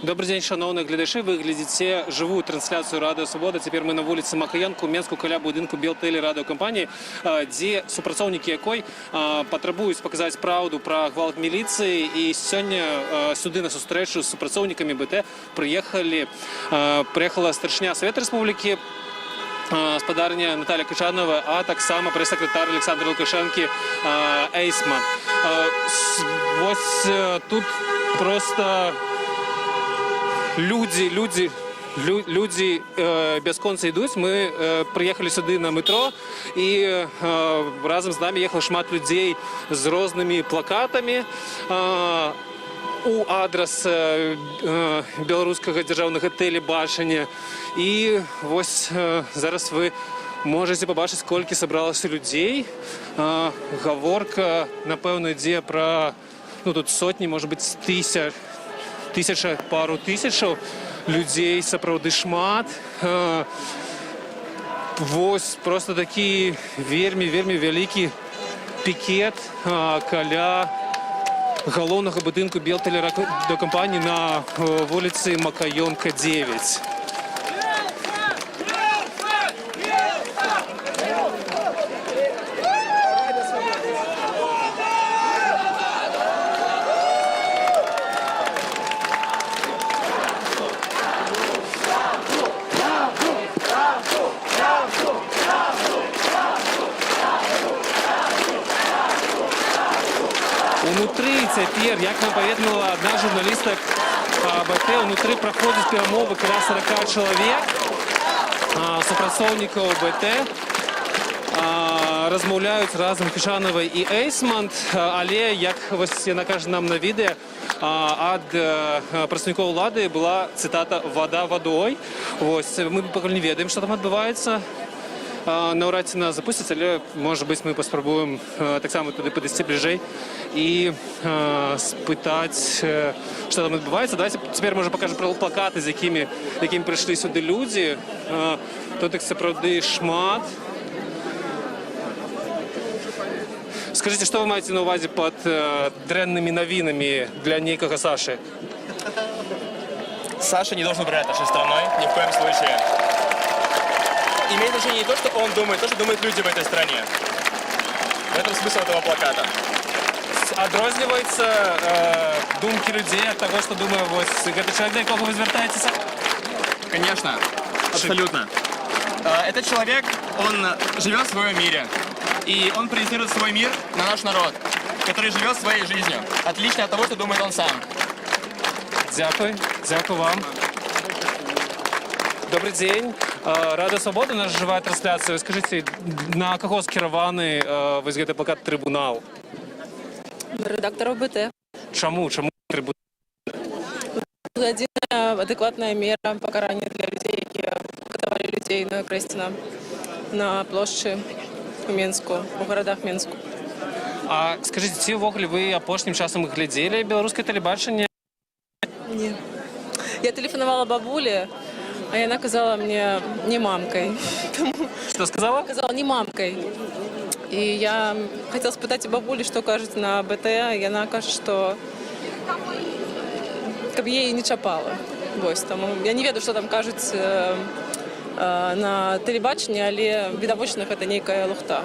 Добрый день, шановні глядачі. Ви глядите живу трансляцію Радіо Свобода. Тепер ми на вулиці Макаєнко, Менську, каля будинку Белтелі радіокомпанії, де супрацовники якої потребують показати правду про гвалт міліції. І сьогодні сюди на зустрічу з супрацовниками БТ приїхала старшиня Совєту Республіки, господарня Наталя Качанова, а так само прес-секретар Олександр Лукашенко Ейсман. Ось тут просто люди без конца йдуть. Ми приїхали сюди на метро, і разом з нами їхало шмат людей з різними плакатами у адрес білоруського державного телебачення. І ось зараз ви можете побачити, скільки зібралося людей. Говорка, напевно, йде про, тут сотні, може бути, пару тисяч людей, сапраўды шмат. Ось просто такі вельмі вялікі пікет каля галоўнага будынку Белтелерадіокампаніі на вуліцы Макаёнка 9. Унутры цяпер, як нам паведаміла адна журналістка БТ, унутры праходзяць перамовы каля 40 чалавек, супрацоўнікаў БТ, размаўляюць разам Качанова і Эйсман, але, як яна кажа нам на відэа, ад прадстаўнікоў улады была цытата «вада вадой». Мы пакуль не ведаем, што там адбываецца. Наўрад ці нас запусцяць, але, можа быць, мы паспрабуем таксама туды падысці бліжэй і спытаць, што там адбываецца. Давайте цяпер, можа, пакажам плакаты, з якімі прыйшлі сюды людзі. Тут іх сапраўды шмат. Скажите, что вы маете на увазе под дрэнными новинами для некого Саши? Саша не должен управлять нашей страной, ни в коем случае. Имеет значение не то, что он думает, то, что думают люди в этой стране. В этом смысл этого плаката. Адрозніваюцца думкі людей от того, что думаю, гэты человек, до якога вы звяртаецеся? Конечно, абсолютно. Этот человек, он живет в своем мире. И он проецирует свой мир на наш народ, который живет своей жизнью, отлично от того, что думает он сам. Дякую вам. Добрый день. Радіо Свобода, наша живая трансляція. Скажіть, на кого скераваны вось гэты плакат трибунал? Редактора БТ. Чому трибунал? Єдина адекватна мера покарання для людей, які катували людей на Крестіна на площі у Мінську, у городах Мінську. А скажіть, ці ввогуле ви апошнім часом глядзелі білоруське телебачення? Ні. Я телефонувала бабулі, а она казала мне не мамкой. Что сказала? Сказала не мамкой. И я хотела спытать у бабули, что кажется на БТ, и она каже, что каб ей не чапала. Я не ведаю, что там кажуть на телебаченні, але відавочна гэта нейкая лухта.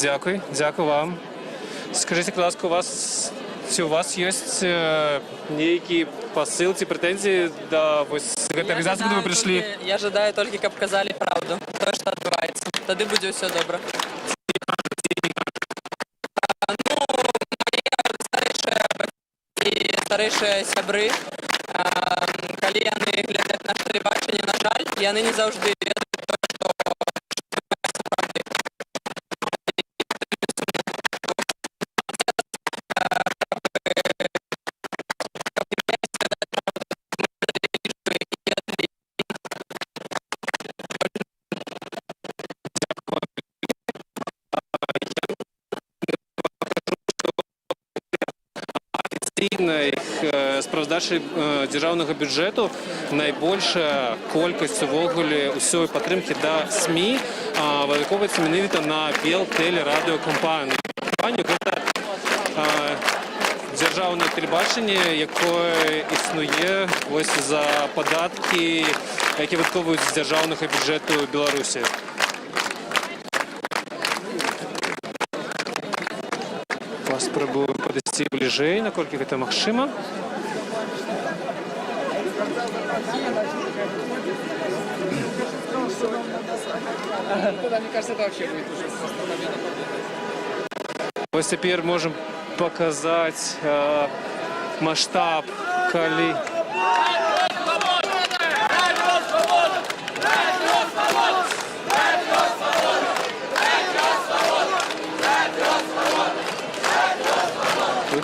Дякую вам. Скажите, будь ласка, у вас есть некие посылки, претензии до этой организации, куда вы пришли? Я ожидаю только, каб казали правду, то, что отбывается. Тогда будет все добро. Мои старейшие сябры, калі яны глядаць наше тэлебачанне, на жаль, яны не заўжды ведаюць то, што справаздачы дзяржаўнага бюджэту найбольшая колькасць увогуле ўсёй падтрымкі да СМІ выдатковаецца менавіта на Белтелерадіокампанію. Гэта державне телебачення, яке існує ось за податки, які видатковують з державного бюджету Білорусі. Спробую подойти ближе, насколько это магчыма. Ось тепер можемо показати масштаб коли.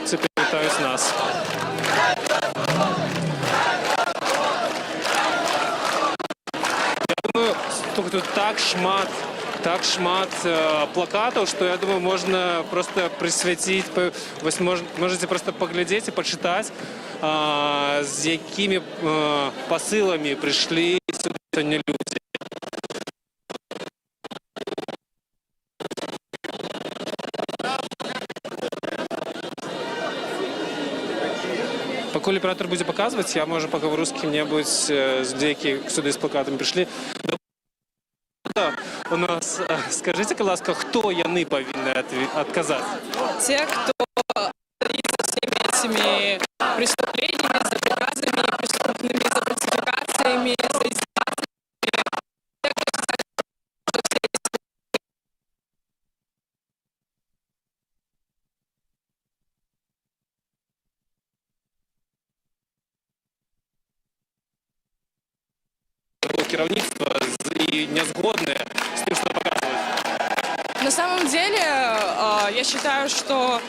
Це вітають нас. Я думаю, тут так шмат плакатов, что я думаю, можно просто присвятить, вы можете просто поглядеть и почитать, с якими посылами пришли сегодня люди. Поки оператор буде показувати, я може поговорю з ким-небудь з людей, які сюди з плакатами прийшли. У нас, скажите, будь ласка, хто яны повинні відказати? Те, кто стоит за всеми этими преступлениями, за приказами преступными, за фальсификациями, за издевательствами. Керівництво і не згодне з тим, що показують. На самом деле, я считаю, что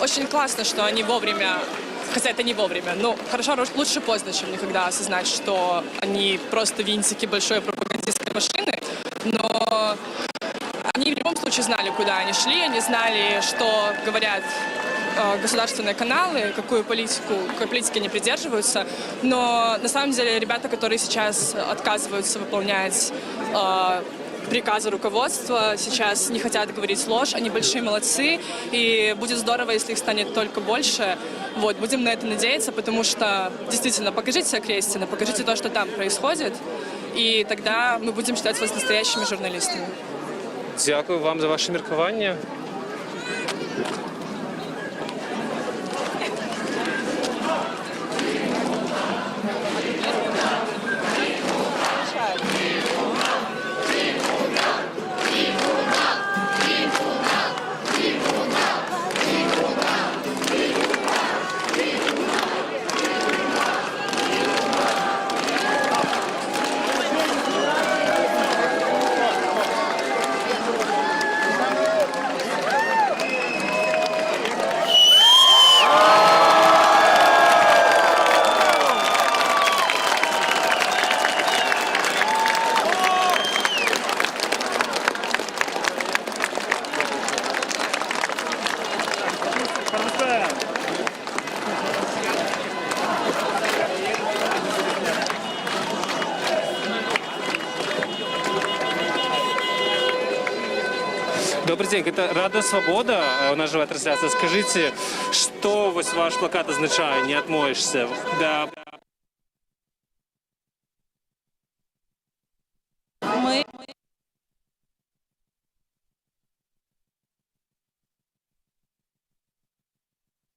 очень классно, что они вовремя, хотя это не вовремя, но хорошо, лучше поздно, чем никогда осознать, что они просто винтики большой пропагандистской машины, но они в любом случае знали, куда они шли, они знали, что говорят государственные каналы, какой политики они придерживаются, но на самом деле ребята, которые сейчас отказываются выполнять приказы руководства, сейчас не хотят говорить ложь, они большие молодцы, и будет здорово, если их станет только больше. Вот, будем на это надеяться, потому что действительно покажите окрестина, покажите то, что там происходит, и тогда мы будем считать вас настоящими журналистами. Дякую вам за ваше міркування. Добрый день, это Рада Свобода, у нас живая трансляция. Скажите, что ваш плакат означает, не отмоешься? Да. Мы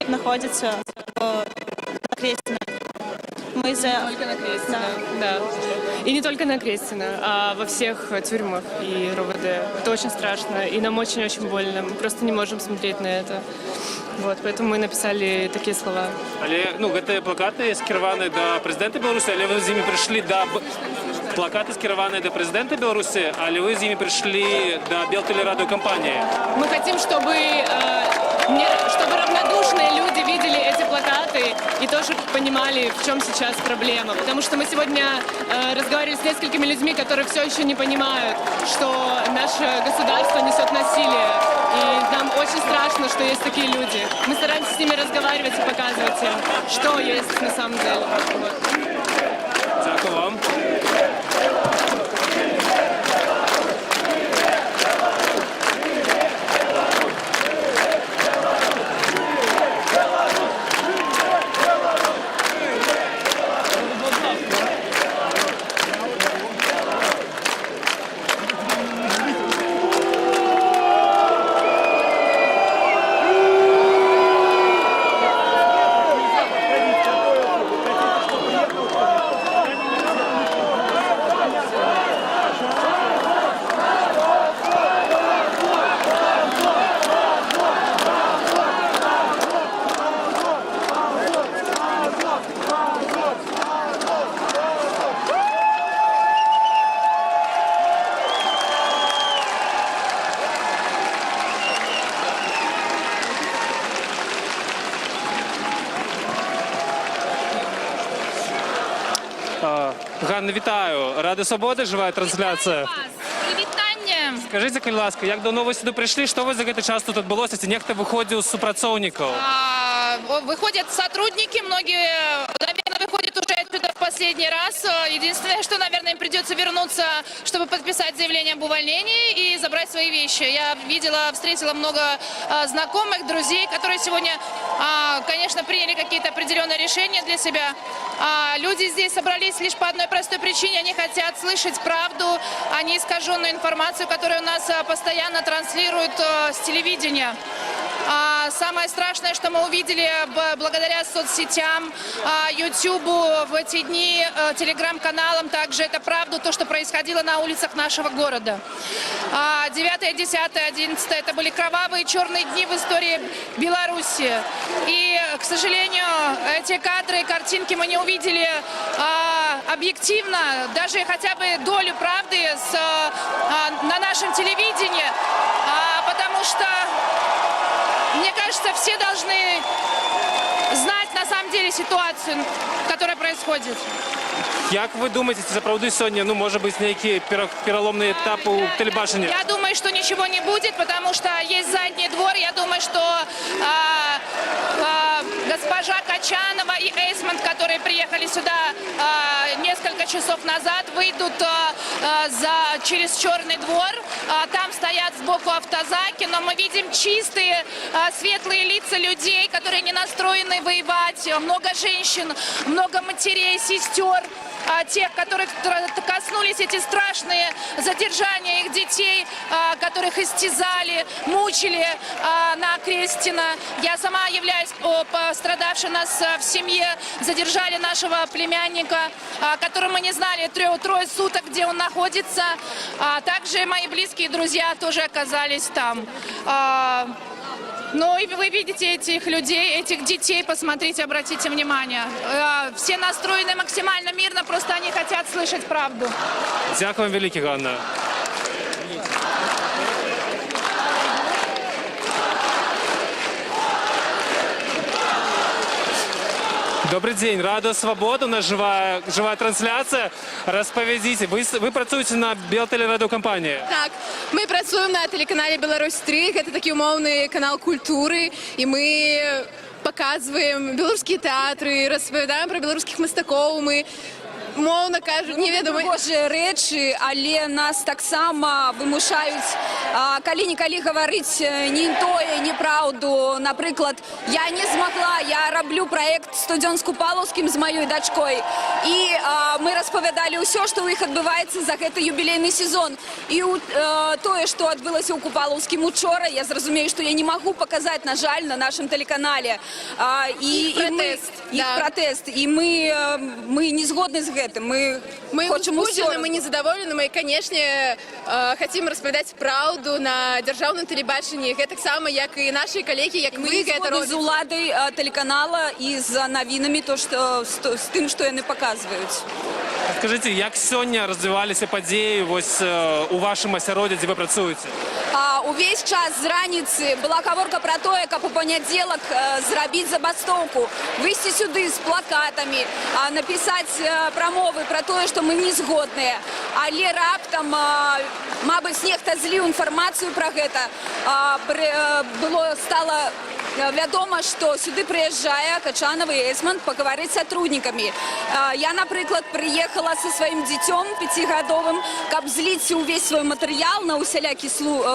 находится в Крестино. Мы за... Только на Крестино, да. И не только на Крестино, а во всех тюрьмах и РОВД. Это очень страшно, и нам очень-очень больно. Мы просто не можем смотреть на это. Вот, поэтому мы написали такие слова. Але, гэта плакаты скіраваны да прэзідэнта Беларусі, але вы з імі прыйшлі да... Плакаты скіраваны да прэзідэнта Беларусі, але вы з імі прыйшлі да белтэлерадыёкампаніі. Мы хотим, чтобы равнодушные люди видели эти плакаты и тоже понимали, в чем сейчас проблема. Потому что мы сегодня разговаривали с несколькими людьми, которые все еще не понимают, что наше государство несет насилие. И нам очень страшно, что есть такие люди. Мы стараемся с ними разговаривать и показывать им, что есть на самом деле. Вот. Дякую вам. Ганна, вітаю. Ради Свободи, жива трансляція. Вітання. Скажіть, будь ласка, як давно ви сюди прийшли? Що ви за цей час тут відбулося? Ці нехто виходив з супрацовників? Выходят сотрудники, многие, наверное, выходят уже отсюда в последний раз. Единственное, что, наверное, им придется вернуться, чтобы подписать заявление об увольнении и забрать свои вещи. Я видела, встретила много знакомых, друзей, которые сегодня, конечно, приняли какие-то определенные решения для себя. Люди здесь собрались лишь по одной простой причине. Они хотят слышать правду, а не искаженную информацию, которую у нас постоянно транслируют с телевидения. Самое страшное, что мы увидели благодаря соцсетям, Ютубу в эти дни, телеграм-каналам, также это правду, то, что происходило на улицах нашего города. 9, 10, 11 это были кровавые черные дни в истории Беларуси. И, к сожалению, эти кадры, картинки мы не увидели объективно, даже хотя бы долю правды на нашем телевидении, потому что, мне кажется, все должны знать на самом деле ситуацию, которая происходит. Як ви думаєте, це правда сьогодні, може бути який переломний етап у телебаченні? Я думаю, что ничего не будет, потому что есть задний двор. Я думаю, что госпожа Качанова и Эйсмонт, которые приехали сюда несколько часов назад, выйдут через черный двор. Там стоят сбоку автозаки, но мы видим чистые, светлые лица людей, которые не настроены воевать. Много женщин, много матерей, сестер. Тех, которых коснулись эти страшные задержания их детей, которых истязали, мучили на Крестина. Я сама являюсь пострадавшей, нас в семье задержали нашего племянника, которого мы не знали трое суток, где он находится. Также мои близкие друзья тоже оказались там. Ну и вы видите этих людей, этих детей, посмотрите, обратите внимание. Все настроены максимально мирно, просто они хотят слышать правду. Дякую вам велике, Ганна. Добрый день, Радио Свобода, у нас живая трансляция. Розповідіть, ви працюєте на Белтелерадіокомпанії? Так, ми працюємо на телеканалі «Беларусь-3», це такий умовний канал культури, і ми показуємо білоруські театри, розповідаємо про білоруських мастаків, ми мовно кажуть, невідомо. Божі речі, але нас так само вимушають, коли говорити не тое, неправду. Наприклад, я не змогла, я роблю проєкт «Студент з Купаловським» з моєю дочкою. І ми розповідали все, що у них відбувається за цей юбілейний сезон. І тое, що відбулося у Купаловському вчора, я зрозумію, що я не можу показати, на жаль, на нашому телеканалі. Їх протест. І ми не згодні з цим. Мы узбуджены, мы незадоволены, мы, конечно, хотим розповідати правду на державному телебаченні. Це так само, як і наші колеги, як ви. Ми згодні з уладою телеканала і з новинами, з тим, що вони показують. Скажіть, як сьогодні розвивалися події у вашому осередку, де ви працюєте? Увесь час з раніці була говорка про те, як у понеділок зробити забастовку, вийти сюди з плакатами, написати промови про те, що ми не згодні. Але раптом, мабуть, нехто злив інформацію про це. Стало відомо, що сюди приїжджає Качанова і Эйсмонт поговорити з сотрудниками. Я, наприклад, приїхала зі своїм дитям 5-годовим, щоб злити увесь свій матеріал на усілякий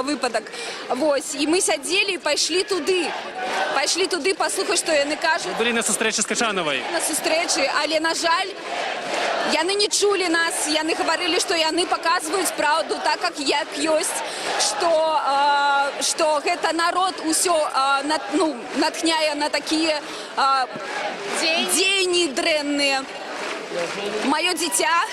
випадок. І ми сиділи і пішли туди, послухати, що вони кажуть. Були на зустрічі з Качановою? На зустрічі, але, на жаль, вони не чули нас, вони говорили, що вони показують правду так, як є, що це народ усе натхняє на такі дії дренні. Мое дитя,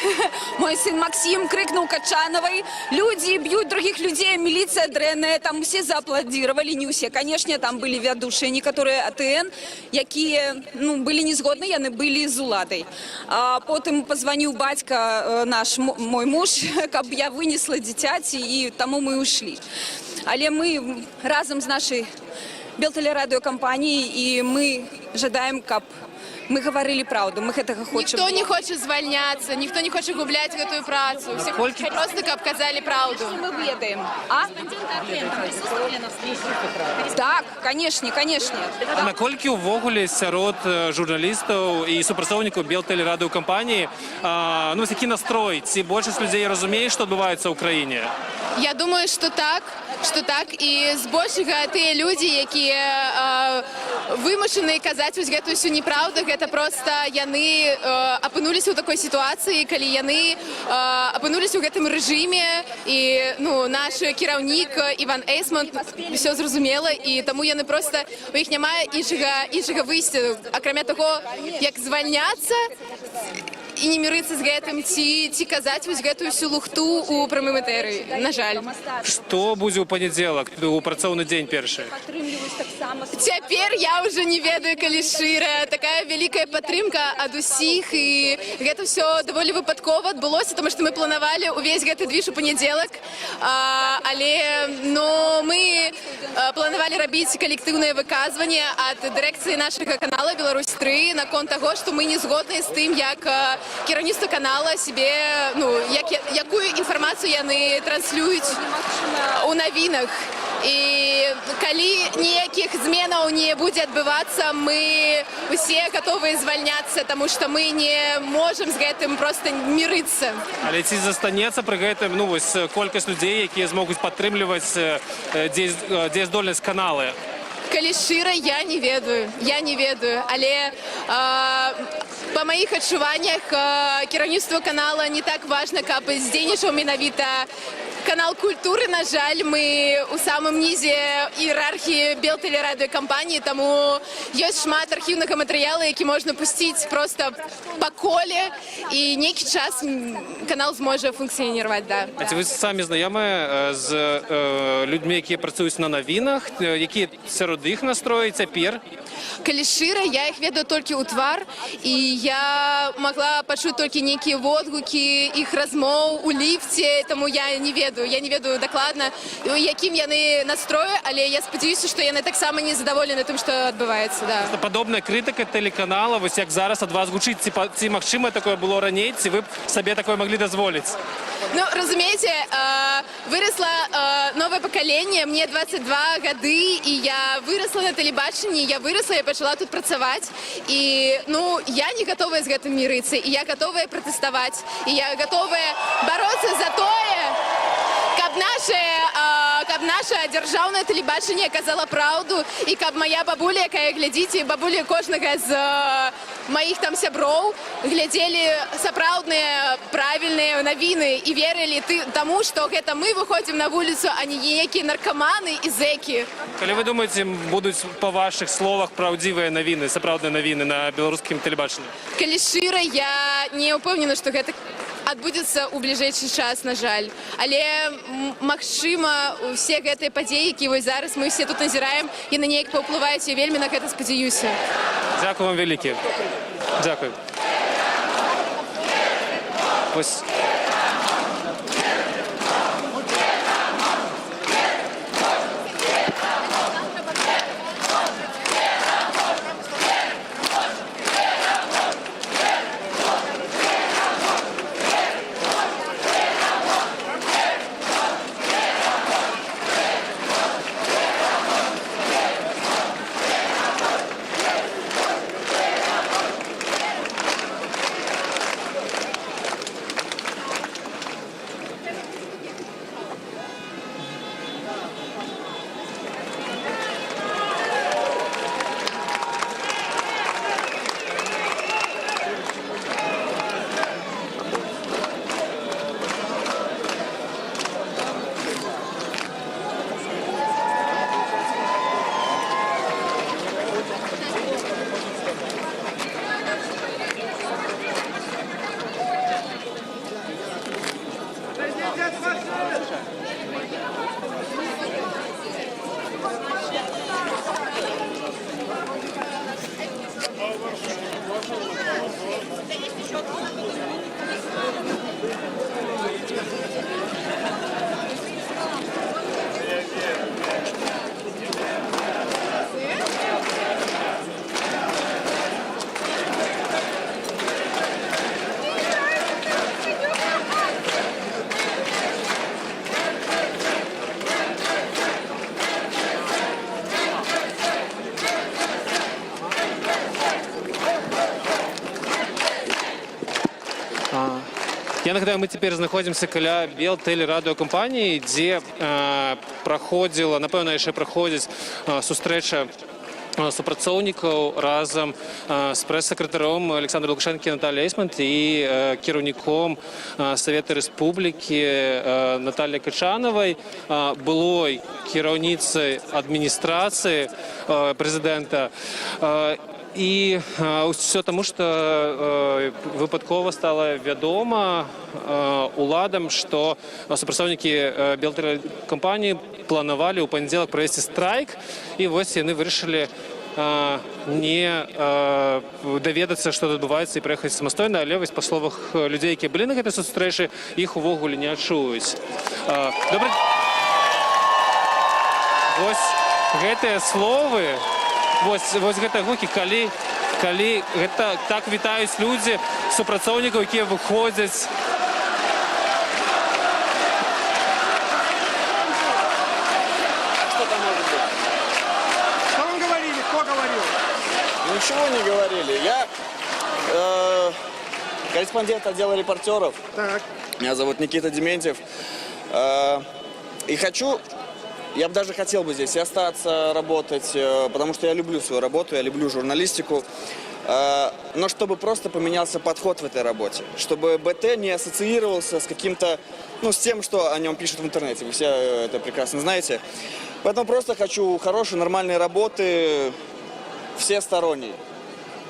мой сын Максим, крикнул Качановой: люди бьют других людей, милиция дренная. Там все зааплодировали, не все. Конечно, там были ведущие, некоторые АТН, які были не згодні, вони були з уладою. Потім позвонив батько наш, мой муж, щоб я винесла дитяті, і тому ми ушли. Але ми разом з нашою Белтелерадіокомпанією, і ми жадаємо, щоб мы говорили правду, мы гэтага хочам. Ніхто не хоча звальняцца, ніхто не хоча губляць гэтую працу. Все Наколькі- просто каб казалі праўду. Мы ведаем. А? Так, конечно, конечно. А наколькі ўвогуле сярод журналістаў і супрацоўнікаў белтэлерадыёкампаніі ну, вось які настрой? Ці большасць людзей разумее, што адбываецца ў краіне? Я думаю, что так, і збольшага тыя людзі, якія вымушаны казаць вось гэтую всю неправду, гэта просто яны апынуліся ў такой сітуацыі, калі яны апынуліся ў гэтым рэжыме, і ну, наш кіраўнік Іван Эйсмонт все зразумела, і таму яны просто, у іх няма іншага выйсця, акрамя таго, як звальняцца, і не мірыцца з гэтым, ці казаць вось гэтую всю лухту ў прамым этэры, на жаль. Што будзе ў панядзелак, у працоўны дзень першы? Цяпер я ўжо не ведаю, калі шчыра. Такая вялікая падтрымка ад усіх, і гэта ўсё даволі выпадкова адбылося, тому што мы планавалі ўвесь гэты двіж у панядзелак, але ну, мы планавалі рабіць калектыўнае выказванне ад дырэкцыі нашага канала «Беларусь-3» наконт таго, што мы не згодныя з тым, як кіраўніцтва канала себе, ну, якую інфармацыю яны транслююць у навінах. І калі ніякіх зменаў не будзе адбывацца, мы усе гатовыя звальняцца, таму што мы не можам з гэтым проста мірыцца. Але ці застанецца пры гэтым ну, вось, колькасць людзей, якія змогуць падтрымліваць дзеяздольнасць каналы? Калі шчыра, я не ведаю, але па маіх адчуваннях кіраўніцтва канала не так важна, каб здзейнічаў менавіта канал культуры. На жаль, мы у самым нізе іерархіі белтэлерадыёкампаніі, таму ёсць шмат архіўнага матэрыялу, які можна пусціць просто па коле, і нейкі час канал зможа функцыянировать, да. А ці вы самі знаёмыя з людзьмі, якія працуюць на навінах, якія сярод іх настроі цяпер? Калі шчыра, я іх ведаю толькі ў твар, і я магла пачуць толькі нейкія водгукі іх размоў у ліфце, таму я не ведаю дакладна, у якім яны настрою, але я спадзяюся, што яны таксама не задаволены тым, што адбываецца. Да. Падобная крытыка тэлеканала, вось як зараз ад вас гучыць, ці магчыма такое было раней, ці вы б сабе такое маглі дазволіць? Ну, разумееце, выросла новое пакаленне, мне 22 гады, і я выросла на тэлебачанні, я пачала тут працаваць, і ну, я не гатовая з гэтым мірыцца, і я гатовая пратэставаць, і я гатовая бароцца за тое, каб наша дзяржаўнае тэлебачанне казала праўду, і каб моя бабуля, якая глядзіць, і бабуля кожнага з маіх там сяброў глядзелі сапраўдныя правільныя навіны і верылі таму, што гэта мы выходзім на вуліцу, а не якія наркаманы і зэкі. Калі вы думаеце, будуць па вашых словах праўдзівыя навіны, сапраўдныя навіны на беларускім тэлебачанні? Калі шчыра, я не ўпэўнена, што гэта адбудзецца ў бліжэйшы час, на жаль. Але магчыма, усе гэтыя падзеі, які вось зараз мы ўсе тут назіраем, яны неяк паўплываюць, я вельмі на гэта спадзяюся. Дзякую вам вялікі. Дзякуй. Ось. Я нагадаю, мы теперь знаходимся каля Белтелерадиокомпанії, де проходила, напевно, яшчэ праходзіць сустрэча супрацоўнікаў разам з прэс-сакратаром Александром Лукашенко Натальей Эйсмонт і кіраўніком Савета Рэспублікі Натальей Качановай, былой кіраўніцай адміністрацыі прэзідэнта. І все тому, што выпадкова стала вядома уладам, што супрацоўнікі Белтелерадиокампаніі планавалі ў панядзелак правесці страйк, і вось яны вырашылі не даведацца, што адбываецца, і прыехаць самастойна, але вось па словах людзей, якія былі на гэтай сустрэчы, іх увогуле не адчуюць. Вось гэтыя словы, вось гэта гукі, калі гэта так вітаюць людзі, супрацоўнікаў, якія выходзяць. Что вам говорили? Кто говорил? Ничего не говорили. Я корреспондент отдела репортеров. Так. Меня зовут Никита Дементьев. И я бы даже хотел бы здесь и остаться работать, потому что я люблю свою работу, я люблю журналистику. Но чтобы просто поменялся подход в этой работе. Чтобы БТ не ассоциировался с каким-то, с тем, что о нем пишут в интернете. Вы все это прекрасно знаете. Поэтому просто хочу хорошей, нормальной работы, всесторонней.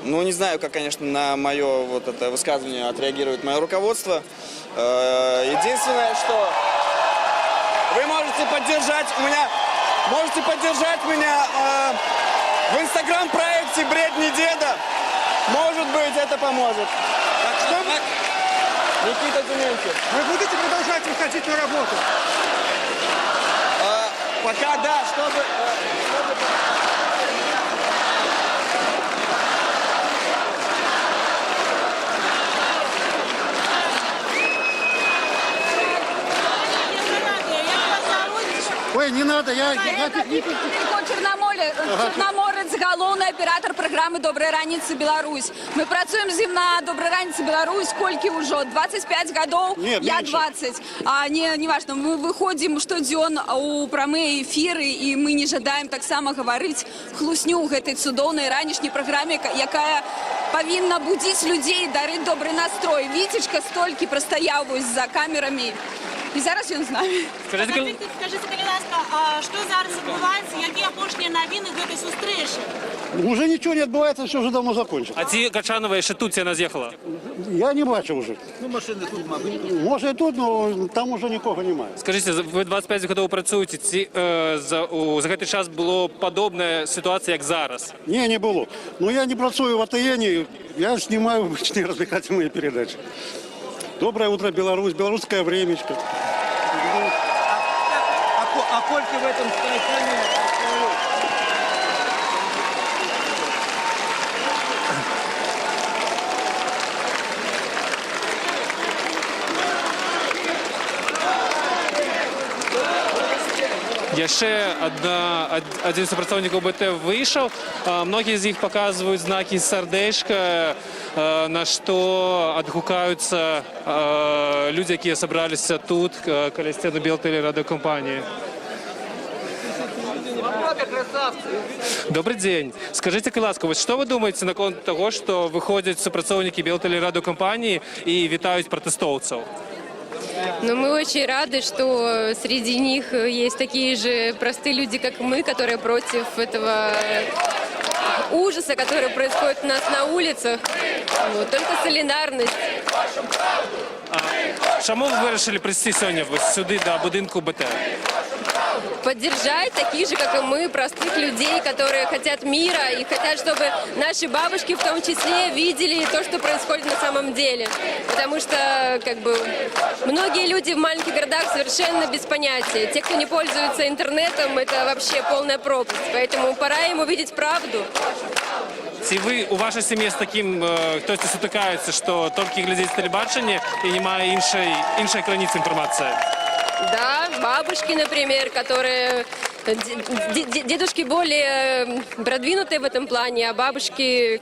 Не знаю, как, конечно, на мое вот это высказывание отреагирует мое руководство. Единственное, что вы можете поддержать меня в инстаграм-проекте «Бред не деда». Может быть, это поможет. Так что Никита Дементьев. вы будете продолжать выходить на работу? Пока да, чтобы... Ой, не надо, я Чорноморець, галоўны аператор праграмы «Добрая раніца, Беларусь». Мы працуем з ім на «Добрая раніца, Беларусь» колькі ўжо? 25 гадоў? Нет, я меньше. 20. Не важно, мы выходзім штодзён у прамыя эфіры, і мы не жадаем таксама гаварыць хлусню ў гэтай цудоўнай ранішняй праграме, якая павінна будзіць людзей, дарыць добры настрой. Віцечка столькі прастаяў вось за камерамі. І зараз ён з намі. Скажіть, будь ласка, а що зараз відбувається? Які апошні новини гэтай сустрэчы? Уже ничего не отбывается, все уже давно закончено. А ці Качанова яшчэ тут яна з'ехала? Я не бачу уже. Машины тут, может и тут, но там уже никого немає. Скажите, вы 25 гадоў працуеце, ці за гэты час было падобная ситуація, як зараз? Не было. Но я не працую в АТН, я снимаю обычные развлекательные передачи. Доброе утро, Беларусь, белорусское времечко. А кольки в этом страйкане? Яшчэ адзін супрацоўнікаў БТ выйшаў. Многія з іх паказваюць знакі сардэчка, на што адгукаюцца людзі, якія сабраліся тут, каля сцены Белтелерадиокомпании. Добрый день. Скажите, ласка, вот что вы думаете наконт того, что выходят супрацоўнікі Белтелерадиокомпании и вітаюць пратэстоўцаў? Но мы очень рады, что среди них есть такие же простые люди, как мы, которые против этого ужаса, который происходит у нас на улицах. Только солидарность. Чому ви вирішили прийти сьогодні сюди, до будинку БТ? Поддержать таких же, как и мы, простых людей, которые хотят мира и хотят, чтобы наши бабушки в том числе видели то, что происходит на самом деле. Потому что, многие люди в маленьких городах совершенно без понятия. Те, кто не пользуется интернетом, это вообще полная пропасть. Поэтому пора им увидеть правду. Ці ви у вашій сім'ї з таким хтось сутикається, що тільки глядить телебачення і немає іншої краниці інформації? Да, бабушки, например, которые... Дедушки более продвинутые в этом плане, а бабушки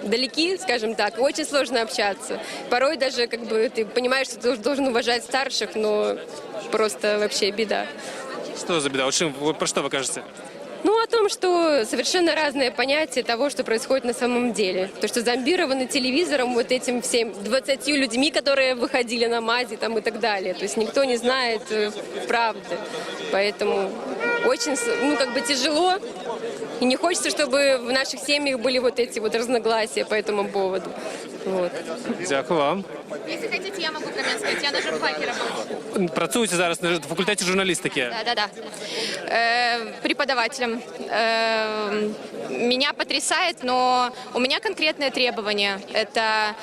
далеки, скажем так, и очень сложно общаться. Порой даже как бы ты понимаешь, что ты должен уважать старших, но просто вообще беда. Что за беда? Про что вы кажете? Ну, о том, что совершенно разное понятие того, что происходит на самом деле. То, что зомбированы телевизором вот этим всем 20 людьми, которые выходили на МАЗе там, и так далее. То есть никто не знает правды. Поэтому очень, ну, как бы тяжело. И не хочется, чтобы в наших семьях были вот эти вот разногласия по этому поводу. Вот. Дякую вам. Если хотите, я могу коммент сказать. Я на журфаке работаю. Працюєте зараз на факультеті журналістики. Да. Преподавателем. Меня потрясает, но у меня конкретное требование. Это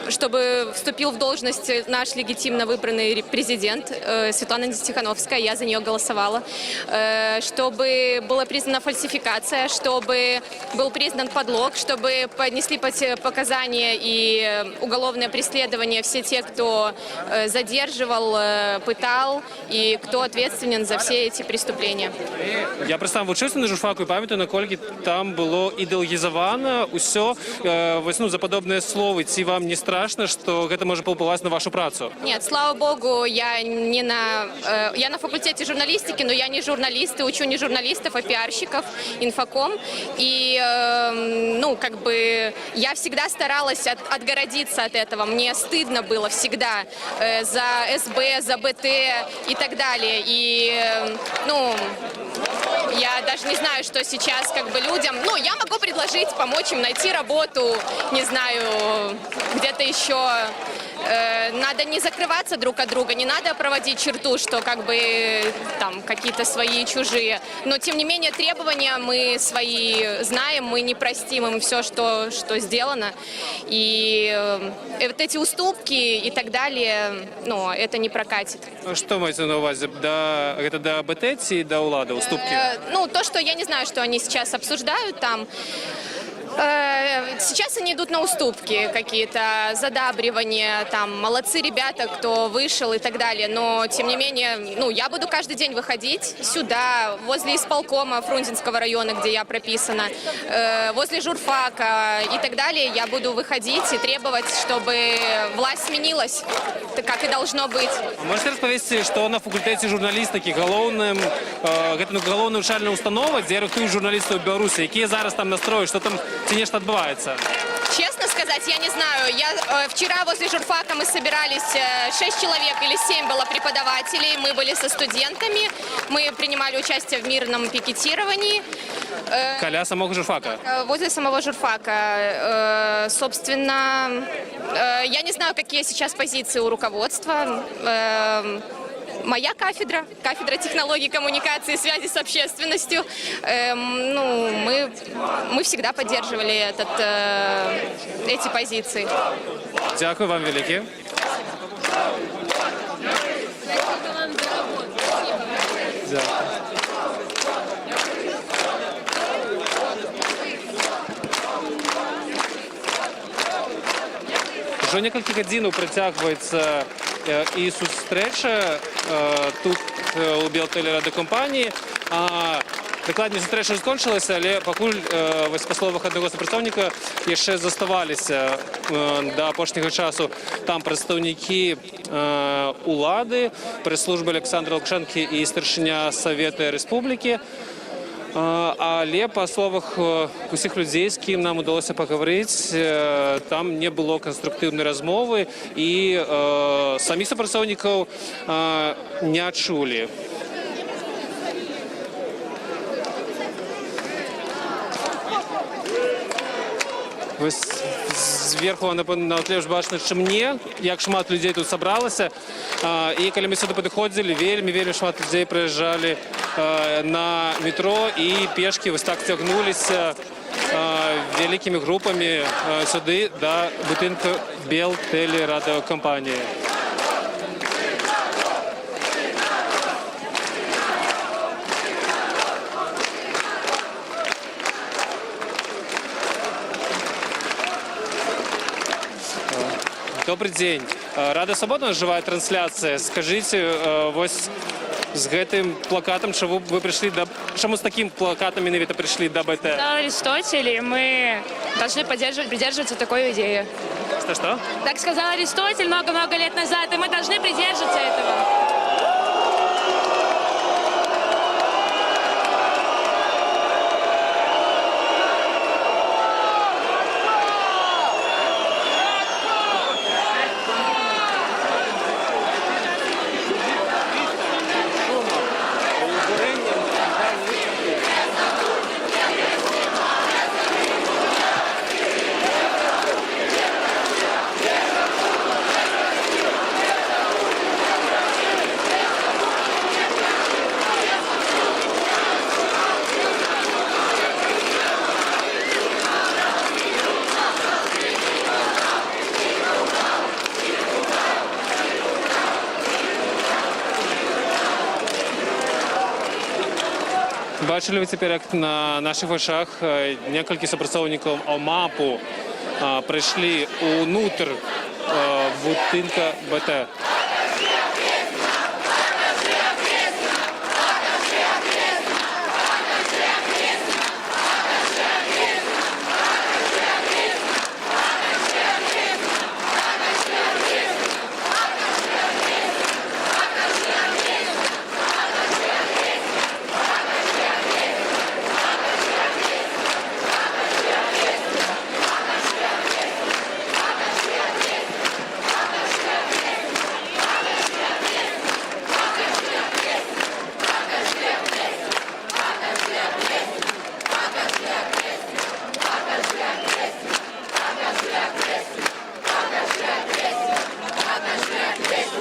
чтобы вступил в должность наш легитимно выбранный президент Светлана Тихановская. Я за нее голосовала. Чтобы была признана фальсификация, чтобы был признан подлог, чтобы понесли показания и уголовное преследование все те, кто задерживал, пытал и кто ответственен за все эти преступления. Я представ вчився на журфаку і пам'ятаю, наскільки там було ідеологізовано усе. Ось, за подобне слово, ці вам не страшно, що це може повпливати на вашу працю? Нет, слава богу, я на факультете журналистики, но я не журналист, и учу не журналистов, а пиарщиков, инфоком. И, я всегда старалась отгородиться от этого. Мне стыдно было всегда за СБ, за БТ и так далее. И, я даже не знаю, что сейчас людям... я могу предложить, помочь им найти работу, не знаю, где-то еще... Надо не закрываться друг от друга, не надо проводить черту, что какие-то свои чужие. Но, тем не менее, требования мы свои знаем, мы не простим им все, что сделано. И вот эти уступки и так далее, это не прокатит. Что маете на увазі? Это до БТ и до улады уступки? То, что я не знаю, что они сейчас обсуждают там. Сейчас они идут на уступки какие-то, задабривания, там, молодцы ребята, кто вышел и так далее, но, тем не менее, я буду каждый день выходить сюда, возле исполкома Фрунзенского района, где я прописана, возле журфака и так далее, я буду выходить и требовать, чтобы власть сменилась, как и должно быть. А можете розповісти, що на факультеті журналістики головна навчальна установа, де рахують журналістів в Білорусі, які зараз там настрої, що там ці нечто відбувається? Честно сказать, я не знаю. Вчера возле журфака мы собирались, 6 человек или 7 было преподавателей, мы были со студентами, мы принимали участие в мирном пикетировании. Каля самого журфака? Возле самого журфака. Собственно, я не знаю, какие сейчас позиции у руководства. Моя кафедра технологий коммуникации и связи с общественностью, мы всегда поддерживали эти позиции. Дякую вам велике. Уже некалькі гадзінаў працягваецца і сустрэча тут у Белтэлерадыокампаніі. Дакладней, сустрэча скончылася, але пакуль, па словах аднаго супрацоўніка, яшчэ заставаліся да апошняга часу там прадстаўнікі улады, прэс-службы Александра Лукашэнкі і старшыня Савета Рэспублікі. Але, па словах усіх людзей, з кім нам удалося пагаварыць, там не было канструктыўнай размовы і саміх супрацоўнікаў не чулі. Зверху на тле ж бачна, чым мне, як шмат людзей тут сабралася. І калі мы сюды падыходзілі, вельмі шмат людзей прыязджалі на метро і пешкі вось так цягнуліся вялікімі групамі сюды да будынка Белтэлерадыокампаніі. Добрый день. Рада Свободна, живая трансляция. Скажите, з гэтым плакатам, чаму вы прыйшлі да... Чаму з такім плакатам менавіта прыйшлі да БТ? Сказал Аристотель, и мы должны придерживаться такой идеи. Что? Так сказал Аристотель много-много лет назад, и мы должны придерживаться этого. Бачили ви цяпер, як на наших вачах некалькі супрацоўнікаў ОМАПу прыйшлі ўнутр будынка БТ.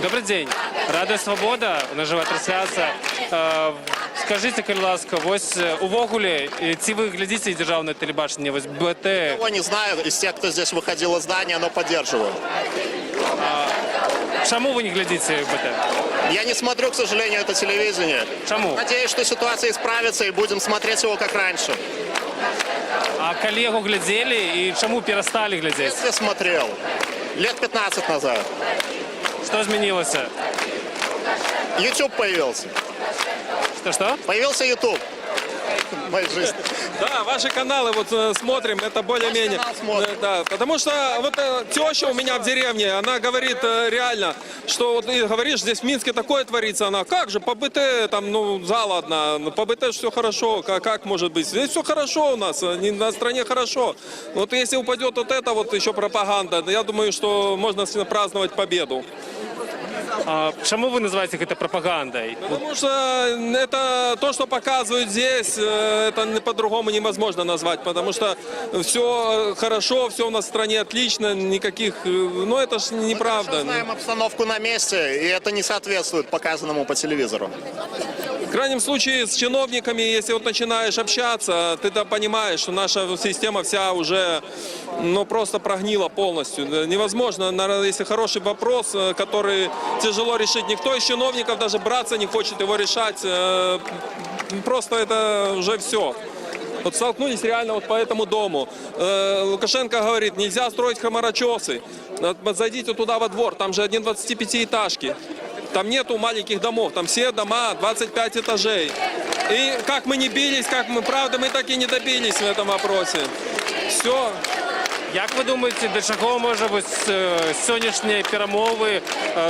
Добрый день. Радыё Свабода, нажывая трансляцыя. Скажите, калі ласка, вось увогуле, ці вы глядзіце дзяржаўнае тэлебачанне, вось БТ? Я не знаю, из тех, кто здесь выходил из здания, но поддерживаю. Чаму вы не глядзіце БТ? Я не смотрю, к сожалению, это телевидение. Чаму? Надеюсь, что ситуация исправится и будем смотреть его как раньше. А калі яго глядзелі і чаму перасталі глядзець? Я смотрел. Лет 15 назад. Что изменилось? YouTube появился. Что? Появился YouTube. В моей жизни. Да, ваши каналы вот смотрим, это более-менее. Да, потому что вот теща у меня в деревне, она говорит реально, что вот ты говоришь, здесь в Минске такое творится, она, как же, по БТ, там, ну, зала одна, по БТ все хорошо, как может быть? Здесь все хорошо у нас, на стране хорошо. Вот если упадет вот это вот еще пропаганда, я думаю, что можно праздновать победу. А чему вы называете это пропагандой? Потому что это то, что показывают здесь, это по-другому невозможно назвать, потому что все хорошо, все у нас в стране отлично, никаких, ну это ж неправда. Мы знаем обстановку на месте, и это не соответствует показанному по телевизору. В крайнем случае с чиновниками, если вот начинаешь общаться, ты-то понимаешь, что наша система вся уже, ну, просто прогнила полностью. Невозможно, если хороший вопрос, который тяжело решить, никто из чиновников даже браться не хочет его решать, просто это уже все. Вот столкнулись реально вот по этому дому. Лукашенко говорит, нельзя строить хмарочесы. Зайдите туда во двор, там же 25-этажки. Там нету маленьких домов, там все дома 25 этажей. И как мы не бились, как мы, правда, мы так и не добились в этом вопросе. Все. Як ви думаєте, до чого може сьогоднішні перемови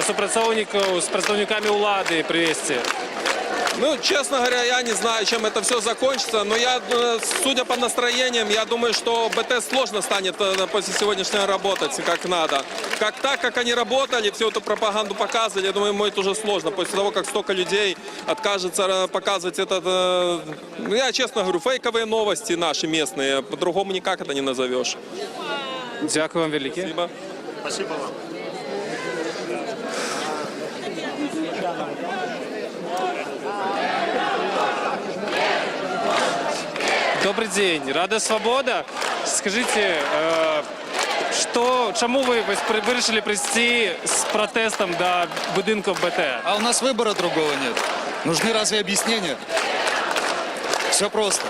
супрацовників з представниками влади привести? Ну, честно говоря, я не знаю, чем это все закончится, но я, судя по настроениям, я думаю, что БТ сложно станет после сегодняшнего работать как надо. Так, как они работали, всю эту пропаганду показывали, я думаю, будет уже сложно. После того, как столько людей откажется показывать этот, я честно говорю, фейковые новости наши местные, по-другому никак это не назовешь. Дякую вам велике. Спасибо. Спасибо вам. Добрый день, Радыё Свобода. Скажите, чему вы решили прийти с протестом до будинков БТ? А у нас выбора другого нет. Нужны разве объяснения? Все просто.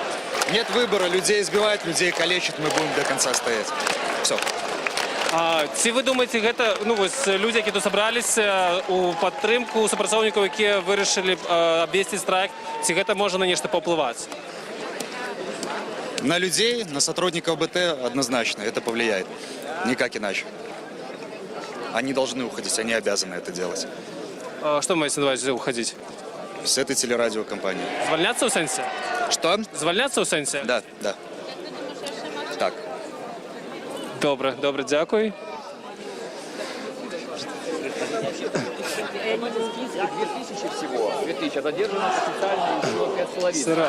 Нет выбора, людей избивают, людей калечат, мы будем до конца стоять. Все. Ці ви думаєте, гэта людзі, які тут сабраліся у падтрымку супрацоўнікаў, якія вырашылі абвесціць страйк, ці гэта можа на нешта паўплываць? На людей, на сотрудников БТ однозначно это повлияет. Никак иначе. Они должны уходить, они обязаны это делать. Што маеце на ўвазе уходить? С этой телерадиокомпании. Звальняцца ў сэнсе? Что? Звальняцца ў сэнсе? Да, да. Так. Добре, дякую. всего. 2000, а задержано официально еще 5,5.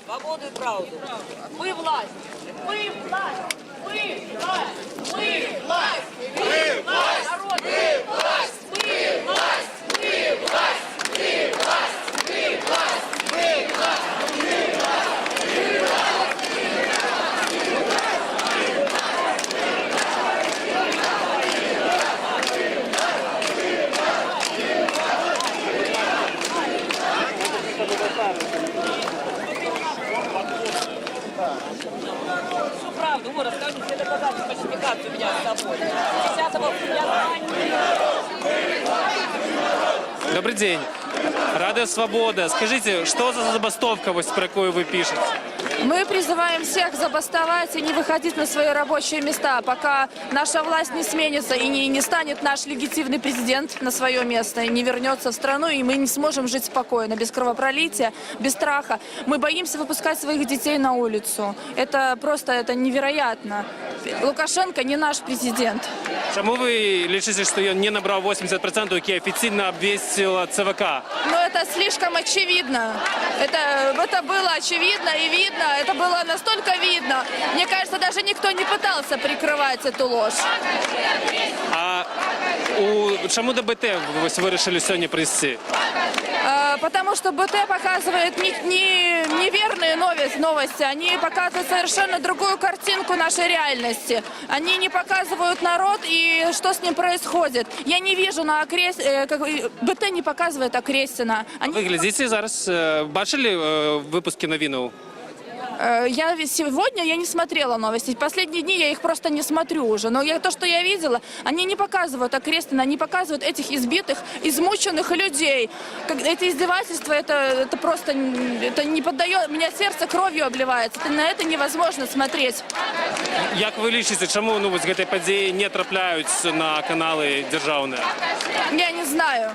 Свободу и правду. Мы власть. Мы власть. Мы власть. Мы власть. Мы власть. Народ. Мы власть. Мы власть. Мы власть. Мы власть. Мы власть. Мы власть. Всю правду, вот, расскажи, все доказательства, фальсификации у меня с собой. 10-го Добрый день. Радио Свобода. Скажите, что за забастовка, про какую вы пишете? Мы призываем всех забастовать и не выходить на свои рабочие места, пока наша власть не сменится и не станет наш легитимный президент на свое место, и не вернется в страну, и мы не сможем жить спокойно, без кровопролития, без страха. Мы боимся выпускать своих детей на улицу. Это просто, это невероятно. Лукашенко не наш президент. Чому ви лічите, що він не набрав 80%, які офіційно обвестила ЦВК? Ну, это слишком очевидно. Это было очевидно и видно. Это было настолько видно. Мне кажется, даже никто не пытался прикрывать эту ложь. А чому до БТ ви вирішили сьогодні прийти? Потому что БТ показывает неверные новости. Они показывают совершенно другую картинку нашей реальности. Они не показывают народ и что с ним происходит. Я не вижу на БТ не показывает Окрестина. Ви глядите зараз, бачили випуски новин? Сегодня я не смотрела новости. Последние дни я их просто не смотрю уже. Но то, что я видела, они не показывают Окрестина, они показывают этих избитых, измученных людей. Это издевательство, это просто это не поддает, у меня сердце кровью обливается. На это невозможно смотреть. Як ви лічите, чому з цієї події не трапляють на канали державні? Я не знаю.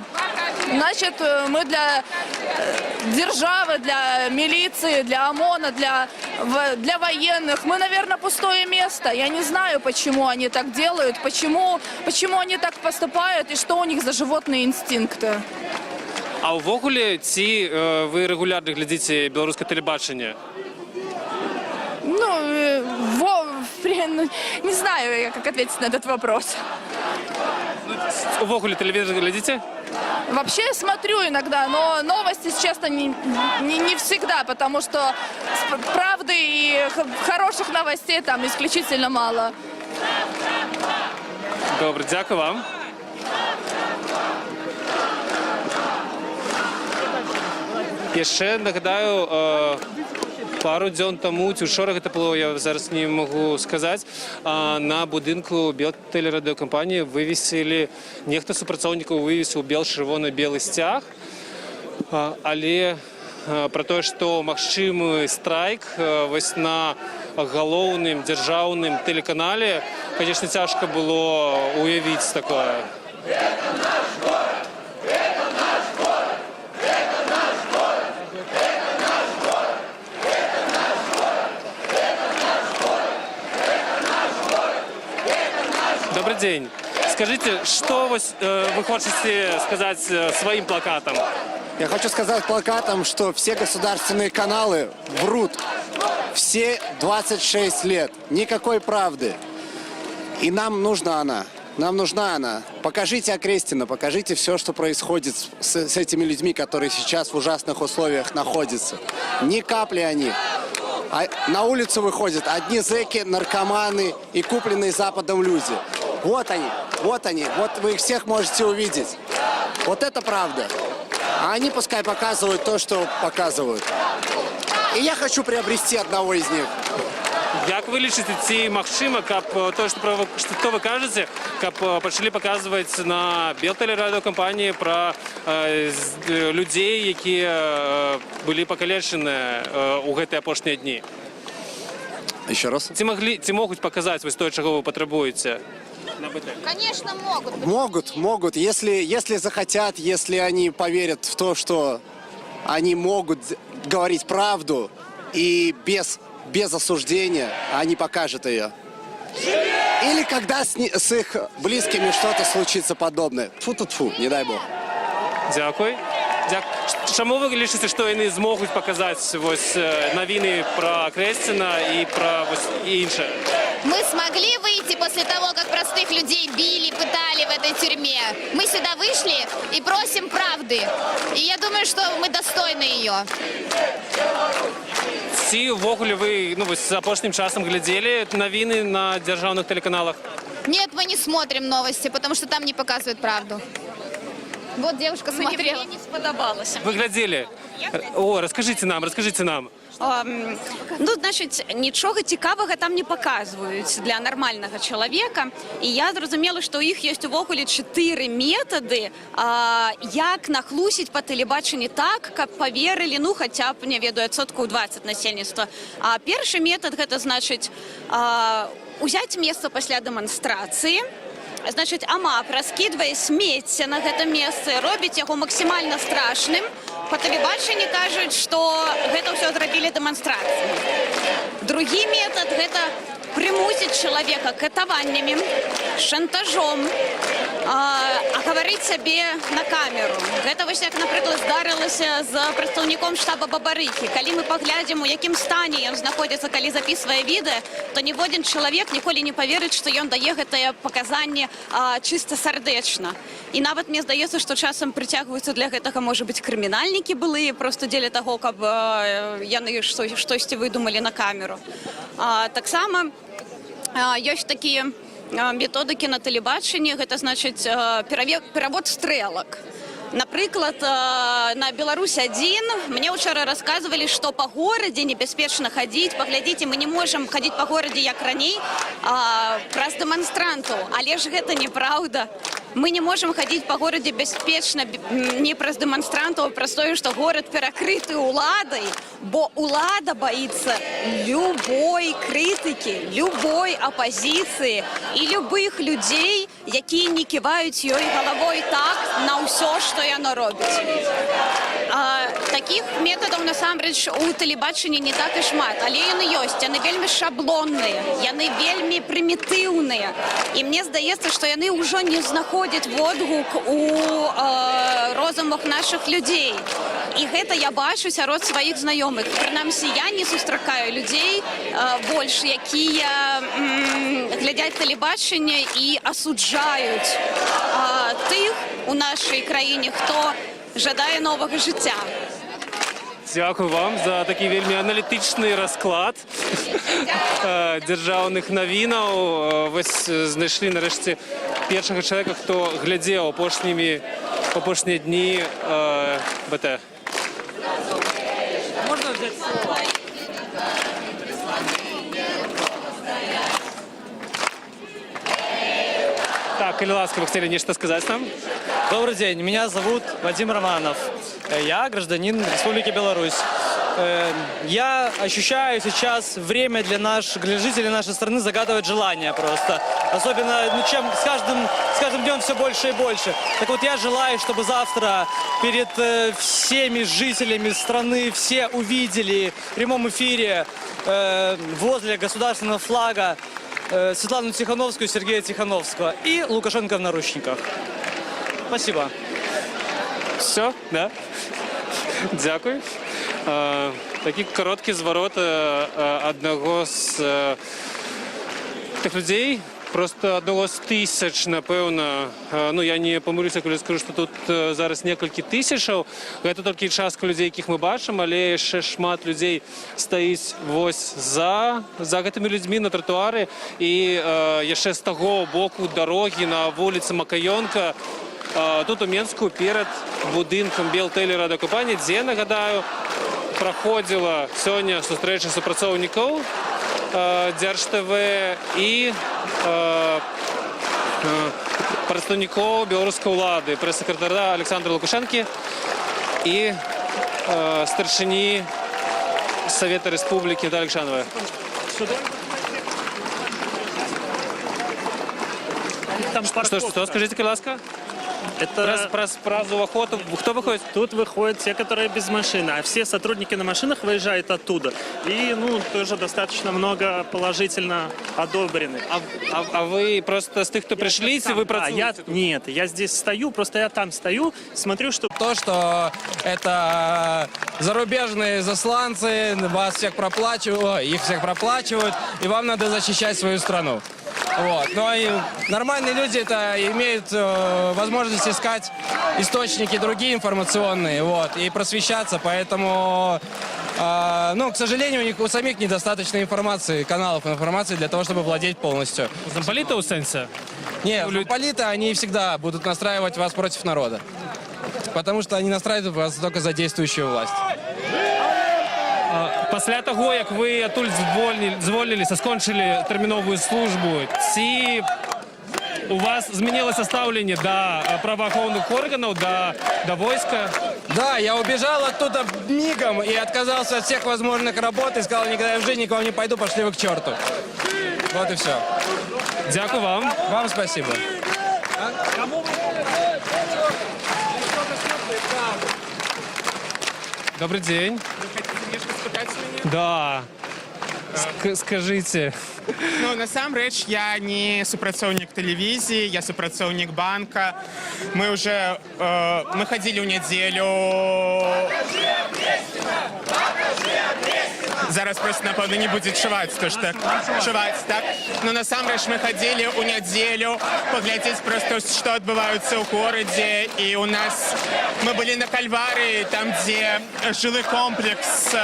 Значит, мы для державы, для милиции, для ОМОНа, для военных, мы, наверное, пустое место. Я не знаю, почему они так делают, почему они так поступают и что у них за животные инстинкты. А увогуле, ці ви регулярно глядите білоруське телебачення? Не знаю, как ответить на этот вопрос. Увогуле телевизор глядите? Вообще я смотрю иногда, но новости, честно, не всегда, потому что правды и хороших новостей там исключительно мало. Добре, дякую вам. Я ще нагадаю, пару дзён таму, ці вчора гэта было, я зараз не магу сказаць, на будынку белтэлерадыёкампаніі вывесілі, нехта супрацоўнікаў вывесіў бел-чырвона-белы сцяг, але пра тое, што магчымы страйк вось на галоўным дзяржаўным тэлеканале, конечно, цяжка было уявіць такое. Добрый день. Скажите, что вы хотите сказать своим плакатом? Я хочу сказать плакатом, что все государственные каналы врут. все 26 лет. Никакой правды. И нам нужна она. Нам нужна она. Покажите Окрестино, покажите все, что происходит с этими людьми, которые сейчас в ужасных условиях находятся. Ни капли они. А на улицу выходят одни зэки, наркоманы и купленные Западом люди. Вот они, вот вы их всех можете увидеть. Вот это правда. А они пускай показывают то, что показывают. И я хочу приобрести одного из них. Як вы лічыце, ці магчыма, каб то, што вы кажаце, каб пачалі паказваць на белтэлерадыёкампаніі пра людзей, якія былі пакалечаныя ў гэтыя апошнія дні? Еще раз. Ці могуць паказаць вось тое, чаго вы патрабуеце? Конечно, могут. Могут. Если захотят, если они поверят в то, что они могут говорить правду и без осуждения, они покажут ее. Или когда с их близкими что-то случится подобное. Тьфу-тьфу, не дай бог. Дякую. Чаму вы лічыце, што яны змогуць паказаць вось навіны пра Окрестино і пра іншае? Мы смогли выйти после того, как простых людей били, пытали в этой тюрьме. Мы сюда вышли и просим правды. И я думаю, что мы достойны ее. Ці ўвогуле вы з апошнім часам глядзелі навіны на дзяржаўных тэлеканалах? Нет, мы не смотрим новости, потому что там не показывают правду. Вот девушка смотрела. Мне не сподобалося. Вы глядзелі? О, расскажите нам. Ну, значить, нічого цікавого там не показують для нормального чоловіка. І я зрозуміла, що у їх є увогуле 4 методи, як нахлусить по телебаченню так, каб поверили, ну, хоча б, не ведаю, 20% насельніцтва. Перший метод, це, значить, узяти місце після демонстрації, значить, АМАП раскидывае смецце на гэта месца, робіць яго максімальна страшным. По телебаченню кажуць, што гэта ўсё зрабілі дэманстрацыі. Другі метод – гэта прымусіць чалавека катаваннямі, шантажом, гаварыць сабе на камеру. Гэта вось як, напрыклад, здарылася з прадстаўніком штаба Бабарыкі. Калі мы паглядзім, у якім стане ён знаходзіцца, калі запісвае відэа, то ніводзін чалавек ніколі не паверыць, што ён дае гэтае паказанне чыста сардэчна. І нават мне здаецца, што часам прыцягваюцца для гэтага, можа быць, крымінальнікі былыя, проста дзеля таго, каб яны штосьці выдумалі на камеру. Таксама ёсць такія методыкі на тэлебачанні, гэта, значыць, перавод стрэлак. Напрыклад, на Беларусь-1 мне учора рассказывали, что по городе небяспечна хадзіць. Паглядзіце, мы не можем ходить по городе, як раней, праз дэманстрантаў. Але ж гэта неправда. Мы не можем ходить по городе бяспечна не праз дэманстрантаў, а праз тое, што горад перакрыты уладай, бо улада боится любой крытыкі, любой апозіцыі і любых людзей, якія не ківаюць ёй галавой так на ўсё, што яно робіць. Таких методаў, насамрэч, у тэлебачанні не так і шмат, але яны ёсць. Яны вельмі шаблонныя, яны вельмі прымітыўныя. І мне здаецца, што яны ўжо не знаходзяць водгук у розумах нашых людзей. І гэта я бачу сярод сваіх знаёмых. Прынамсі, я не сустракаю людзей больш, якія глядзяць тэлебачанне і асуджаюць тых у нашай краіне, хто жадае новага жыцця. Дякую вам за такі вельмі аналітычны расклад дзяржаўных навінаў. Вось знайшлі нарэшце першага чалавека, хто глядзеў апошнія дні БТ. Можно взять слово? Так, или ласка, вы хотели нечто сказать нам? Добрый день, меня зовут Вадим Романов. Я гражданин Республики Беларусь. Я ощущаю сейчас время для жителей нашей страны загадывать желания просто. Особенно, чем с каждым днем все больше и больше. Так вот, я желаю, чтобы завтра перед всеми жителями страны все увидели в прямом эфире возле государственного флага Светлану Тихановскую, Сергея Тихановского и Лукашенко в наручниках. Спасибо. Все, да? Дякую. Такі короткі звороти одного з тих людей, просто одного з тисяч, напевно, ну я не помилюся, коли скажу, що тут зараз некалькі тисячаў. Гэта толькі частка людей, якіх мы бачым, але яшчэ шмат людей стаіць вось за гэтымі людзьмі на тротуары. І яшчэ з таго боку дарогі на вуліцы Макаёнка, тут у Менску перад будынкам Белтэлерадыокампаніі, дзе, нагадаю, праходзіла сёння сустрэча супрацоўнікаў Дзярж-ТВ і прадстаўнікоў беларускай улады, прэс-сакратара Александра Лукашэнкі і старшыні Совета Республики Натальи Александровой. Что, скажите, ласка? Это фразу охоту. Кто выходит? Тут выходят те, которые без машины, а все сотрудники на машинах выезжают оттуда. И, ну, тоже достаточно много положительно одобрены. А вы просто с тех, кто пришли, вы працуете? Нет, я здесь стою, просто я там стою, смотрю, что... То, что это зарубежные засланцы, вас всех проплачивают, их всех проплачивают, и вам надо защищать свою страну. Вот. Но и нормальные люди это имеют возможность искать источники другие информационные, вот, и просвещаться, поэтому, ну, к сожалению, у самих недостаточно информации, каналов информации для того, чтобы владеть полностью. Замполита у сенса? Нет, замполиты, они всегда будут настраивать вас против народа, потому что они настраивают вас только за действующую власть. Пасля того, як ви адтуль звольніліся, скончили тэрміновую службу, ці у вас змянілася стаўленне да праваахоўных органаў, да войска? Да, я убежал оттуда мигом и отказался от всех возможных работ и сказал, никогда я в жизни к вам не пойду, пошли вы к черту. Вот и все. Дякую вам. Вам спасибо. Добрый день. Да. Скажите. Ну, насамрэч, я не супрацоўнік тэлевізіі, я супрацоўнік банка. Мы уже, мы ходили ў нядзелю. Зараз просто, напэўна, не будзе чуваць, то што чуваць, так? Но насамрэч мы ходили ў нядзелю паглядзець просто, што адбываецца ў горадзе. І у нас, мы былі на Кальварыі, там, дзе жылы комплекс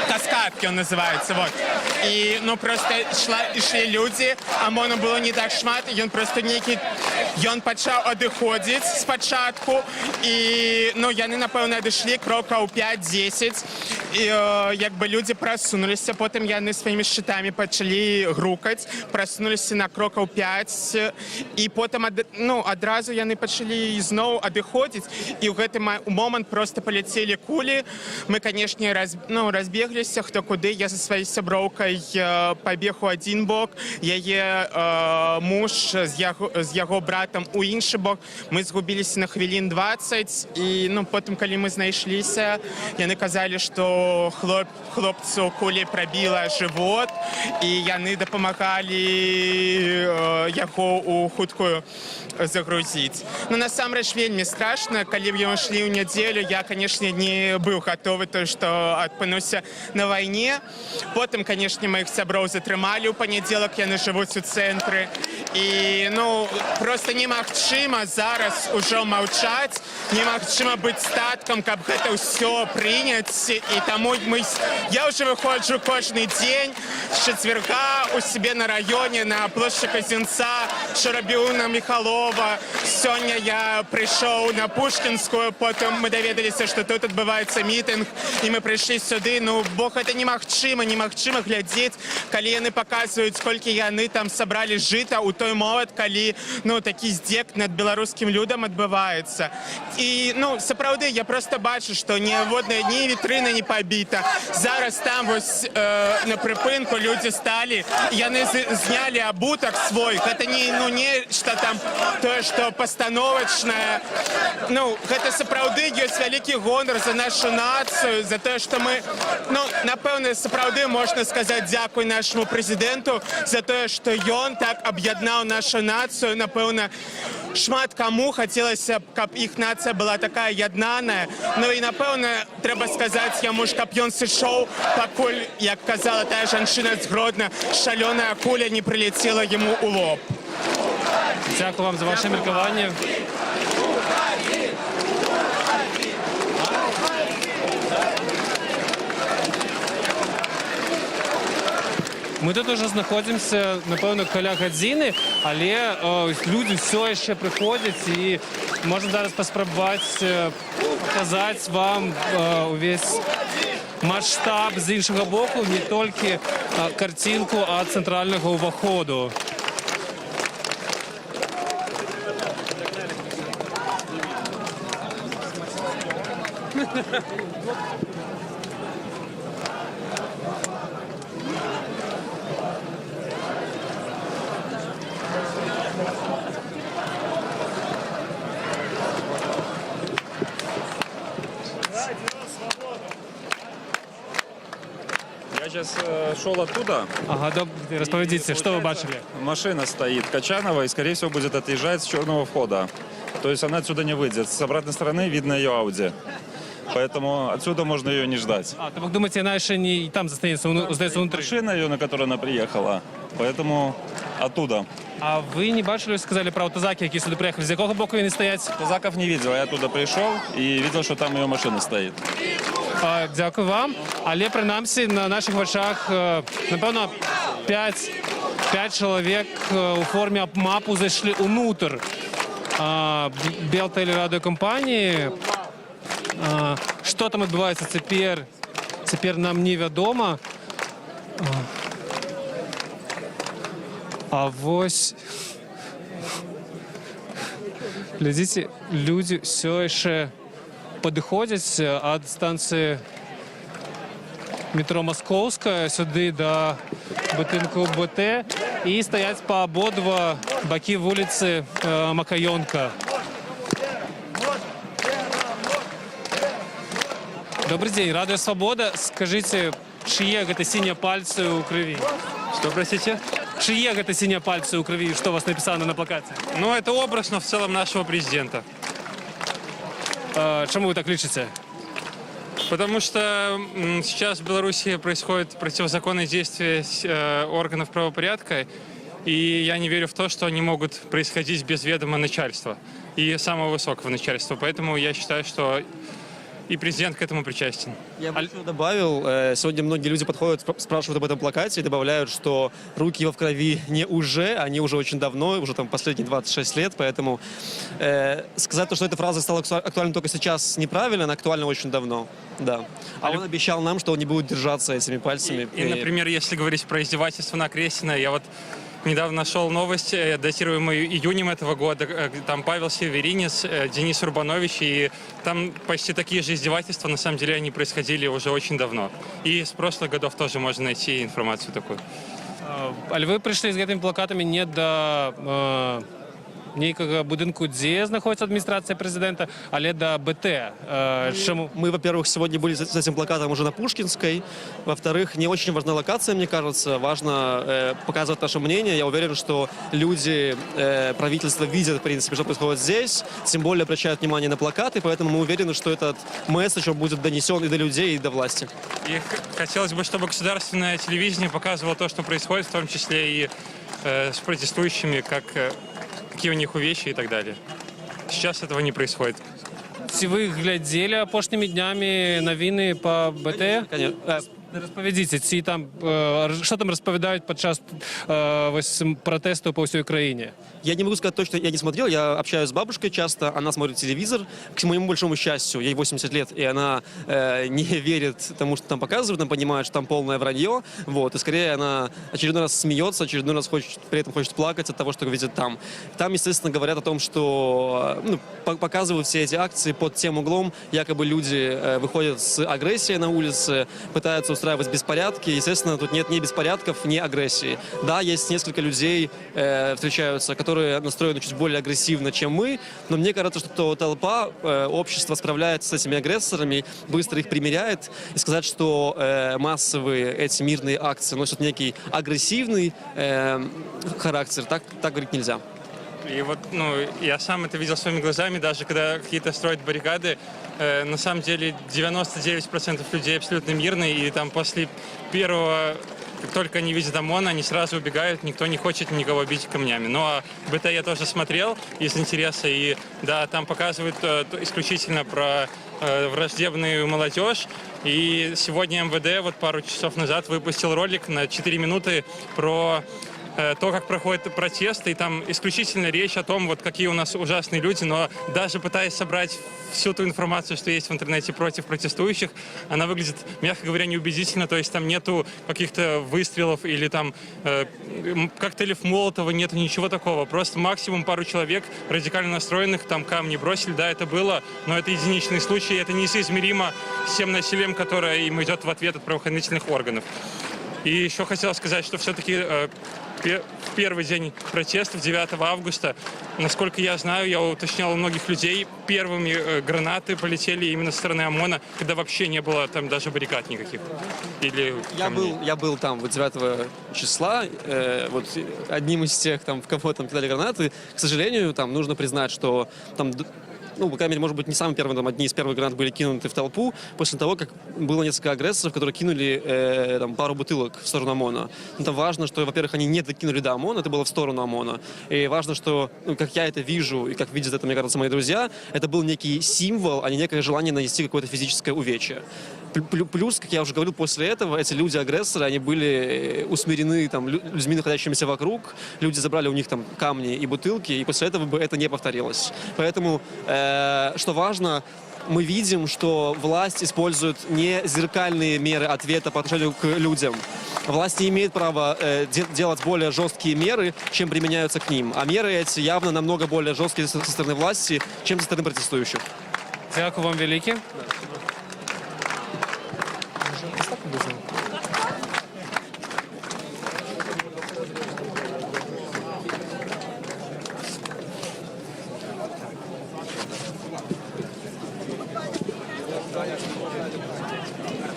Каскад, он называется, вот. И, ну, просто шли люди, ОМОНу было не так шмат, и он просто некий, он пачаў адыходзіць спачатку, и, ну, яны, напэўна, адышлі крокаў 5-10, и, як бы, люди просунуліся, потым яны сваімі шчытамі пачалі грукаць, просунуліся на крокаў 5, і потым, ну, адразу яны пачалі зноў адыходзіць, і ў гэты момант просто паляцелі кулі. Мы, канешне, разбегліся, хто куды. Я за сваёй сяброўкай пабег у адзін бок, яе муж з яго братам у іншы бок. Мы згубіліся на хвілін 20, і, ну, потым, калі мы знайшліся, яны казалі, што хлопцу кулі прабіла жывот, і яны дапамагалі яго ў хуткую загрузіць. Ну, насамрэч, вельмі страшна. Калі мы ішлі ў нядзелю, я, канешне, не быў гатовы, то, што апынуўся на вайне. Потым, канешне, маіх сяброў затрымалі ў панядзелак, яны жывуць у цэнтры. І, ну, просто немагчыма зараз ужо маўчаць, немагчыма быць статкам, каб гэта ўсё прыняць. І таму я ўжо выходжу кожны дзень з чацвярга у себе на раёне, на плошчы Казінца, што рабіў на Міхалова. Сёння я прыйшоў на Пушкінскую, потым мы даведаліся, што тут адбываецца мітынг, і мы прыйшлі сюды. Ну, бо гэта немагчыма глядзець, калі яны паказваюць, колькі яны там сабралі жыта ў той момант, калі, ну, такі здзек над беларускім людам адбываецца. І, ну, сапраўды, я просто бачу, што ніводная ні вітрына не пабіта. Зараз там вось на прыпынку людзі сталі, яны знялі абутак свой. Гэта не, ну, нешта там тое, што пастановачнае. Ну, гэта сапраўды ёсць вялікі гонар за нашу нацыю, за тое, што мы, ну, напэўна, сапраўды можна сказаць дзякуй нашаму прэзідэнту за тое, што ён так аб'яднаў нашу нацыю. Напэўна, шмат кому хотілося б, каб їх нація була така єднана. Ну і напевно треба сказати йому, щоб він сійшов, покуль, як казала та жінка з Гродно, шалена куля не прилетіла йому у лоб. Дякую вам за ваше міркування. Ми тут уже знаходимося, напевно, каля гадзіни, але люди все ще приходять і можна зараз поспробувати показати вам увесь масштаб з іншого боку, не тільки картинку, а центрального входу. Я сейчас шел оттуда. Ага, розповідіть, що ви бачили? Машина стоит Качанова и, скорее всего, будет отъезжать с черного входа. То есть она отсюда не выйдет. С обратной стороны видно ее Ауди. Поэтому отсюда можно ее не ждать. А, то ви думаєте, вона ще не там здається внутрі? Машина ее, на которой она приехала. Поэтому оттуда. А ви не бачили, сказали про автозаки, які сюди приїхали? З якого боку вони стоять? Автозаков не видел. Я оттуда пришел и видел, что там ее машина стоит. Дякую вам. Але принаймні на наших очах, напевно, 5 чоловік у формі МАПу зайшли унутрь Белтелерадіокомпанії. Що там відбувається тепер нам невідомо. А ось, глядите, люди все ще підходять від станції метро Московська сюди до будинку БТ і стоять по обидва боки вулиці Макайонка. Добрий день, Радіо Свобода. Скажіть, чи є гэта синие пальцы у крови? Что, простите? Чи є гэта синие пальцы у крови? Что у вас написано на плакате? Ну, это образ, но в целом нашего президента. Чему вы так лечите? Потому что сейчас в Беларуси происходят противозаконные действия органов правопорядка, и я не верю в то, что они могут происходить без ведома начальства и самого высокого начальства. Поэтому я считаю, что и президент к этому причастен. Я бы еще добавил, сегодня многие люди подходят, спрашивают об этом плакате и добавляют, что руки его в крови не уже, они уже очень давно, уже там последние 26 лет, поэтому сказать то, что эта фраза стала актуальной только сейчас, неправильно, она актуальна очень давно, да. А он обещал нам, что он не будет держаться этими пальцами. И, например, если говорить про издевательство на Крестина, я вот недавно нашел новость, датируемую июнем этого года. Там Павел Северинец, Денис Рубанович, и там почти такие же издевательства, на самом деле, они происходили уже очень давно. И с прошлых годов тоже можно найти информацию такую. Але вы пришли с этими плакатами не до некого будинку, где находится администрация президента, але до БТ. Мы, во-первых, сегодня были с этим плакатом уже на Пушкинской. Во-вторых, не очень важна локация, мне кажется. Важно показывать наше мнение. Я уверен, что люди, правительство видят, в принципе, что происходит здесь. Тем более обращают внимание на плакаты. Поэтому мы уверены, что этот месседж будет донесен и до людей, и до власти. И хотелось бы, чтобы государственное телевидение показывало то, что происходит, в том числе и с протестующими, какие у них увечья и так далее. Сейчас этого не происходит. Ці ви глядели апошніми днями новини по БТ? Конечно. Розповідіть, що там розповідають під час протесту по всій країні? Я не могу сказать точно, я не смотрел, я общаюсь с бабушкой часто, она смотрит телевизор. К моему большому счастью, ей 80 лет, и она не верит тому, что там показывают, она понимает, что там полное вранье, вот, и скорее она очередной раз смеется, очередной раз при этом хочет плакать от того, что видит там. Там, естественно, говорят о том, что показывают все эти акции под тем углом, якобы люди выходят с агрессией на улице, пытаются устраивать беспорядки. Естественно, тут нет ни беспорядков, ни агрессии. Да, есть несколько людей, встречаются, которые настроены чуть более агрессивно, чем мы, но мне кажется, что толпа, общество справляется с этими агрессорами, быстро их примиряет, и сказать, что массовые эти мирные акции носят некий агрессивный характер, так говорить нельзя. И вот, ну, я сам это видел своими глазами, даже когда какие-то строят баррикады, на самом деле 99% людей абсолютно мирные, и там после первого, как только они видят ОМОН, они сразу убегают, никто не хочет никого бить камнями. Но БТ я тоже смотрел из интереса, и да, там показывают исключительно про враждебную молодежь. И сегодня МВД вот пару часов назад выпустил ролик на 4 минуты про то, как проходят протесты, и там исключительно речь о том, вот какие у нас ужасные люди, но даже пытаясь собрать всю ту информацию, что есть в интернете против протестующих, она выглядит, мягко говоря, неубедительно, то есть там нету каких-то выстрелов или там коктейлей Молотова, нету ничего такого, просто максимум пару человек радикально настроенных, там камни бросили, да, это было, но это единичный случай, это несоизмеримо с тем насилием, которое им идет в ответ от правоохранительных органов. И еще хотел сказать, что все-таки в первый день протестов, 9 августа, насколько я знаю, я уточнял у многих людей, первыми гранаты полетели именно со стороны ОМОНа, когда вообще не было там даже баррикад никаких. Или я был там вот 9 числа, вот одним из тех, там, в кого там кидали гранаты. К сожалению, там нужно признать, что там, ну, по крайней мере, может быть, не самые первые, там, одни из первых гранат были кинуты в толпу после того, как было несколько агрессоров, которые кинули там, пару бутылок в сторону ОМОНа. Но там важно, что, во-первых, они не докинули до ОМОНа, это было в сторону ОМОНа. И важно, что, ну, как я это вижу, и как видят это, мне кажется, мои друзья, это был некий символ, а не некое желание нанести какое-то физическое увечье. Плюс, как я уже говорил, после этого эти люди-агрессоры, они были усмирены там, людьми, находящимися вокруг, люди забрали у них там камни и бутылки, и после этого бы это не повторилось. Поэтому, что важно, мы видим, что власть использует не зеркальные меры ответа по отношению к людям. Власть не имеет права делать более жесткие меры, чем применяются к ним. А меры эти явно намного более жесткие со стороны власти, чем со стороны протестующих. Дякую вам велике.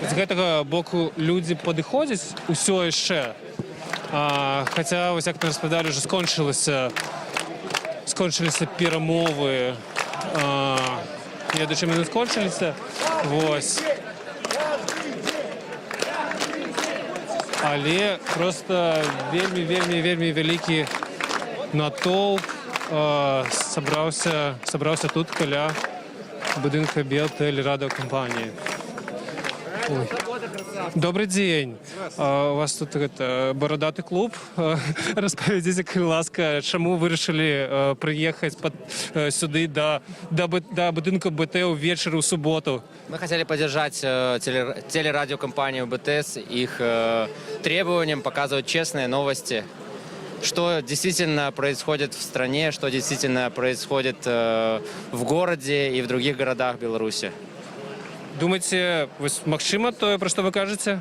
З гэтага боку людзі падыходзяць усё яшчэ. Хаця, вось як мы распавядалі, уже скончыліся перамовы. Не ведаю, чым яны скончыліся. Вось. Але просто вельмі вялікі натоўп сабраўся тут каля будынка Белтэлерадыокампаніі. Добрый день. У вас тут бородатый клуб. Распавядзіце, калі ласка, чаму вырашылі прыехаць сюды да будынка БТ увечары ў суботу? Мы хотели поддержать телерадиокомпанию БТС, их требованием показывать честные новости, что действительно происходит в стране, что действительно происходит в городе и в других городах Беларуси. Думаете, магчыма тое, пра што вы кажаце?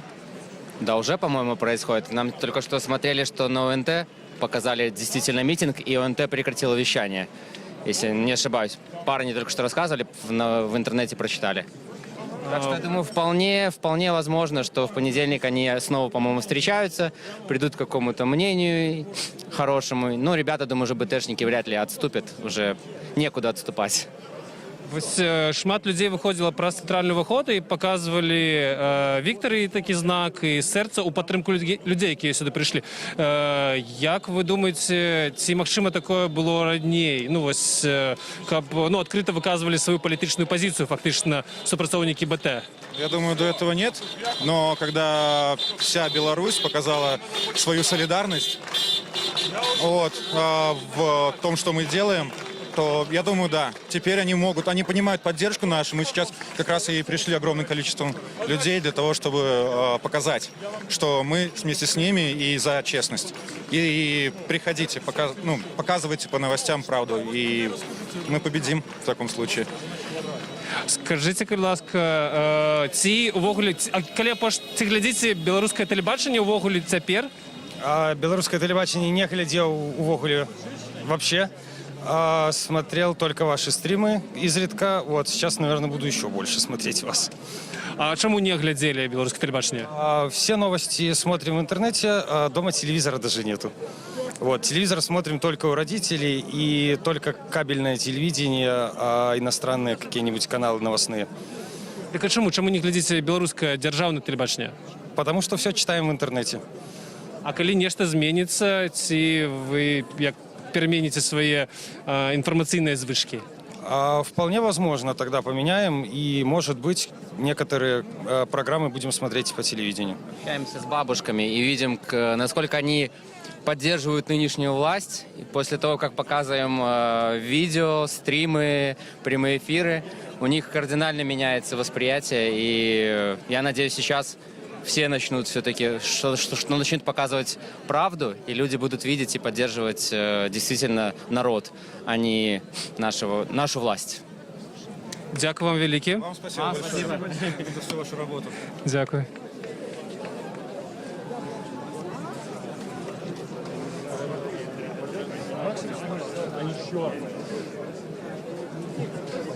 Да, уже, по-моему, происходит. Нам только что смотрели, что на ОНТ показали действительно митинг, и ОНТ прекратило вещание. Если не ошибаюсь. Парни только что рассказывали, в интернете прочитали. Так что, я думаю, вполне возможно, что в понедельник они снова, по-моему, встречаются, придут к какому-то мнению хорошему. Ну, ребята, думаю, уже БТшники вряд ли отступят, уже некуда отступать. Вось шмат людзей выходзіла праз цэнтральны ўваход і паказвалі Віктары такі знак і сэрца ў падтрымку людзей, якія сюды прыйшлі. Як вы думаеце, ці магчыма такое было раней? Ну вось, каб адкрыта выказвалі сваю палітычную пазіцыю, фактычна супрацоўнікі БТ? Я думаю, до этого нет, но когда вся Беларусь показала свою солидарность в том, что мы делаем, то, я думаю, да, теперь они понимают поддержку нашу. Мы сейчас как раз и пришли огромным количеством людей для того, чтобы показать, что мы вместе с ними и за честность. И приходите, показывайте по новостям правду, и мы победим в таком случае. Скажите, калі ласка, ці увогуле, калі глядзіце беларускае тэлебачанне увогуле цяпер? Беларускае тэлебачанне не глядзеў увогуле вообще. Смотрел только ваши стримы изредка. Вот сейчас, наверное, буду еще больше смотреть вас. А чему не глядели белорусское телебачение? Все новости смотрим в интернете, дома телевизора даже нету. Вот, телевизор смотрим только у родителей и только кабельное телевидение, а иностранные какие-нибудь каналы новостные. Так а чому не глядите белорусское державное телебачення? Потому что все читаем в интернете. А коли нечто зменится, ці вы як перемените свои информационные звычки? Вполне возможно, тогда поменяем, и, может быть, некоторые программы будем смотреть по телевидению. Общаемся с бабушками и видим, насколько они поддерживают нынешнюю власть. И после того, как показываем видео, стримы, прямые эфиры, у них кардинально меняется восприятие. И я надеюсь, сейчас все начнут все-таки, что начнут показывать правду, и люди будут видеть и поддерживать действительно народ, а не нашу власть. Дякую вам велике. Вам спасибо большое за всю вашу работу. Дякую.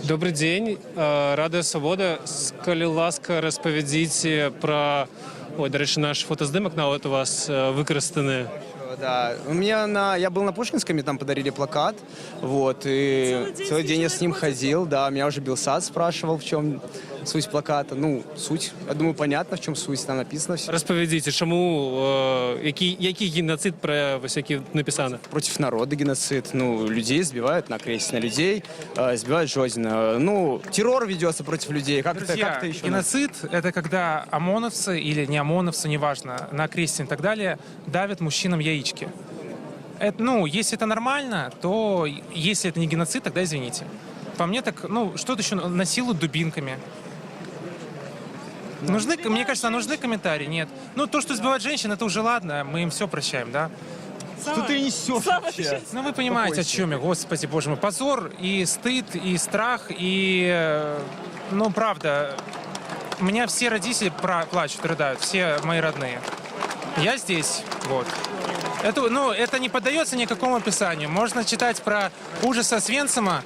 Добрый день. Радио Свобода. Коли ласка, розповідіть про... Ой, до речі, наш фотоздимок навіть у вас використаний. Да, я был на Пушкинской, мне там подарили плакат, вот, и целый день я с ним ходил, да, меня уже Белсат спрашивал, в чем суть плаката. Ну, суть, я думаю, понятно, в чем суть, там написано все. Розповідіть, чому, який геноцид про всякі написано? Против народа геноцид, ну, людей сбивают на крест, на людей сбивают Жодина. Ну, террор ведется против людей, как-то еще... Геноцид — это когда ОМОНовцы или не ОМОНовцы, неважно, на кресте и так далее, давят мужчинам яички. Ну, если это нормально, то если это не геноцид, тогда извините. По мне так, ну, что-то еще насилуют дубинками. Мне кажется, нужны комментарии? Нет. Ну, то, что сбивают женщин, это уже ладно, мы им все прощаем, да? Что ты несешь вообще? Ну, вы понимаете, о чем я, господи, боже мой. Позор, и стыд, и страх, и... Ну, правда, у меня все родители плачут, рыдают, все мои родные. Я здесь, вот. Это не поддается никакому описанию. Можно читать про ужас Освенцима,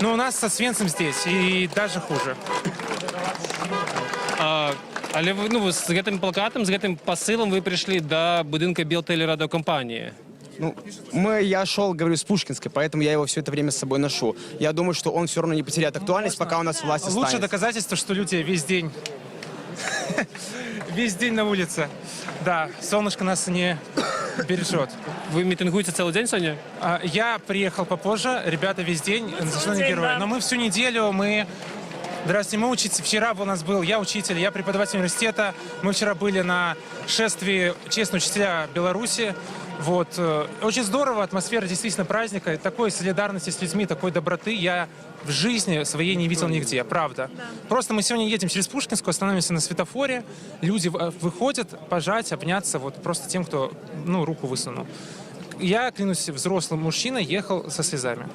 но у нас с Освенцим здесь, и даже хуже. Але ви з гэтым плакатом, з гэтым посылом вы пришли до будинка Белтелерадиокомпании. Ну, я шел, говорю, с Пушкинской, поэтому я его все это время с собой ношу. Я думаю, что он все равно не потеряет актуальность, пока у нас власть останется. Лучшее доказательство, что люди весь день на улице. Да, солнышко нас не бережет. Вы митингуете целый день, Соня? Я приехал попозже, ребята весь день, за не герои. Но мы всю неделю, Здравствуйте, мы учитель. Вчера у нас был, я учитель, я преподаватель университета. Мы вчера были на шествии «Честные учителя Беларуси». Вот. Очень здорово, атмосфера действительно праздника. Такой солидарности с людьми, такой доброты я в жизни своей не видел нигде, правда. Да. Просто мы сегодня едем через Пушкинскую, остановимся на светофоре, люди выходят пожать, обняться, вот просто тем, кто, руку высунул. Я, клянусь, взрослый мужчина ехал со слезами.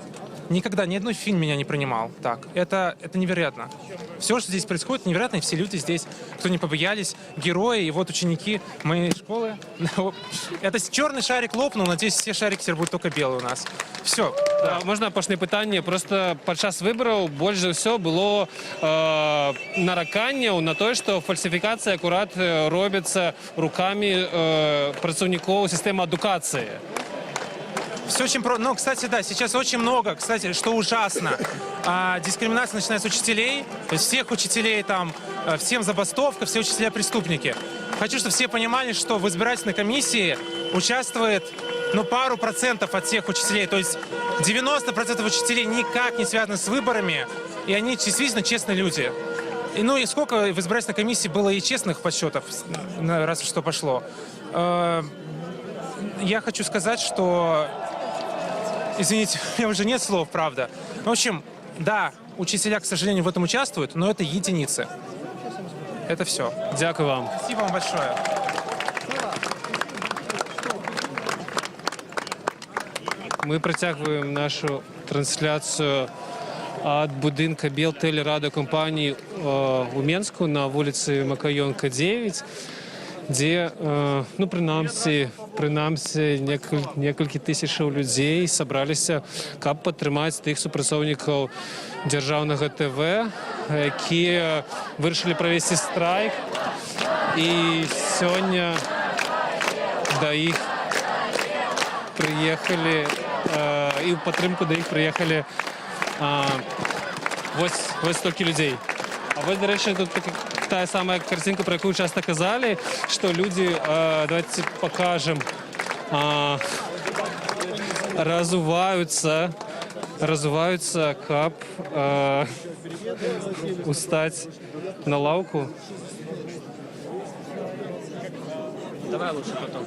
Никогда ни одной фильм меня не принимал так. Это невероятно. Все, что здесь происходит, невероятно, и все люди здесь, кто не побоялись, герои, и вот ученики моей школы. Это черный шарик лопнул, надеюсь, все шарики теперь будут только белые у нас. Все. Да. Можна апошнє питання? Просто під час виборів більше за все було нарікання на те, що фальсифікація акурат робиться руками працівників системи едукації. Все очень просто. Но, кстати, да, сейчас очень много, кстати, что ужасно. Дискриминация начинается с учителей, то есть всех учителей там, всем забастовка, все учителя преступники. Хочу, чтобы все понимали, что в избирательной комиссии участвует, пару процентов от всех учителей, то есть 90% учителей никак не связаны с выборами, и они действительно честные люди. И сколько в избирательной комиссии было и честных подсчетов, раз что пошло. Я хочу сказать, что... Извините, у меня уже нет слов, правда. В общем, да, учителя, к сожалению, в этом участвуют, но это единицы. Это все. Дякую вам. Спасибо вам большое. Ми протягуємо нашу трансляцію від будинку Белтелерадиокомпанії у Менску на вулиці Макайонка, 9, де, принаймні, некалькі тисячаў людей сабраліся, каб падтрымаць тых супрацоўнікаў дзяржаўнага ТВ, якія вырашылі правесці страйк. І сёння да іх приехали, и в подтримку до них приехали ось столько людей. А вот, до речі, тут та самая картинка, про яку часто казали, что люди, давайте покажем, разуваются, кап устать на лавку. Давай лучше потом.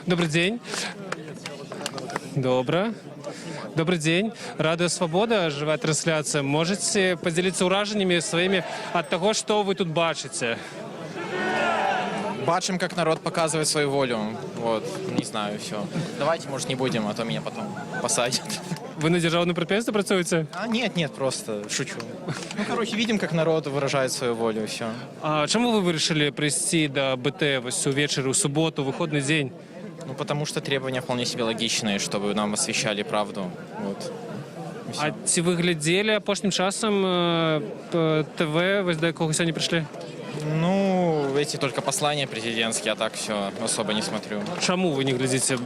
Добрый день. Добро. Добрый день. Радио Свобода, живая трансляция. Можете поделиться ураженнями своими от того, что вы тут бачите? Бачим, как народ показывает свою волю. Вот, не знаю, все. Давайте, может, не будем, а то меня потом посадят. Вы на державном предприятии працуете? Нет, просто шучу. Ну, короче, видим, как народ выражает свою волю, и все. А чому ви вирішили прийти до БТ ось увечері, у суботу, виходний день? Ну, потому что требования вполне себе логичные, чтобы нам освещали правду. Вот. А ці ви глядели апошнім часом ТВ, ось до якого сьогодні прийшли? Ну, эти только послания президентские, а так все особо не смотрю. Чому ви не глядите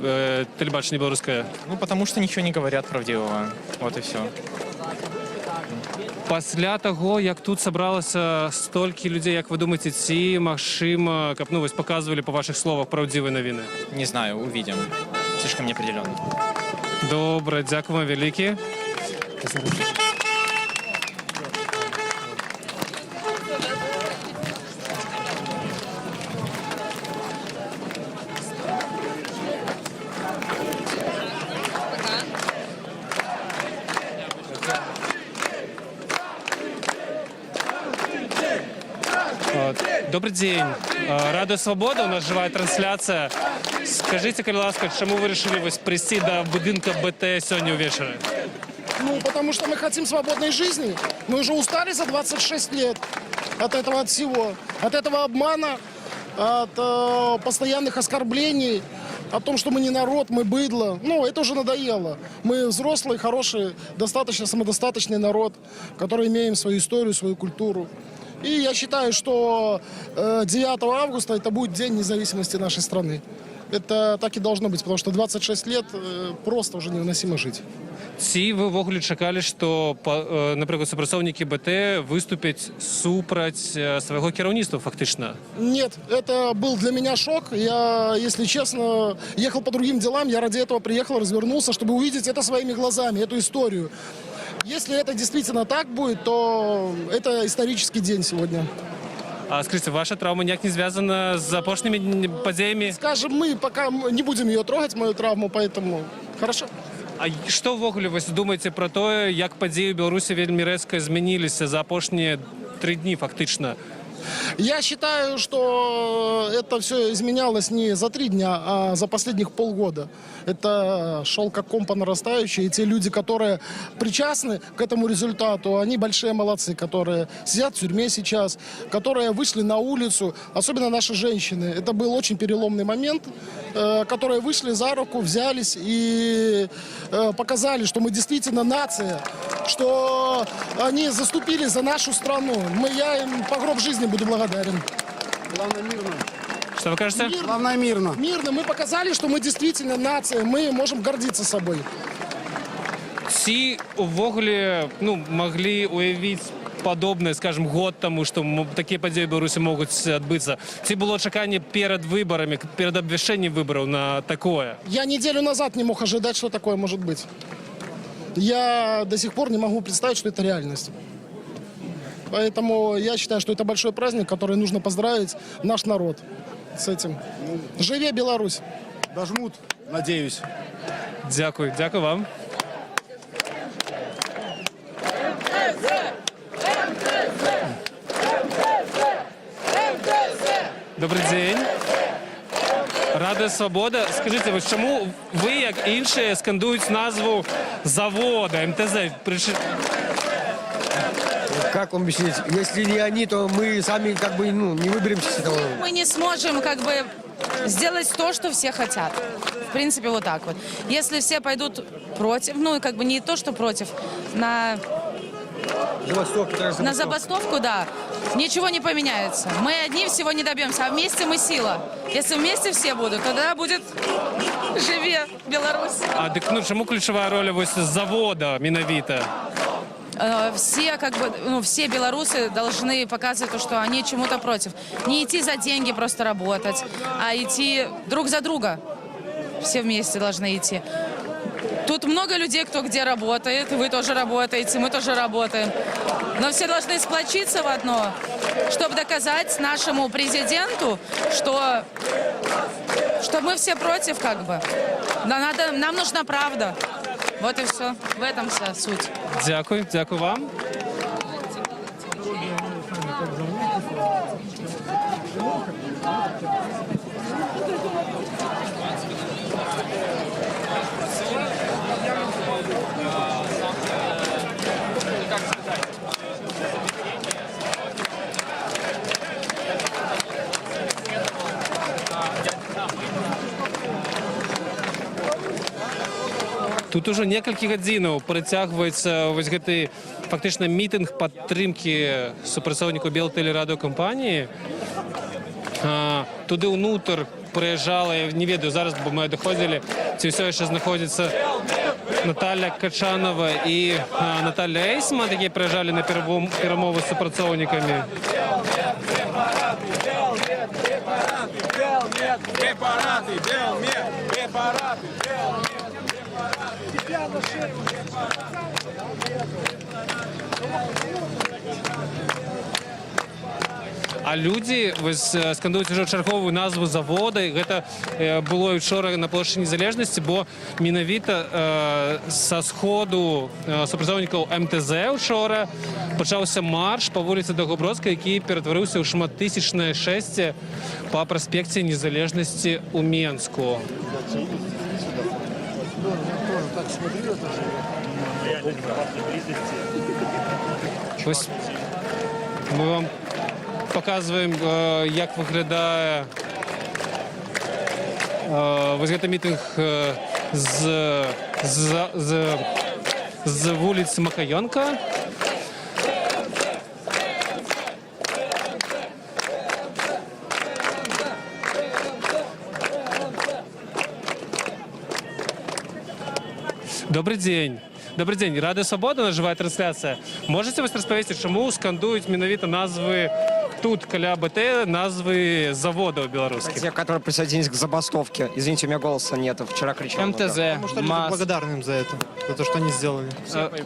телебачення білоруське? Ну, потому что ничего не говорят правдивого. Вот и все. Після того, як тут зібралося стільки людей, як ви думаєте, ці, машина, каб, ну, ось показували, по ваших словах, правдиві новини? Не знаю, увидим. Слишком неопределенно. Добре, дякую вам велике. Добрый день. Радио Свобода, у нас живая трансляция. Скажите, будь ласка, чому ви вирішили прийти до будинка БТ сьогодні увечері? Ну, потому что мы хотим свободной жизни. Мы уже устали за 26 лет от этого от всего. От этого обмана, от постоянных оскорблений, о том, что мы не народ, мы быдло. Ну, это уже надоело. Мы взрослый, хороший, достаточно самодостаточный народ, который имеем свою историю, свою культуру. И я считаю, что 9 августа это будет День независимости нашей страны. Это так и должно быть, потому что 26 лет просто уже невыносимо жить. Ці ви ввогуле чекали, що, наприклад, супрацовники БТ виступлять супроть свого керівництва, фактично? Нет, это был для меня шок. Я, если честно, ехал по другим делам. Я ради этого приехал, развернулся, чтобы увидеть это своими глазами, эту историю. Если это действительно так будет, то это исторический день сегодня. А скажите, ваша травма ніяк не зв'язана з опошніми подіями? Скажем, мы пока не будем ее трогать, мою травму, поэтому хорошо. А що ввогуле ви думаєте про те, як події в Білорусі вельми різко змінилися за опошні 3 дні фактично? Я считаю, что это все изменялось не за 3 дня, а за последних полгода. Это шел как ком по нарастающей. И те люди, которые причастны к этому результату, они большие молодцы, которые сидят в тюрьме сейчас, которые вышли на улицу, особенно наши женщины. Это был очень переломный момент, которые вышли за руку, взялись и показали, что мы действительно нация, что они заступили за нашу страну. Я им по гроб жизни буду благодарен. Главное, мирно. Что вы кажете? Главное, мирно. Мирно. Мы показали, что мы действительно нация, мы можем гордиться собой. Ці ввогуле могли уявити подобное, скажем, год тому, что такие події в Білорусі можуть відбутися. Ці було чекання перед виборами, перед обвіщенням виборів на такое. Я неделю назад не мог ожидать, что такое может быть. Я до сих пор не могу представить, что это реальность. Поэтому я считаю, что это большой праздник, который нужно поздравить наш народ с этим. Живе Беларусь! Дожмут, надеюсь. Дякую, дякую вам. МТЗ! Добрий день. Рада Свобода. Скажіть, ось чому ви, як інші, скандують назву заводу МТЗ? Как вам объяснить? Если не они, то мы сами как бы не выберемся с этого. Мы не сможем как бы сделать то, что все хотят. В принципе, вот так вот. Если все пойдут против, ну, как бы не то, что против, на забастовку, да, ничего не поменяется. Мы одни всего не добьемся, а вместе мы сила. Если вместе все будут, тогда будет «Живе Беларусь». А так, ну, чому ключова роль ось завода Минавита? Все, как бы, ну, все белорусы должны показывать то, что они чему-то против. Не идти за деньги просто работать, а идти друг за друга. Все вместе должны идти. Тут много людей, кто где работает. Вы тоже работаете, мы тоже работаем. Но все должны сплочиться в одно, чтобы доказать нашему президенту, что мы все против, как бы. Нам нужна правда. Вот и все. В этом вся суть. Дякую, дякую вам. Тут уже некалькі гадзінаў працягваецца вось гэты фактычна мітынг падтрымкі супрацоўнікаў белтэлерадыёкампаніі. Туды ўнутр прыязджала, я не ведаю зараз, бо мы адыходзілі, ці ўсё яшчэ знаходзіцца Наталья Качанова і Наталья Эйсман, якія прыязджалі на перамовы з супрацоўнікамі. А людзі скандуюць ужо чарговую назву завода. Гэта было учора на плошчы Незалежнасці, бо менавіта са сходу супрацоўнікаў МТЗ учора пачаўся марш па вуліцы Даўгабродскай, які ператварыўся ў шматтысячнае шэсце па праспекце Незалежнасці ў Менску. Ось мы вам показываем, як выглядае вось гэты мітынг з вуліцы Макаёнка. Добрый день. Добрый день. Рада Свобода, наша живая трансляция. Можете вас распавесці, чаму скандуюць менавіта назвы тут, каля БТ, назвы заводов белорусских? Те, которые присоединились к забастовке. Извините, у меня голоса нет. Вчера кричал. МТЗ, МАЗ. Благодарны им за это, за то, что они сделали.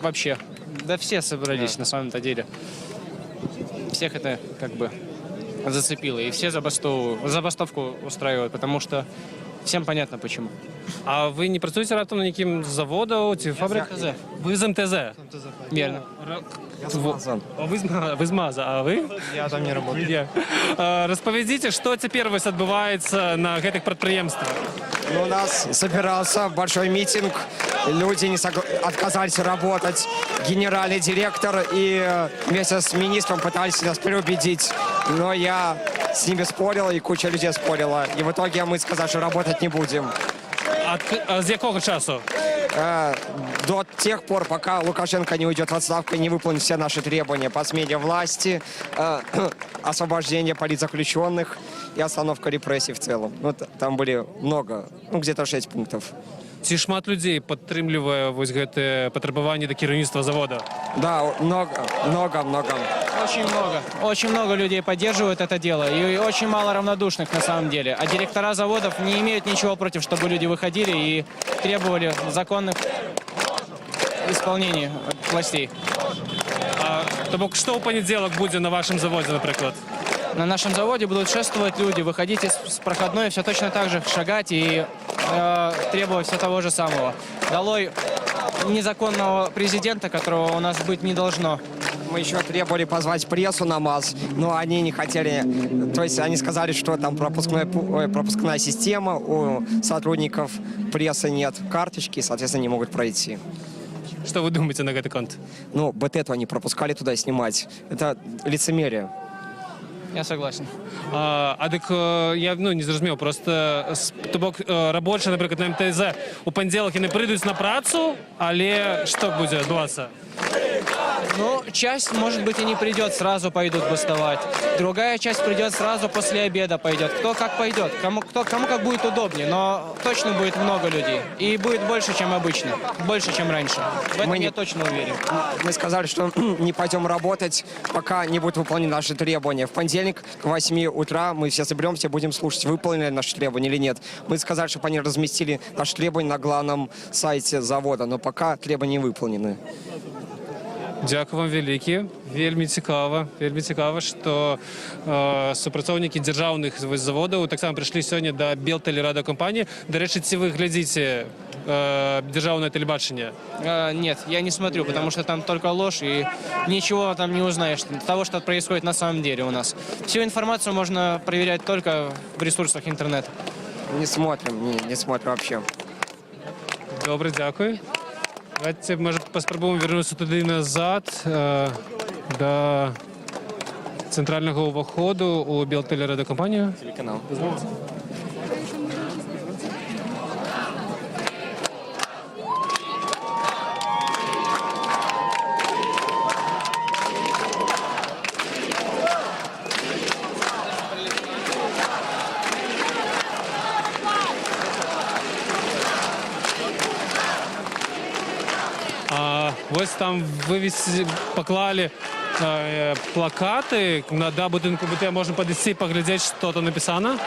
Вообще. Да все собрались на самом-то деле. Всех это как бы зацепило. И все забастовку устраивают, потому что всем понятно почему. А вы не працуеце раптом на якім заводу ці фабрик? МТЗ. Вы з МТЗ? Верно. Вы з МАЗа, а вы? Я там не работаю. Распавядзіце, што цяпер вось адбываецца на гэтых прадпрыемствах? У нас собирался большой митинг. Люди отказались работать. Генеральный директор и вместе с министром пытались нас переубедить. Но я с ними спорил, и куча людей спорила. И в итоге мы сказали, что работать не будем. А з якого часу? До тех пор, пока Лукашенко не уйдет в отставку и не выполнит все наши требования по смене власти, освобождение политзаключенных и остановка репрессий в целом. Ну, там были много, где-то 6 пунктов. Ці шмат людзей падтрымлівае вось гэтае патрабаванне да кіраўніцтва завода? Да, много. Очень много людей поддерживают это дело. И очень мало равнодушных на самом деле. А директора заводов не имеют ничего против, чтобы люди выходили и требовали законных исполнений от властей. То бок, што ў панядзелак будзе на вашем заводе, например? На нашем заводе будут шествовать люди, выходить с проходной, все точно так же шагать и требовать все того же самого. Долой незаконного президента, которого у нас быть не должно. Мы еще требовали позвать прессу на МАЗ, но они не хотели. То есть они сказали, что там пропускная система, у сотрудников прессы нет карточки, соответственно, не могут пройти. Что вы думаете на этот конт? Ну, бетету они пропускали туда снимать. Это лицемерие. Я согласен. Так я не зрозумів, просто то бок робочі, наприклад, на МТЗ у понеділок і не прийдуть на працю, але що буде відбуватися? Ну, часть, может быть, и не придет, сразу пойдут бастовать. Другая часть придет сразу после обеда пойдет. Кто как пойдет, кому как будет удобнее, но точно будет много людей. И будет больше, чем обычно, больше, чем раньше. В этом я точно уверен. Мы сказали, что не пойдем работать, пока не будут выполнены наши требования. В понедельник к 8 утра мы все соберемся, будем слушать, выполнили наши требования или нет. Мы сказали, чтобы они разместили наши требования на главном сайте завода, но пока требования не выполнены. Дякую вам вялікі. Вельмі цікава, што супрацоўнікі дзяржаўных заводаў таксама прыйшлі сёння да Белтэлерадыёкампаніі. Дарэчы, ці вы глядзіце дзяржаўнае тэлебачанне? Нет, я не смотрю, потому что там только ложь, и ничего там не узнаешь того, что происходит на самом деле у нас. Всю информацию можно проверять только в ресурсах интернета. Не смотрим, не смотрим вообще. Добре, дякую. Давайте, може, поспробуємо повернутися туди назад, до центрального входу у Белтелерадиокомпанію. Телеканал. Ось там поклали плакаты на будинку БТ, можно подойти и поглядеть, что там написано.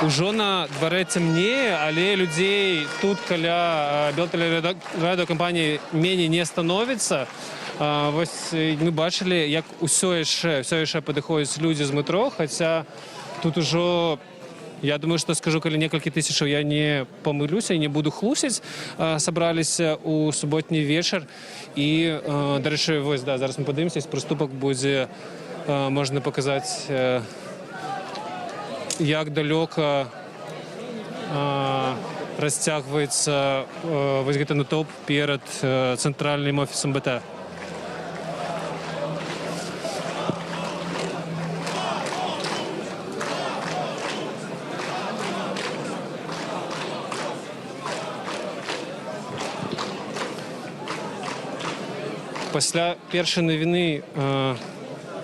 Ужо на дворе цемнее, але людей тут каля Белтелерадиокомпанії меней не становится. Вось мы бачили, як усё яшчэ падыходзяць людзі з метро, хотя тут ужо, я думаю, что скажу, калі некалькі тысячаў, я не помылюся и не буду хлусіць, сабраліся у суботні вечар. І, дарэчы, вось, да, зараз мы падаемся, прыступак будзе, можна паказаць, як далёка расцягваецца вось гэты натоўп перад цэнтральным офісам БТ. Пасля першай навіны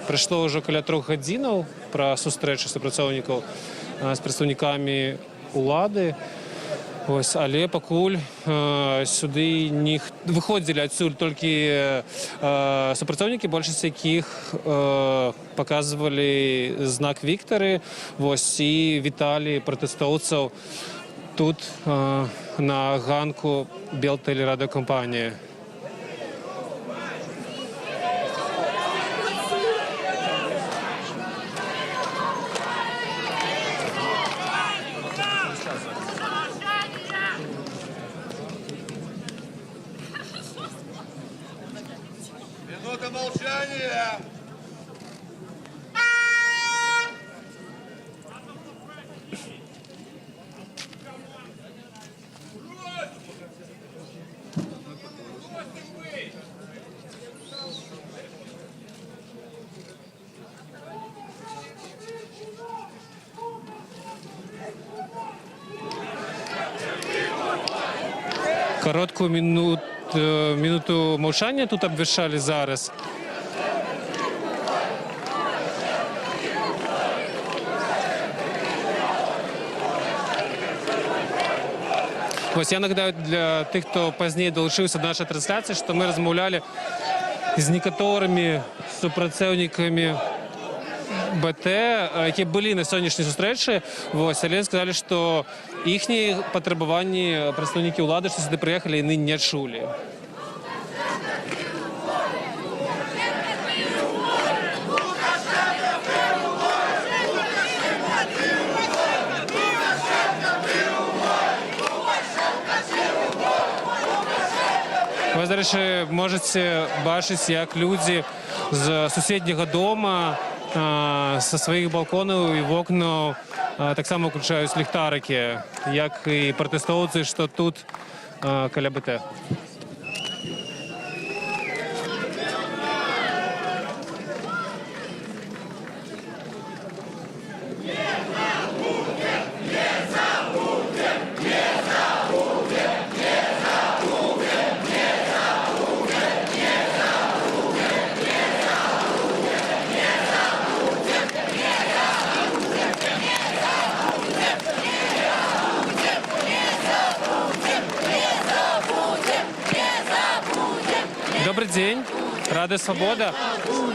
прайшло ўжо каля 3 гадзінаў пра сустрэчы супрацоўнікаў з прадстаўнікамі улады. Ось, але пакуль сюды не выходзілі адсюль толькі супрацоўнікі, большасць якіх паказвалі знак Віктары, вось, і віталі пратэстоўцаў тут на ганку Белтелерадиокомпанії. Минута молчания! Коротку минуту мовчання тут обвішали зараз. Ось я нагадаю для тих, хто пазней долучився до нашої трансляції, що ми розмовляли з некоторими супрацоўнікамі БТ, які були на сьогоднішній зустрічі, ось, але сказали, що їхні потребування представники влади, що сюди приїхали, вони не чули. Ви, до речі, можете бачити, як люди з сусіднього дому зі своїх балконів і вікон так само включають ліхтарики, як і протестовці, що тут біля БТ. Добрий день, Рада Свобода.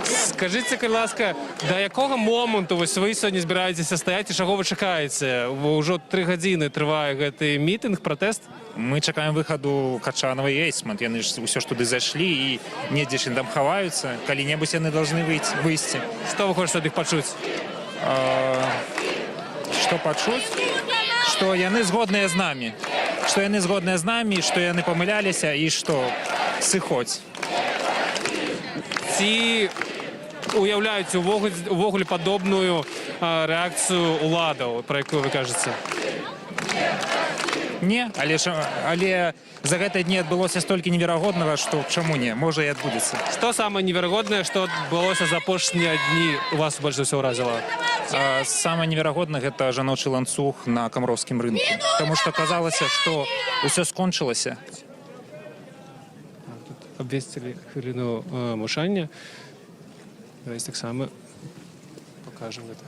Скажіть, будь ласка, до якого моменту ви сьогодні збираєтеся стояти і чого ви чекаєте? Уже 3 години триває цей мітинг, протест? Мы чакаем выхаду Качанова и Эйсмонт. Яны ж ўсё ж туды зайшлі і недзе ж там хаваюцца. Калі-небудзь яны должны выйсці. Што вы хочаце ад іх пачуць? Што пачуць? Што яны згодныя з намі. Што яны згодныя з намі, што яны памыляліся і што сыходзь. Ці уявляюць увогуле падобную рэакцыю ўладаў, про якую вы кажаце? Не, але за гэтыя дні адбылося столькі неверагоднага, што чаму не, можа і адбудзецца. Што самае неверагоднае, што адбылося за апошнія дні у вас больш за ўсё ўразіла? Самае неверагоднае гэта жаночы ланцуг на камровскім рынку. Таму што казалася, што ўсё скончылася. Тут абвесцілі хвіліну маўчання. Давайте таксама пакажам гэта.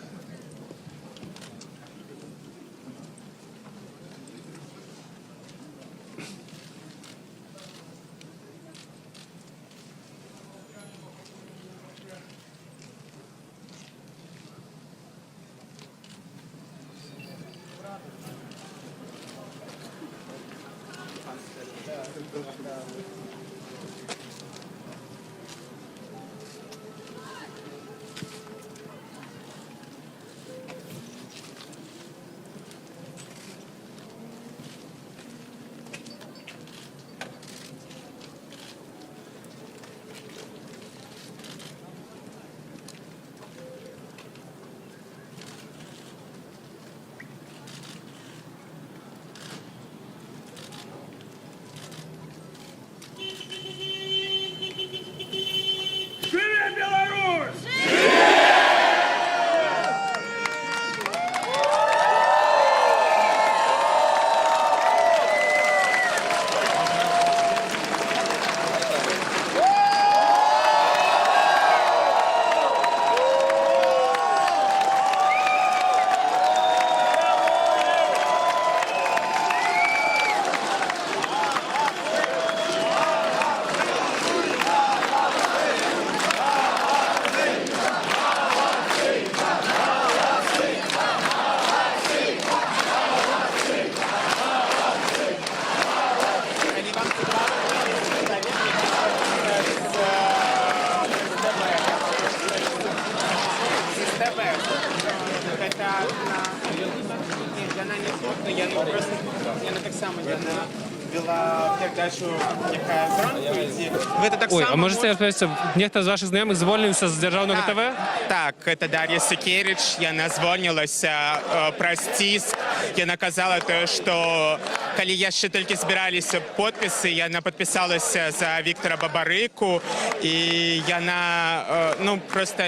Ой, а можете розповісти, нехто з ваших знайомих звольнився з Державного ТВ? Так, это Дарья Сикерич. Яна звольнилася праз ціск. Яна казала, что калі яшчэ толькі збіраліся подпісы, яна подпісалася за Віктора Бабарыку, і яна, просто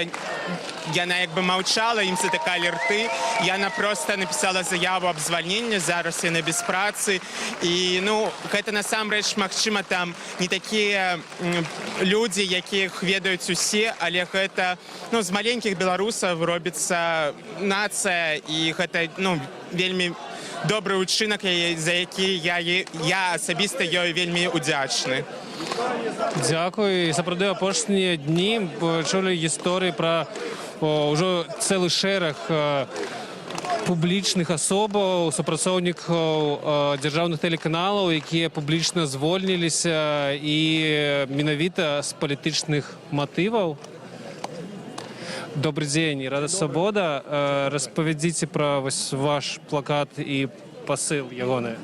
яна як бы маўчала, ім затыкалі рты. Яна просто написала заяву аб звальненні, зараз яна без працы. І, гэта насамрэч, магчыма, там не такія людзі, якіх ведаюць усе, але гэта, з маленькіх беларусаў робіцца нацыя, і гэта, вельмі добры ўчынак, за які я асабіста ёй вельмі удзячны. Дякую. І сапраўды апошнія дні чулі гісторыі пра ўжо цэлы шэраг публічных асобаў, супрацоўнікаў дзяржаўных тэлеканалаў, якія публічна звольніліся і менавіта з палітычных матываў. Добрый день, Рада Свобода. Распавядзіце пра ваш плакат і пасыл ягоны.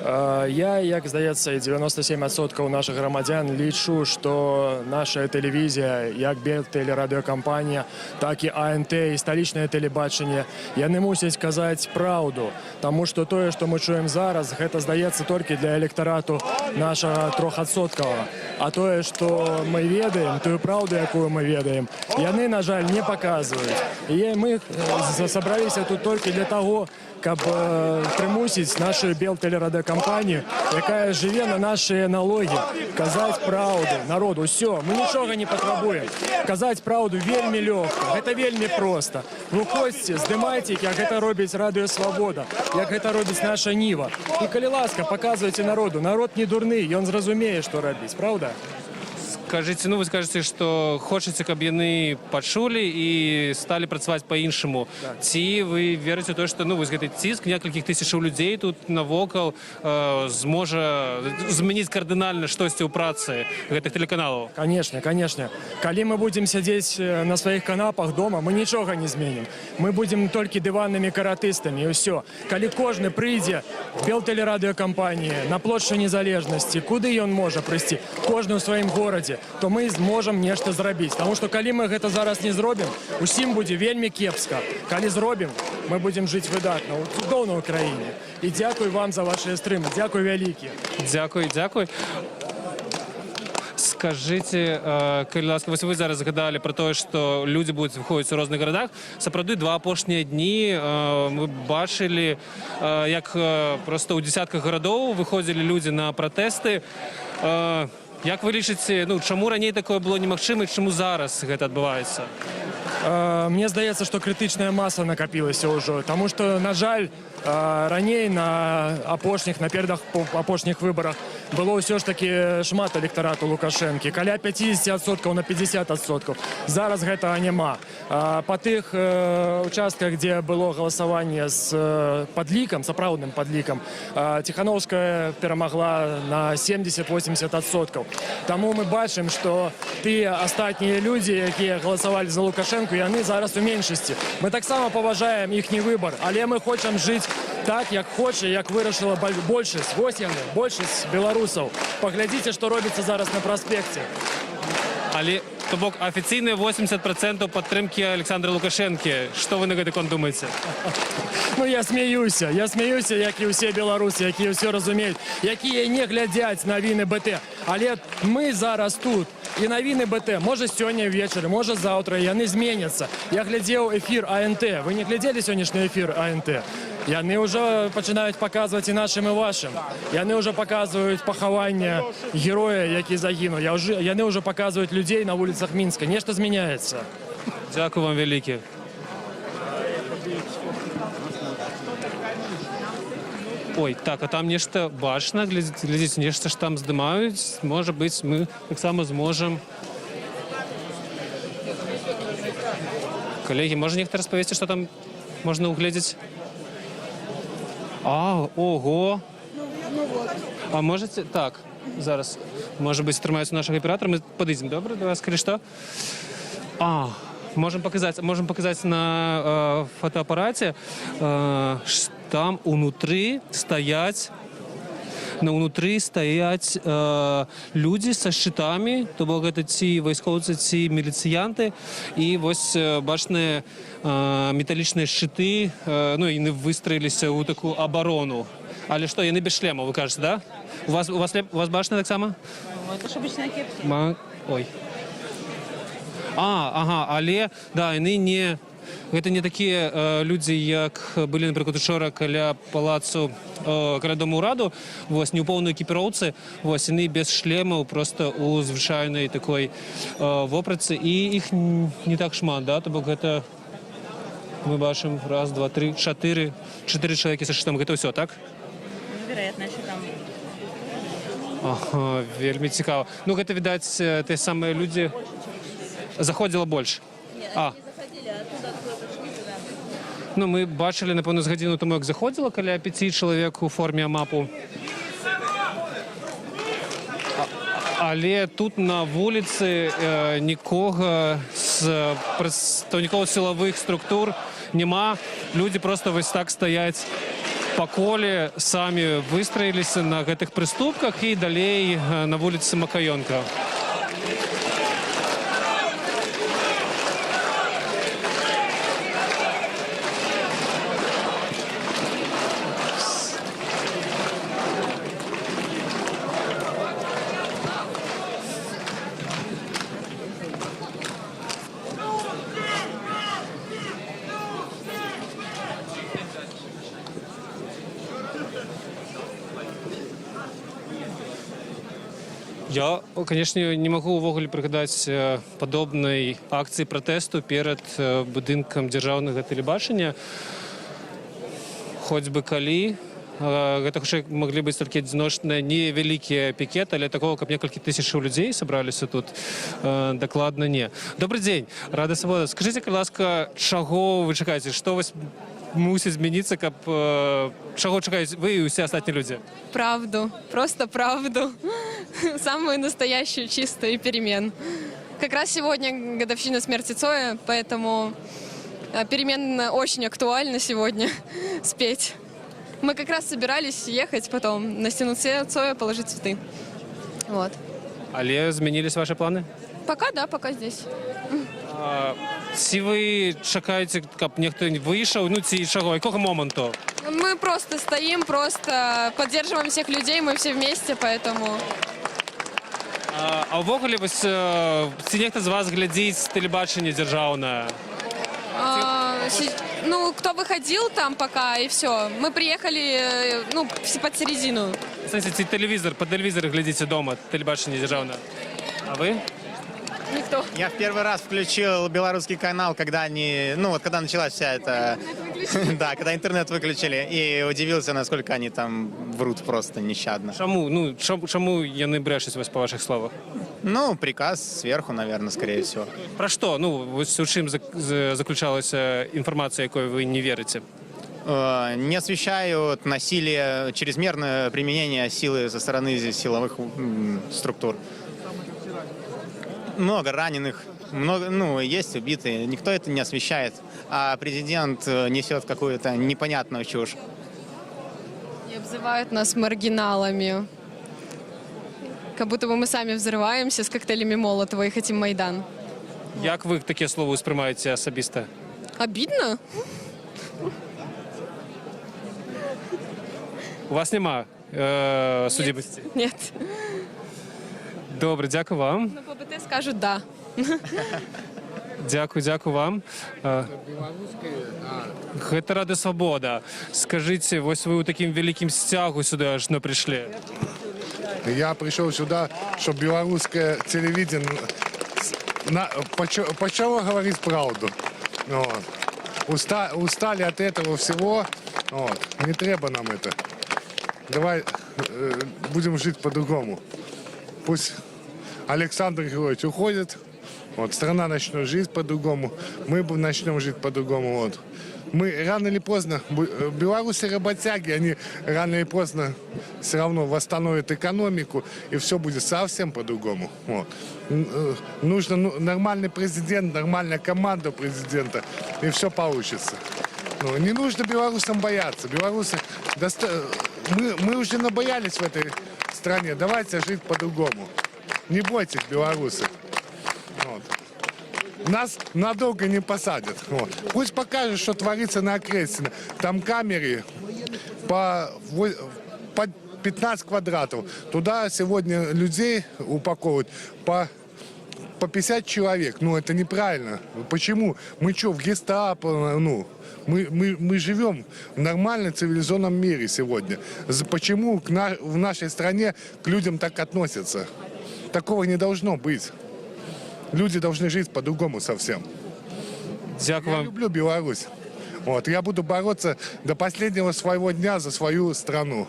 Я, як здаецца, 97% наших громадян лічу, што наша тэлевізія, як Белтэлерадыёкампанія, так і АНТ і сталічнае тэлебачанне, яны мусяць казаць праўду. Таму што тое, што мы чуем зараз, гэта здаецца толькі для электарату нашага 3%. А тое, што мы ведаем, тую праўду, якую мы ведаем, яны, на жаль, не паказваюць. І мы сабраліся тут толькі для таго, каб прымусіць нашу Белтэлерадыёкампанію, якая жыве на нашыя налогі, казаць праўду народу. Усё, мы нічога не патрабуем. Казаць праўду вельмі лёгка, гэта вельмі проста. Выходзьце, здымайце, як гэта робіць Радыё Свабода, як гэта робіць наша Ніва. І калі ласка, паказвайце народу. Народ не дурны, ён зразумее, што рабіць, правда? Скажите, ну вы скажете, что хочаце, каб яны пачулі і сталі працаваць па-іншаму. Ці вы верыце ў тое, што вось гэты ціск некалькіх тысячаў людзей тут навокал зможа змяніць кардынальна штосьці ў працы гэтых тэлеканалаў? Конечно, конечно. Калі мы будзем сядзець на сваіх канапах дома, мы нічога не зменім. Мы будзем толькі дываннымі каратыстамі, і ўсё. Калі кожны прыйдзе в Белтэлерадыёкампаніі на плошчу Незалежнасці, куды ён можа прыйсці? Кожны ў сваім горадзе, то мы зможам нешта зрабіць. Таму што калі мы гэта зараз не зробім, усім будзе вельмі кепска. Калі зробім, мы будзем жыць выдатна, цудоўна ў краіне. І дзякуй вам за вашыя стрымы. Дзякуй вялікі. Дзякуй, дзякуй. Скажите, калі ласка, вось вы зараз згадалі пра тое, што людзі будуць выходзіць у розных гарадах. Сапраўды, 2 апошнія дні мы бачылі, як проста ў дзесятках гарадоў выходзілі людзі на пратэсты. Як вы лічыце, чаму раней такое было немагчыма і чаму зараз гэта адбываецца? Мне здаецца, што крытычная маса накапілася ўжо, таму што, на жаль, раней на наперадах апошніх выбарах было ўсё ж такі шмат электарату Лукашэнкі, каля 50% на 50%. Зараз гэтага няма. Па тых участках, дзе было галасаванне з падлікам, сапраўдным падлікам, Ціхановская перамагла на 70-80%. Таму мы бачым, што тыя астатнія людзі, якія галасавалі за Лукашэнку, яны зараз у меншасці. Мы таксама паважаем іхні выбар, але мы хочам жыць так, як хоча, як вырашыла большасць, вось яны, большасць беларусаў. Паглядзіце, што робіцца зараз на праспекце. Але, то бок, афіцыйныя 80% падтрымкі Александра Лукашэнкі. Што вы на гэты конт думаеце? Я смеюся, як і ўсе беларусы, якія ўсё разумеюць, якія не глядзяць навіны БТ. Але мы зараз тут, і навіны БТ, можа сёння вечары, можа заўтра, яны зменяцца. Я глядзеў эфір АНТ. Вы не глядзелі сённяшні эфір АНТ? Яны ўжо пачынаюць паказваць і нашым, і вашым. Яны ўжо паказваюць пахаванне героя, які загінуў. Яны ўжо паказваюць людзей на вуліцах Мінска. Нешта змяняецца. Дзякуй вам вялікі. Ой, так, а там нешта бачна, глядзіце, нешта ж там здымаюць. Можа быць, мы таксама зможам. Калегі, можа нехта распавесці, што там можна угледзець? Ого! А можете? Так, зараз. Можа быць, трымаюцца нашага аператора. Мы падыдзем, добра, да вас, калі што? Можем показать на фотоаппарате. Там внутри стоять люди со щитами, то бок гэта ці вайскоўцы, ці міліцыянты, і вось бачныя металічныя шчыты, яны выстраіліся ў такую абарону. Але што, яны без шлема, вы кажаце, да? У вас бачна таксама? Это ж обычная кепка. Ой. Але, да, яны не... Гэта не такія людзі, як былі, напрыклад, учора каля палацу, каля Дому ўраду, вось, не ў поўнай экіпіроўцы, вось, яны без шлемаў, проста ў звычайнай такой вопратцы, і іх не так шмат, да, то бок гэта, мы бачым, раз, два, тры, чатыры чалавекі са шчытом, гэта ўсё, так? Вероятно, що там. Вельмі цікава. Гэта, відаць, тыя самыя людзі, заходзіла больш. Ну, ми бачили, напевно, з годину тому, як заходило каля 5 чоловік у формі АМАПу. Але тут на вулиці нікого з представників силових структур нема. Люди просто ось так стоять по колі, самі выстроились на гэтых прыступках і далей на вулиці Макаёнка. Я, конечно, не могу увогуле прыгадаць падобнай акцыі пратэсту перад будынкам дзяржаўнага тэлебачання. Хоць бы калі. Гэта хутчэй маглі быць толькі адзіночныя невялікія пікеты, але такого, каб некалькі тысячаў людзей сабраліся тут, дакладна не. Добрый дзень, Рада Свабода. Скажыце, калі ласка, чаго вы чакаеце? Што вось мусіць змяніцца, каб чаго чакаюць вы і ўсе астатнія людзі? Правду, просто правду. Самую настоящую, чистую перемен. Как раз сегодня годовщина смерти Цоя, поэтому перемен очень актуально сегодня спеть. Мы как раз собирались ехать потом на стену Цоя положить цветы. Вот. Але змянілись ваши планы? Пока да, пока здесь. Ці вы чакаеце, каб нехто выйшаў, ну ці чаго, якога моманту? Мы просто стоим, просто поддерживаем всех людей, мы все вместе, поэтому... А ўвогуле вось ці нехта з вас глядзіць тэлебачанне дзяржаўнае? Ну, кто выходил там пока, и все. Мы приехали, ну, под середину. Знаете, ці телевизор, по телевизору глядите дома, телебачение державное. А вы? Никто. Я в первый раз включил белорусский канал, когда они, ну вот когда началась вся эта, да, когда интернет выключили, и удивился, насколько они там врут просто нещадно. Чому? Ну, чому яны брешуць вас по ваших словах? Ну, приказ сверху, наверное, скорее всего. Про что? Ну, вось у чым заключалась информация, якой вы не верите? Не освещают насилие, чрезмерное применение силы со стороны силовых структур. Много раненых, много, ну, есть убитые. Никто это не освещает, а президент несет какую-то непонятную чушь. И обзывают нас маргиналами. Как будто бы мы сами взрываемся с коктейлями Молотова и хотим Майдан. Як ви таке слово усприймаєте особисто? Обидно? У вас нема судимості? Нет. Добре, дякую вам. На ПБТ скажут «да». Дякую вам. Гэта Рада Свабода. Скажите, вось вы у таким великим стягу сюда аж пришли? Я пришел сюда, чтобы белорусское телевидение почало говорить правду. Вот. Устали от этого всего. Вот. Не треба нам это. Давай будем жить по-другому. Пусть Александр Григорьевич уходит. Вот, страна начнет жить по-другому. Мы начнем жить по-другому. Вот. Мы рано или поздно, белорусы работяги, они рано или поздно все равно восстановят экономику, и все будет совсем по-другому. Вот. Нужно нормальный президент, нормальная команда президента, и все получится. Ну, не нужно белорусам бояться. Белорусы, мы уже набоялись в этой стране. Давайте жить по-другому. Не бойтесь, белорусы. Вот. Нас надолго не посадят. Вот. Пусть покажут, что творится на Окрестино. Там камеры по 15 квадратов. Туда сегодня людей упаковывают по 50 человек. Ну, это неправильно. Почему? Мы что, в гестапо? Ну, мы живем в нормальном цивилизованном мире сегодня. Почему в нашей стране к людям так относятся? Такого не должно быть. Люди должны жить по-другому совсем. Я люблю Беларусь. Вот, я буду бороться до последнего своего дня за свою страну.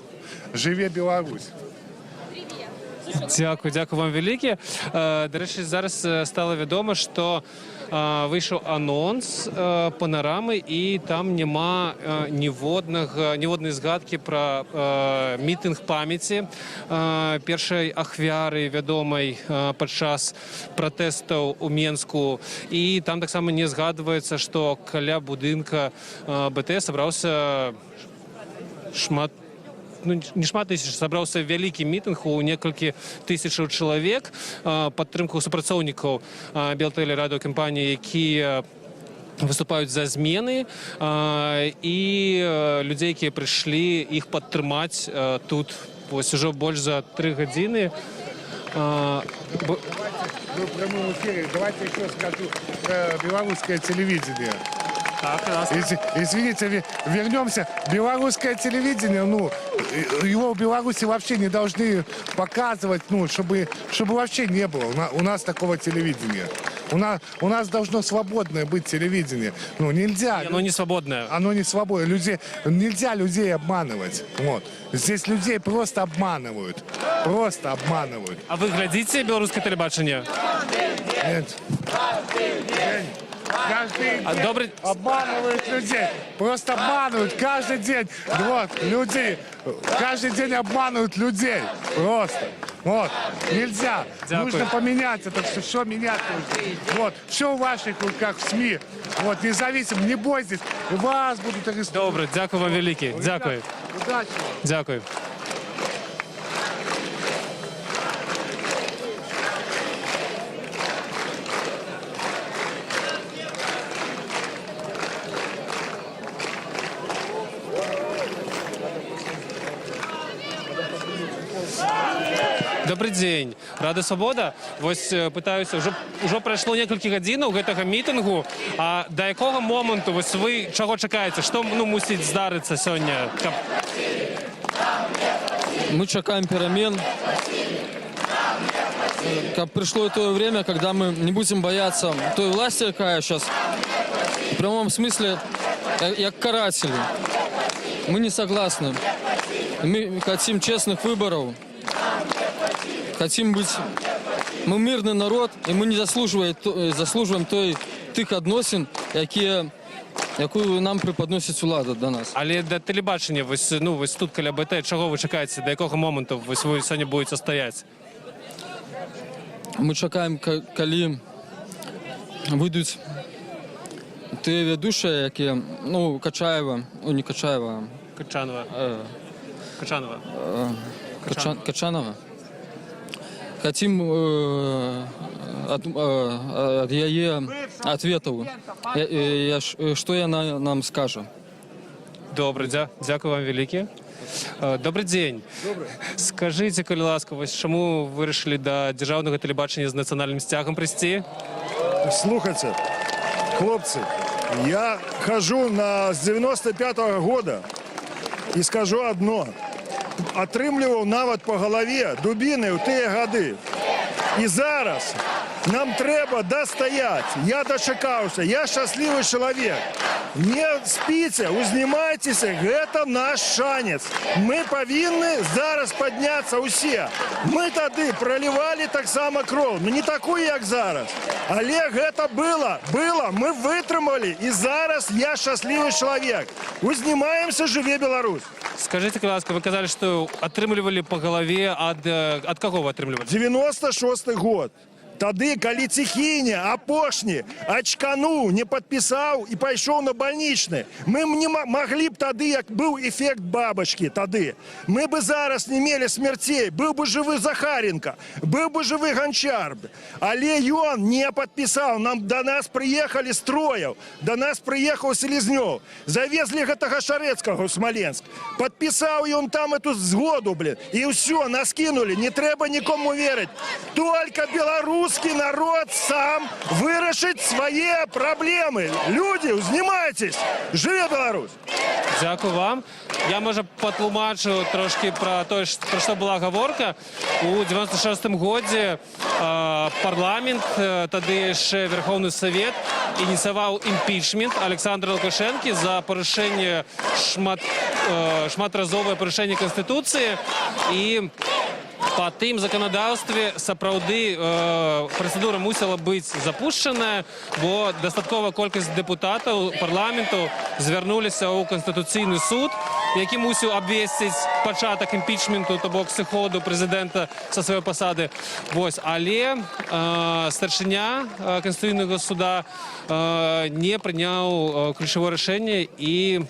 Живе Беларусь! Дякую вам вялікі. До речі, зараз стало відомо, що вийшов анонс панорамы, і там нема ніводної згадки про мітинг памяці першай ахвяры вядомай падчас пратэстаў у Менску. І там таксама не згадваецца, што каля будынка БТС сабраўся не шмат тысяч, сабраўся вялікі мітынг у некалькі тысячаў чалавек, падтрымку супрацоўнікаў белтэлерадыёкампаніі, якія выступаюць за змены, і людзей, якія прыйшлі іх падтрымаць тут вось ужо больш за 3 гадзіны. Мы в прямом эфире. Давайте еще скажу про белорусское телевидение. Извините, вернемся. Белорусское телевидение, его в Беларуси вообще не должны показывать, чтобы вообще не было у нас такого телевидения. У нас должно свободное быть телевидение. Нельзя. Оно не свободное. Оно не свободное. Нельзя людей обманывать. Вот. Здесь людей просто обманывают. Просто обманывают. А вы глядите белорусское телебачение? Нет. Каждый день обманывают людей. Просто обманывают каждый день. Вот, людей. Каждый день обманывают людей. Просто. Вот. Нельзя. Нужно поменять это все менять нужно. Вот. Все в ваших руках, в СМИ. Вот, независимо. Не бойтесь. Вас будут арестовывать. Добре, дякую вам велике. Дякую. Удачи. Дякую. Добрый дзень. Рада Свабода. Вось пытаюся, ўжо прайшло некалькі гадзінаў гэтага мітынгу. А да якога моманту вось вы чаго чакаеце? Што мусіць здарыцца сёння? Мы чакаем перамен. Как пришло то время, когда мы не будем бояться той власти, какая сейчас в прямом смысле как каратели. Мы не согласны. Мы хотим честных выборов. Хотим быть... Мы мирный народ, и мы не заслуживаем тих адносин, яку нам преподносить влада до нас. Але да телебачення, вось тут каля БТ, чого ви чекаєте? До якого моменту ви сьогодні будете стояти? Мы чекаем, коли выйдут те ведущие, які, Качаева, не Качаева, Качанова. Хотим от ее ответов, что она нам скажет. Добре, дякую вам велике. Добрий день. Скажіть, коли ласка, чому ви вирішили до державного телебачення з національним стягом прийти? Слухайте, хлопці, я хожу з 95-го года і скажу одно. Отрымлював нават по голові дубіни у ті годи. І зараз нам треба достоять. Я дочекався, я щасливий чоловік. Не спите, узнімайтесь, це наш шанс. Ми повинні зараз піднятися усі. Ми тоді проливали так само кров, не таку, як зараз. Але це було, ми витримали, і зараз я щасливий чоловік. Узнімаємося, живе Білорусь. Скажите, будь ласка, вы сказали, что отрымливали по голове, от кого вы отрымливали? 96-й год. Тады, калі Ціхіня, апошні, очкануў, не падпісаў і пайшоў на больничны, мы не маглі б тады, як быў эфект бабачкі тады. Мы бы зараз не мелі смерцей, быў бы жывы Захаренко, быў бы жывы Ганчар. Але ён не падпісаў, до нас прыехалі Строяў, до нас прыехаў Селезнёў, завезлі гэтага Шарэцкага ў Смоленск, падпісаў ён там эту згоду, і ўсё, нас кинули, не трэба нікому верыць. Только Беларусь русский народ сам вырашить свои проблемы. Люди, узнімайтесь! Живе Беларусь! Дякую вам. Я, може, потлумачу трошки про що була говорка. У 96-му годі парламент, тоді ще Верховний Совет, ініціював імпічмент Олександра Лукашенка за порушення, шматразове порушення Конституції. І па тым заканадаўстве сапраўды працэдура мусіла быць запушчаная, бо дастаткова колькасць дэпутатаў парламенту звярнуліся ў Канстытуцыйны суд, які мусіў абвесціць пачатак імпічменту, то бок сыходу прэзідэнта са сваёй пасады. Вось, але старшыня Канстытуцыйнага суда не прыняў ключавое рашэнне, і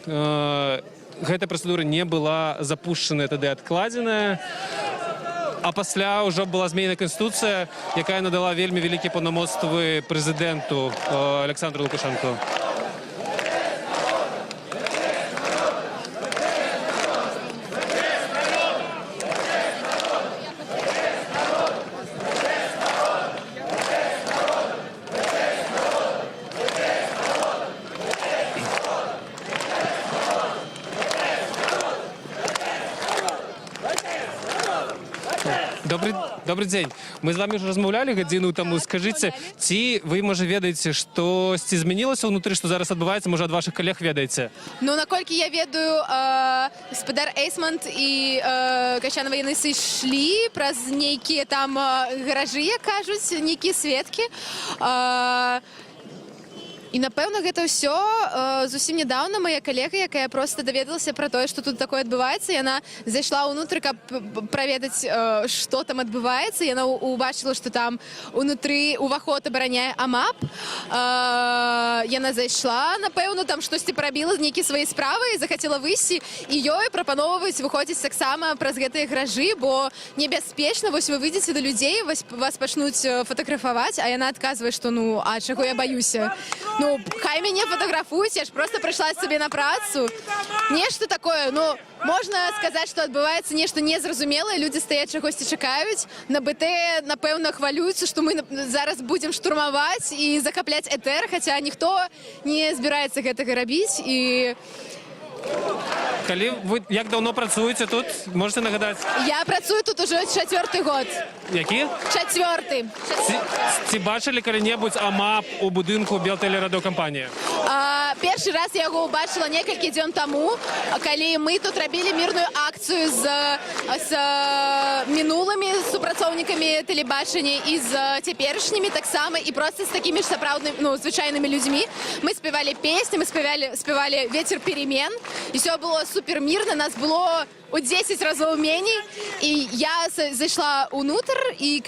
гэтая працэдура не была запушчаная, тады адкладзеная. А пасля ўжо была зменена Канстытуцыя, якая надала вельмі вялікія паўнамоцтвы прэзідэнту Александру Лукашенку. Добрый дзень. Мы з вами ўжо размаўлялі гадзіну таму. Скажыце, ці вы, можа, ведаеце, штосьці змянілася ўнутры, што зараз адбываецца, можа, ад вашых калег ведаеце? Ну, наколькі я ведаю, гаспадар Эйсмонт і Качанова яны сышлі праз нейкія там гаражы, як кажуць, нейкія сведкі. І, напэўна, гэта ўсё зусім нядаўна моя калега, якая проста даведалася пра тое, што тут такое адбываецца. Яна зайшла ўнутры, каб праведаць, што там адбываецца. Яна убачыла, што там унутры уваход абараняе АМАП. Яна зайшла, напэўна, там штосьці парабіла, нейкія свае справы, і захацела выйсці, і ёй прапаноўваюць выходзіць таксама праз гэтыя гаражы, бо небяспечна. Вось вы выйдзеце да людзей, вас пачнуць фатаграфаваць, а яна адказвае, што ну, а чаго я баюся? Ну, хай мяне фотографуюць, я ж просто прыйшла сабе на працу. Нешта такое, ну, можна сказаць, што адбываецца нешта незразумелае, людзі стаяць чагосьці чакаюць. На БТ, напэўна, хвалююцца, што мы зараз будзем штурмаваць і захапляць этэр, хаця ніхто не збіраецца гэтага рабіць. І Калі вы як даўно працуеце тут, можете нагадаць? Я працую тут уже 4-й год. Які? 4-й. Ці бачылі калі-небудзь АМАП у будынку Белтэлерадыёкампаніі? Першы раз я яго ўбачыла некалькі дзён таму, калі мы тут рабілі мірную акцыю з мінулымі супрацоўнікамі тэлебачання і з цяперашнімі таксама, і проста з такімі ж сапраўднымі, ну, звычайнымі людзьмі. Мы спявалі песні, мы спявалі «Ветер перемен», і все было супер мирно, нас было у 10 разоў меней, і я зайшла ўнутр, і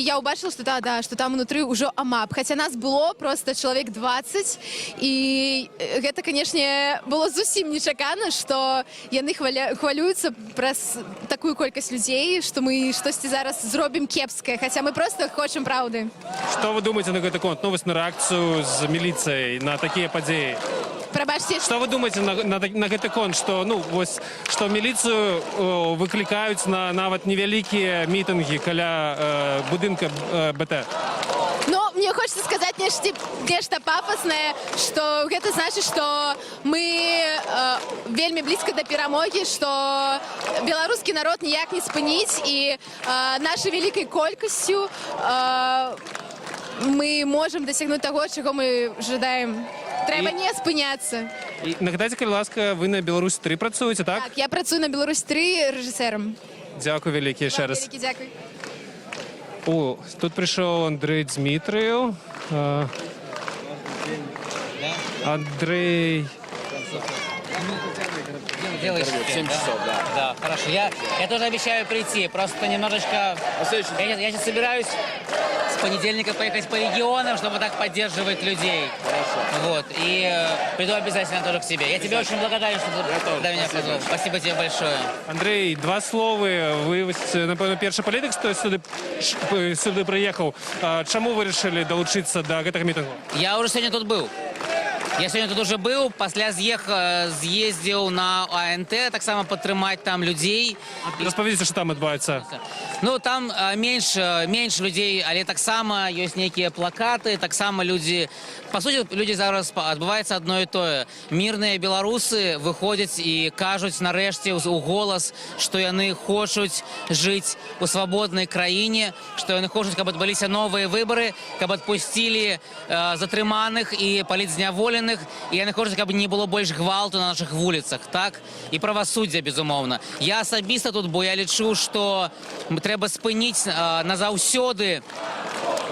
я ўбачыла, што што там унутры ўжо АМАП, хаця нас было просто чалавек 20, і гэта, канешне, было зусім нечакана, што яны хвалююцца праз такую колькасць людзей, што мы штосьці зараз зробім кепскае, хаця мы просто хочам праўды. Што вы думаеце на гэты конт? Ну, вось на рэакцыю з міліцыяй на такія падзеі? Прабачце. Што вы думаеце на гэты конт, што, ну, вось, што міліцыю выклікаюць на нават невялікія мітынгі каля будынка БТ? Ну, мне хочется сказать нечто пафоснае, што гэта значыць, што мы вельмі блізка да перамогі, што беларускі народ ніяк не спыніць, і нашай вялікай колькасцю мы можам дасягнуць таго, чаго мы жадаем. Трэба не спыняцца. Нагадайце, калі ласка, вы на Беларусь-3 працуеце, так? Так, я працую на Беларусь-3 рэжысэрам. Дзякуй вялікі яшчэ раз. Вялікі дзякуй. О, тут пришел Андрей Дмитриев. Андрей... Делаешь 7 часов, да. Да, хорошо. Я тоже обещаю прийти, просто немножечко... Я сейчас собираюсь с понедельника поехать по регионам, чтобы так поддерживать людей. Хорошо. Вот. И приду обязательно тоже к тебе. Я тебе очень благодарен, что ты меня позвал. Спасибо тебе большое. Андрей, два слова. Вы, напевно, першы палітик, хто сюди приїхав. Чому ви вирішили долучитися до гэтага мітингу? Я уже сегодня тут был. Я сегодня тут уже был, пасля з'ездил на АНТ, так само подтримать там людей. Розповідайте, що там відбувається. Ну, там меньше людей, але так само есть некие плакаты, так само люди... По суті, люди зараз відбувається одно і те. Мирні білоруси виходять і кажуть нарешті у голос, що вони хочуть жити у свободній країні, що вони хочуть, щоб відбулися нові вибори, щоб відпустили затриманих і політзняволених, военных, і я не хочу, каб не було більш гвалту на наших вулицях, так? І правосуддя, безумовно. Я особисто тут, бо я лічу, що треба спинити назавсёды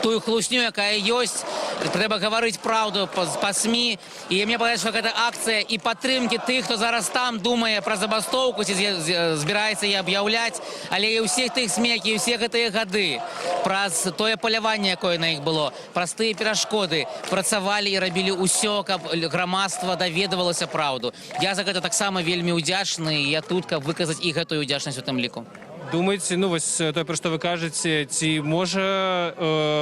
тую хлусню, яка ёсць. Треба говорити правду по СМІ. І мені падається, що це акція і підтримки тих, хто зараз там думає про забастовку, збирається її об'являти, але і усіх тих СМІ, які всі ці годи, про те полювання, яке на їх було, прості перешкоди, працювали і робили усе, щоб громадство довідувалося правду. Я за це так само вельми вдячний, і я тут, щоб виказати і цю вдячність у тим ліку. Думаєте, ну ось те, про що ви кажете, ці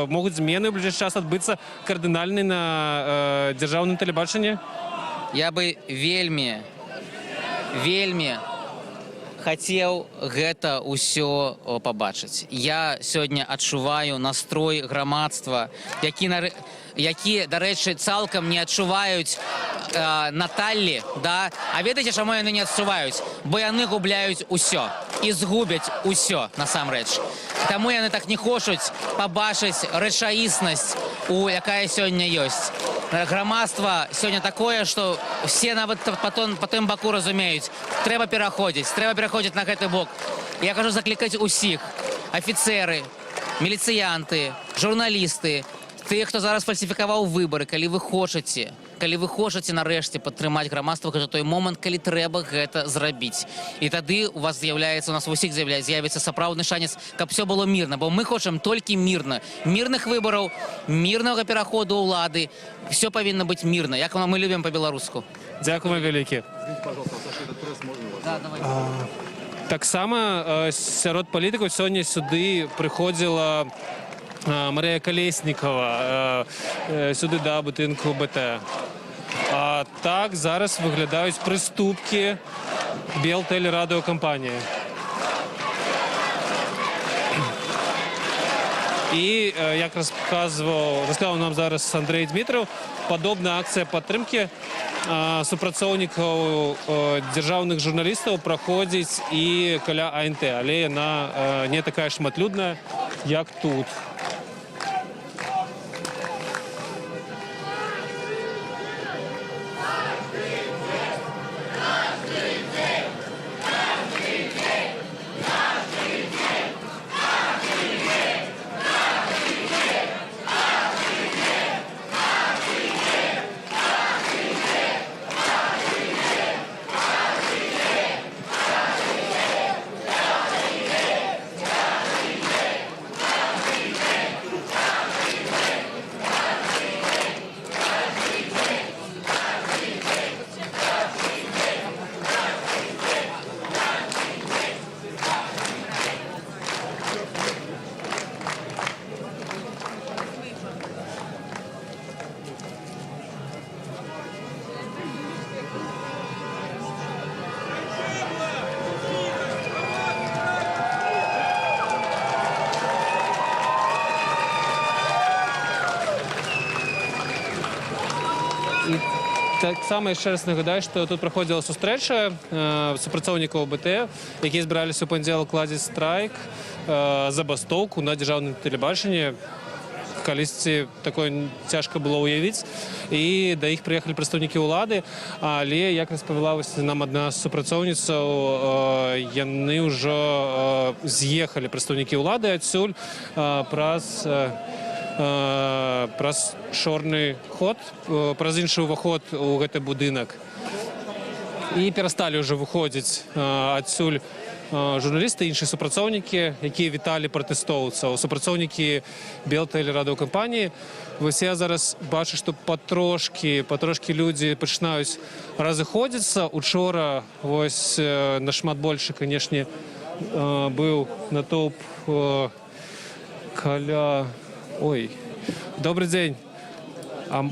можуть зміни в ближайший час відбутися кардинальні на державному телебаченні? Я би вельми хотів гэта ўсё побачыць. Я сёння адчуваю настрой грамадства, які, да рэчы, цалкам не адчуваюць Наталлі, да? А ведаеце, чаму яны не адчуваюць? Бо яны губляюць усё і згубяць усё, насамрэч. Таму яны так не хочуць побачыць рэчаіснасць, якая сёння ёсць. Грамадства сёння такое, што все нават па тым баку разумеюць, трэба пераходзіць на гэты бок. Я кажу заклікаць усіх, афіцеры, міліцыянты, журналісты, тых, хто зараз фальсіфікаваў выбары, калі вы хочаце нарэшце падтрымаць грамадства, гэта той момант, калі трэба гэта зрабіць. І тады у вас з'яўляецца, у нас у ўсіх з'явіцца сапраўдны шанец, каб все было мірна, бо мы хочам толькі мірна. Мірных выбараў, мірнага пераходу ўлады, все павінна быць мірна, як мы любім па-беларуску. Дзякуємо вялікі. Таксама сярод палітыкаў сёння сюды прыходзіла Марія Калеснікова сюди до будинку БТ. А так зараз виглядають приступки Белтелерадіокомпанії. І, як розказав нам зараз Андрій Дмитров, подобна акція підтримки супрацоўнікаў дзяржаўных журналістаў праходзіць і каля АНТ, але яна не такая шматлюдная, як тут. І так само ще раз нагадаю, що тут проходила зустріча супрацоўнікаў БТ, які збиралися у понеділок ладзіць страйк, забастовку на державному телебаченні. Калісьці такое цяжка было ўявіць, і да іх прыехалі прадстаўнікі ўлады, але, як распавяла нам адна з супрацоўніцаў, яны ўжо з'ехалі прадстаўнікі ўлады адсюль праз чорны ход, праз іншы ўваход у гэты будынак. І перасталі ўжо выходзіць адсюль журналісты, іншыя супрацоўнікі, якія віталі пратэстоўцаў, супрацоўнікі Белтелерадіокампаніі. Вось я зараз бачу, што патрошкі людзі пачынаюць разыходзіцца. Учора вось нашмат большы, канешне, быў натоўп каля... Ой, добрый день. А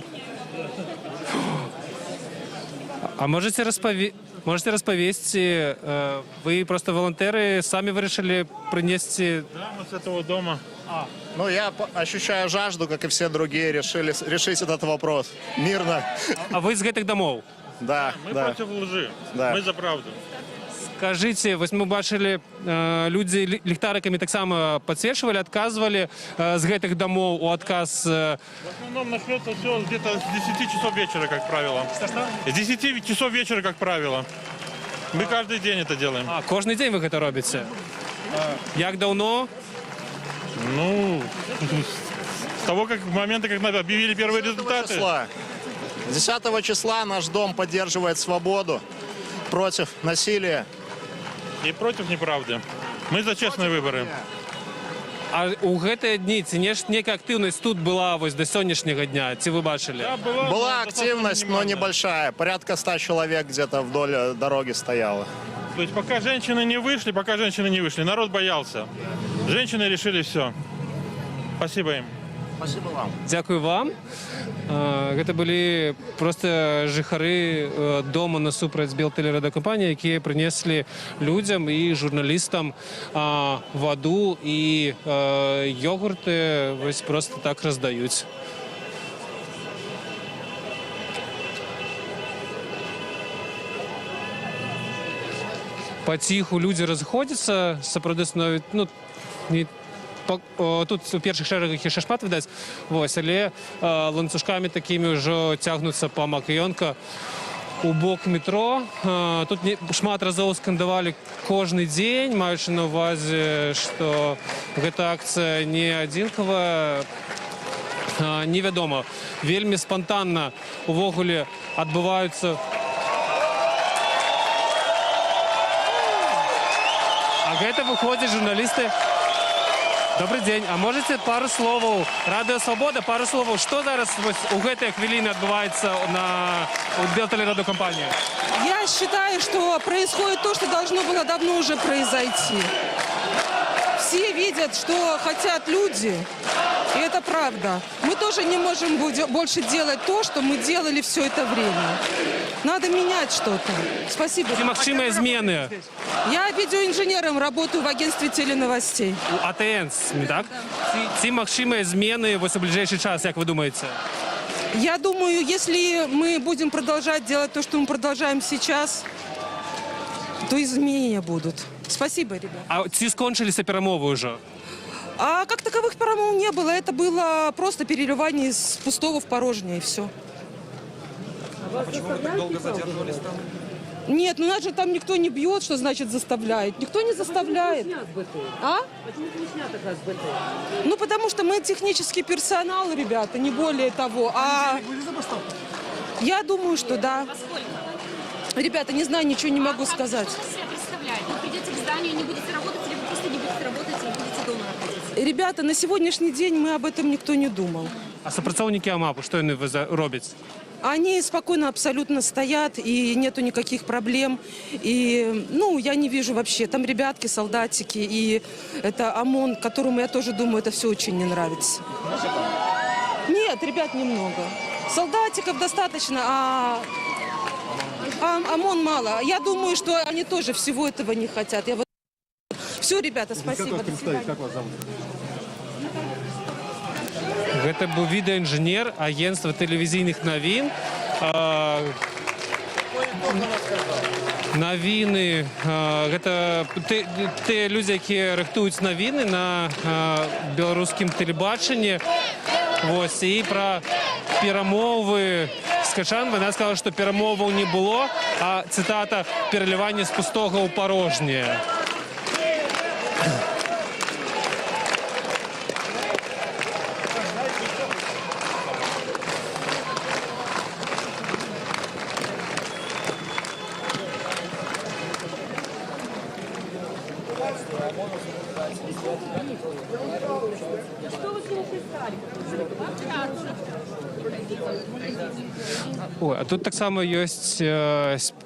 можете распавесці, вы просто волонтеры, сами вырашили принести... Да, мы с этого дома. Ну, я ощущаю жажду, как и все другие, решили решить этот вопрос мирно. А вы из этих домов? Да, Мы да. против лжи, Да. мы за правду. Скажите, вось мы бачили, люди ліхтариками так само подсвечивали, отказывали с гэтых домов у отказ. В основном начнется все где-то с 10 часов вечера, как правило. С 10 часов вечера, как правило. Мы каждый день это делаем. А, кожный день вы это робите? Як давно? Ну, с того момента, как объявили первые результаты. 10 числа наш дом поддерживает свободу против насилия. И против неправды. Мы за честные выборы. А у гэтыя дні ці нейкая актыўнасць тут была вось до сённяшняга дня? Ці вы бачили? Была активность, но небольшая. Порядка 100 человек где-то вдоль дороги стояло. То есть пока женщины не вышли, народ боялся. Женщины решили все. Спасибо им. Спасибо вам. Дзякую вам. Гэта былі проста жыхары дома насупраць белтэлерадыёкампаніі, якія прынеслі людзям і журналістам ваду і йогурты вось проста так раздаюць. Паціху людзі разыходзяцца, сапраўды становіць, ну, не тут у першых шэрагах яшчэ шмат відаць, вось, але ланцужкамі такімі ўжо цягнуцца па Макіёнка у бок метро. Тут шмат разоў скандавалі кожны дзень, маючы на ўвазе, што гэта акцыя не адзінкавая. Невядома, вельмі спантанна увогуле адбываюцца. А гэта выходзяць журналісты. Добрый день. А можете пару словаў? Радыё Свабода, пару словаў. Што зараз у гэтыя хвіліны адбываецца на белтэлерадыёкампаніі? Я считаю, что происходит то, что должно было давно уже произойти. Все видят, что хотят люди, и это правда. Мы тоже не можем больше делать то, что мы делали все это время. Надо менять что-то. Спасибо. Ці магчымыя змены? Я видеоинженером работаю в агентстве теленовостей. У АТН, так? Ці магчымыя змены вось у бліжэйшы час, як вы думаеце? Я думаю, если мы будем продолжать делать то, что мы продолжаем сейчас, то изменения будут. Спасибо, ребят. А ці скончыліся перамовы ўжо? А как таковых перемов не было. Это было просто переливание из пустого в порожнее, и все. А почему вы так долго задерживались там? Нет, ну нас же там никто не бьет, что значит заставляет. Никто не заставляет. А? Почему не снято газ БТ? Ну, потому что мы технический персонал, ребята, не более того. А я думаю, что да. Ребята, не знаю, ничего не могу сказать. Вы придете к зданию, не будете работать, или вы просто не будете работать и будете дома находиться? Ребята, на сегодняшний день мы об этом никто не думал. А супрацоўнікі АМАПу, што яны робяць? Они спокойно абсолютно стоят, и нету никаких проблем. И, ну, я не вижу вообще. Там ребятки, солдатики, и это ОМОН, которому я тоже думаю, это все очень не нравится. Нет, ребят немного. Солдатиков достаточно, а ОМОН мало. Я думаю, что они тоже всего этого не хотят. Все, ребята, спасибо. До свидания. Как вас зовут? Гэта быў відэаінжынер агентства тэлевізійных навін. Навіны, гэта тыя людзі, якія рыхтуюць навіны на беларускім тэлебачанні. Вось, і пра перамовы з Качан вона сказала, што перамоваў не было, а, цытата, пераліванне з пустога ў парожняе. Ой, а тут таксама ёсць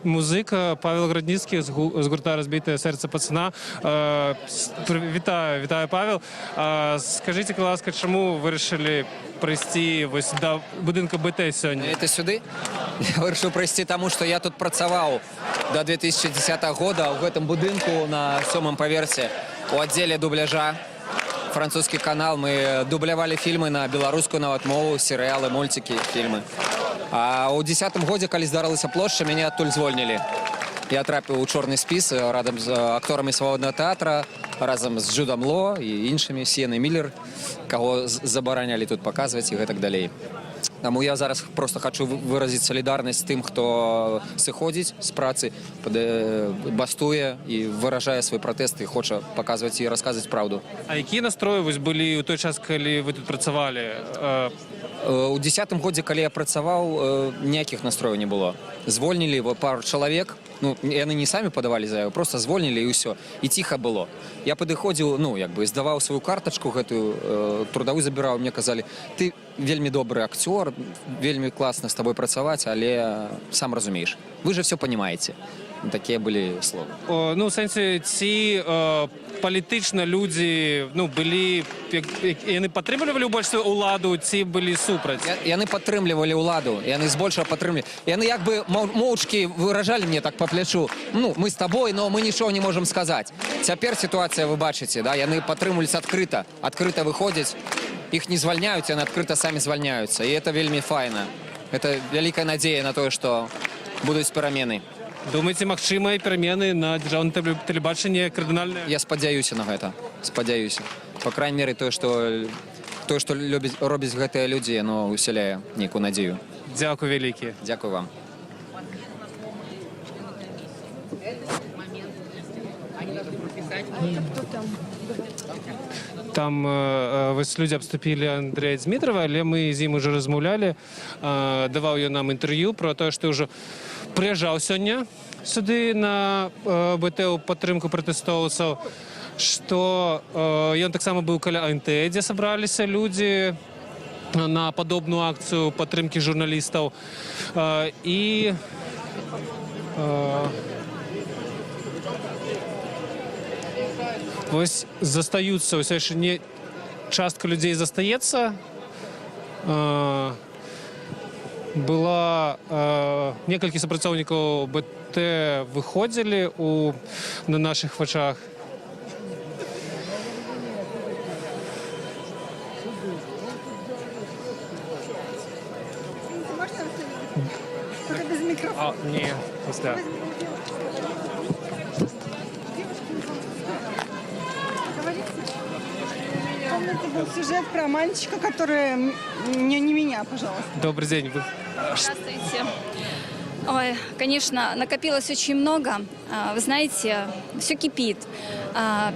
музыка Павел Градніцкі з гурта «Разбітае сэрца пацана». Вітаю, Павел. Скажите, ласка, чаму вырашылі прыйсці вось да будынка БТ сёння? Это сюды? Я вырашыў прыйсці таму, што я тут працаваў до 2010 года ў гэтым будынку на 7-м паверсе у аддзеле дубляжа. Французскі канал. Мы дублявалі фільмы на беларускую нават мову, серыялы, мульцікі, фільмы. А ў 10-м годзе, калі здарылася плошча, мяне адтуль звольнілі. Я трапіў у чорны спіс разам з акторамі свабоднага тэатра, разам з Джудам Ло і іншымі, Сіенай Міллер, каго забаранялі тут паказваць і гэтак далей. Таму я зараз просто хочу выразіць салідарнасць тым, хто сыходзіць з працы, бастуе і выражае свой пратэст і хоча паказваць і расказваць праўду. А якія настроі вось былі ў той час, калі вы тут працавалі? У 10-м годзе, калі я працаваў, ніякіх настрояў не было. Звольнілі пару чалавек, ну, яны не самі падавалі заяву, просто звольнілі і ўсё. І ціха было. Я падыходзіў, ну, як бы здаваў сваю картачку гэтую, трудавую забіраў, мне казалі, ты вельмі добры акцёр, вельмі класна з табой працаваць, але сам разумееш. Вы же все понимаете. Такія былі словы. Ну, у сэнсе, ці палітычна людзі, ну, былі, яны падтрымлівалі больш уладу, ці былі супраць? Яны падтрымлівалі ўладу, яны збольшага падтрымлівалі. Яны як бы моўчкі выражалі мне так па плячу, ну, мы з табой, но мы нічого не можам сказаць. Цяпер сітуацыя, вы бачыце, да, яны падтрымліваюць адкрыта выходзяць, іх не звальняюць, яны адкрыта самі звальняюцца, і это вельмі файна. Это вялікая надзея на тое, што будуць перамены. Думаеце, магчымыя перамены на дзяржаўным тэлебачанні кардынальныя? Я спадзяюся на гэта, спадзяюся. Па крайней мере, тое, што робяць гэтыя людзі, яно усяляе нейкую надзею. Дзякуй вялікі. Дзякуй вам. Там вось людзі абступілі Андрэя Дзмітрава, але мы з ім ужо размаўлялі. Даваў ён нам інтэрв'ю пра тое, што ўжо прыязджаў сёння сюды на БТ ў падтрымку пратэстоўцаў, што ён таксама быў каля АНТ, дзе сабраліся людзі на падобную акцыю падтрымкі журналістаў. І вось застаюцца, ўсё яшчэ не частка людзей застаецца. Была некалькі супрацоўнікаў БТ выходзілі на нашых вачах. Не, після. Это был сюжет про мальчика, который... Не меня, пожалуйста. Добрый день. Здравствуйте. Ой, конечно, накопилось очень много. Вы знаете, все кипит.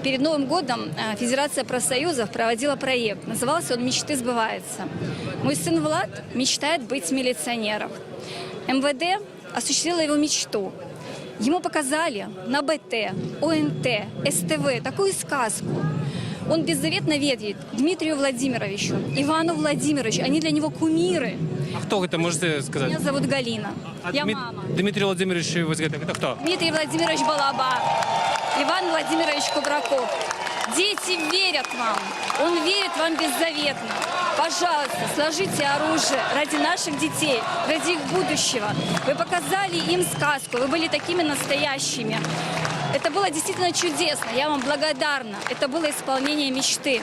Перед Новым годом Федерация профсоюзов проводила проект. Назывался он «Мечты сбываются». Мой сын Влад мечтает быть милиционером. МВД осуществило его мечту. Ему показали на БТ, ОНТ, СТВ такую сказку. Он беззаветно верит Дмитрию Владимировичу, Ивану Владимировичу. Они для него кумиры. А кто это, можете сказать? Меня зовут Галина. Я мама. Дмитрий Владимирович, это кто? Дмитрий Владимирович Балаба. Иван Владимирович Кубраков. Дети верят вам. Он верит вам беззаветно. Пожалуйста, сложите оружие ради наших детей, ради их будущего. Вы показали им сказку, вы были такими настоящими. Это было действительно чудесно, я вам благодарна. Это было исполнение мечты.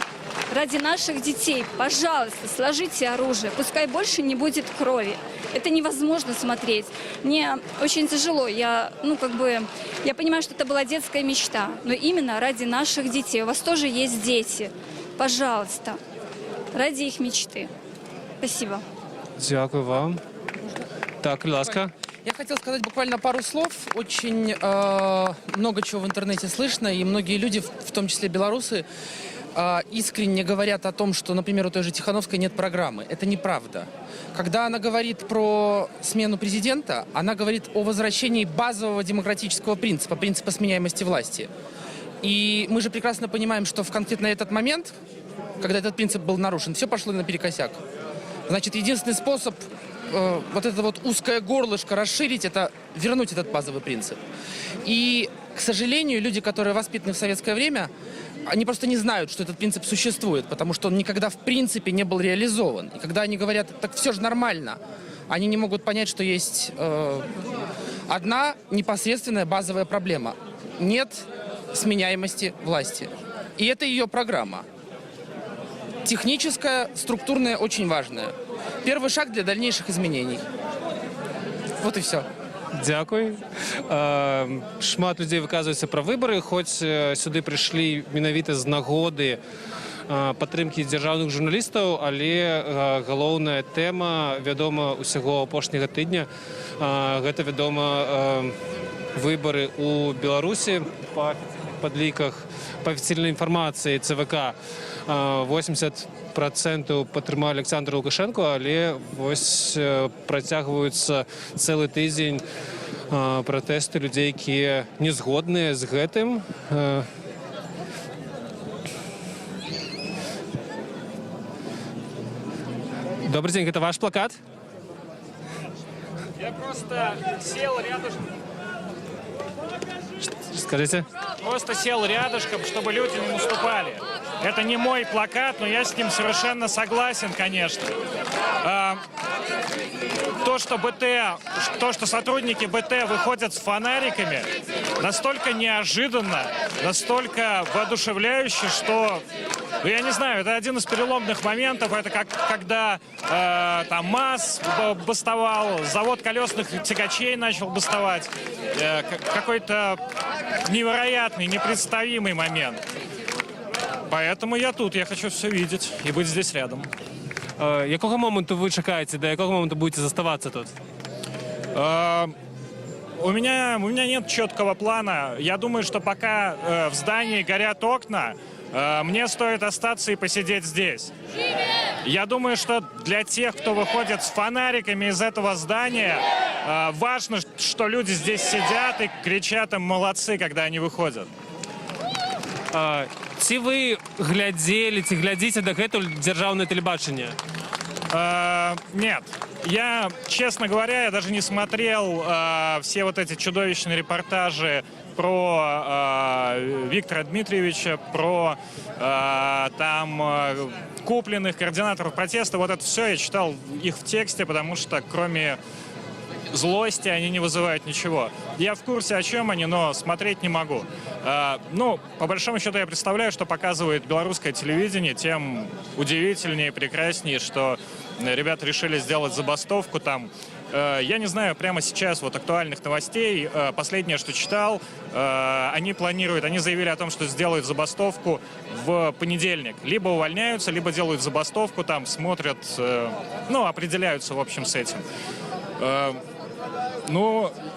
Ради наших детей, пожалуйста, сложите оружие. Пускай больше не будет крови. Это невозможно смотреть. Мне очень тяжело. Я понимаю, что это была детская мечта. Но именно ради наших детей. У вас тоже есть дети. Пожалуйста, ради их мечты. Спасибо. Дякую вам. Так, ласка. Я хотел сказать буквально пару слов. Очень много чего в интернете слышно, и многие люди, в том числе белорусы, искренне говорят о том, что, например, у той же Тихановской нет программы. Это неправда. Когда она говорит про смену президента, она говорит о возвращении базового демократического принципа сменяемости власти. И мы же прекрасно понимаем, что в конкретно этот момент, когда этот принцип был нарушен, все пошло наперекосяк. Значит, единственный способ вот это вот узкое горлышко расширить, это вернуть этот базовый принцип. И, к сожалению, люди, которые воспитаны в советское время, они просто не знают, что этот принцип существует, потому что он никогда в принципе не был реализован. И когда они говорят, так все же нормально, они не могут понять, что есть одна непосредственная базовая проблема. Нет сменяемости власти. И это ее программа. Техническая, структурная, очень важная. Первый шаг для дальнейших изменений. Вот и все. Дякую. Шмат людей выказваюцца пра выбары, хоць сюды прыйшлі менавіта з нагоды падтрымкі дзяржаўных журналістаў, але галоўная тэма, вядома, усяго апошняга тыдня. Гэта, вядома, выбары ў Беларусі па падліках, па афіцыйнай інфармацыі ЦВК. 80% падтрымалі Александра Лукашенко, але вось працягваюцца цэлы тыдзень пратэсты людзей, якія не згодныя з гэтым. Добрый день, это ваш плакат? Я просто сел рядышком. Скажите? Просто сел рядышком, чтобы люди не наступали. Это не мой плакат, но я с ним совершенно согласен, конечно. То, что сотрудники БТ выходят с фонариками, настолько неожиданно, настолько воодушевляюще, что, ну, я не знаю, это один из переломных моментов. Это как когда там МАЗ бастовал, завод колесных тягачей начал бастовать. Какой-то невероятный, непредставимый момент. Поэтому я тут, я хочу все видеть и быть здесь рядом. Якого моменту ви чекаєте, до якого моменту будете заставатися тут? У меня нет четкого плана. Я думаю, что пока в здании горят окна, мне стоит остаться и посидеть здесь. Я думаю, что для тех, кто выходит с фонариками из этого здания, важно, что люди здесь сидят и кричат им «молодцы», когда они выходят. Ці ви глядзелі, ці глядзіце дагэтуль дзяржаўнае тэлебачанне? Нет. Я, честно говоря, я даже не смотрел все вот эти чудовищные репортажи про Виктора Дмитриевича, про купленных координаторов протеста. Вот это все я читал их в тексте, потому что кроме злости они не вызывают ничего. Я в курсе, о чем они, но смотреть не могу. По большому счету, я представляю, что показывает белорусское телевидение, тем удивительнее и прекраснее, что ребята решили сделать забастовку там. Я не знаю, прямо сейчас вот актуальных новостей. Последнее, что читал, они заявили о том, что сделают забастовку в понедельник. Либо увольняются, либо делают забастовку, там смотрят, определяются, в общем, с этим.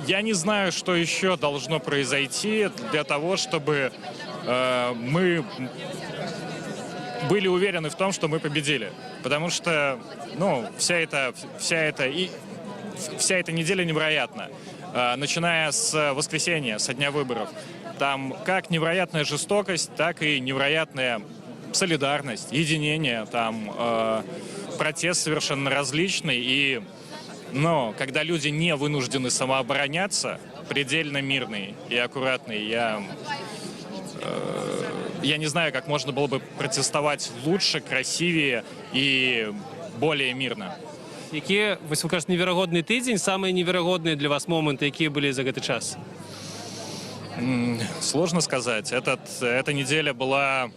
Я не знаю, что еще должно произойти для того, чтобы мы были уверены в том, что мы победили. Потому что, вся эта неделя невероятна. Начиная с воскресенья, со дня выборов. Там как невероятная жестокость, так и невероятная солидарность, единение. Там протест совершенно различный. И когда люди не вынуждены самообороняться, предельно мирный и аккуратный, я не знаю, как можно было бы протестовать лучше, красивее и более мирно. Які, вось ви кажете, неверагодний тиждень, самые неверагодные для вас моменты, які были за этот час? Сложно сказать. Эта неделя была,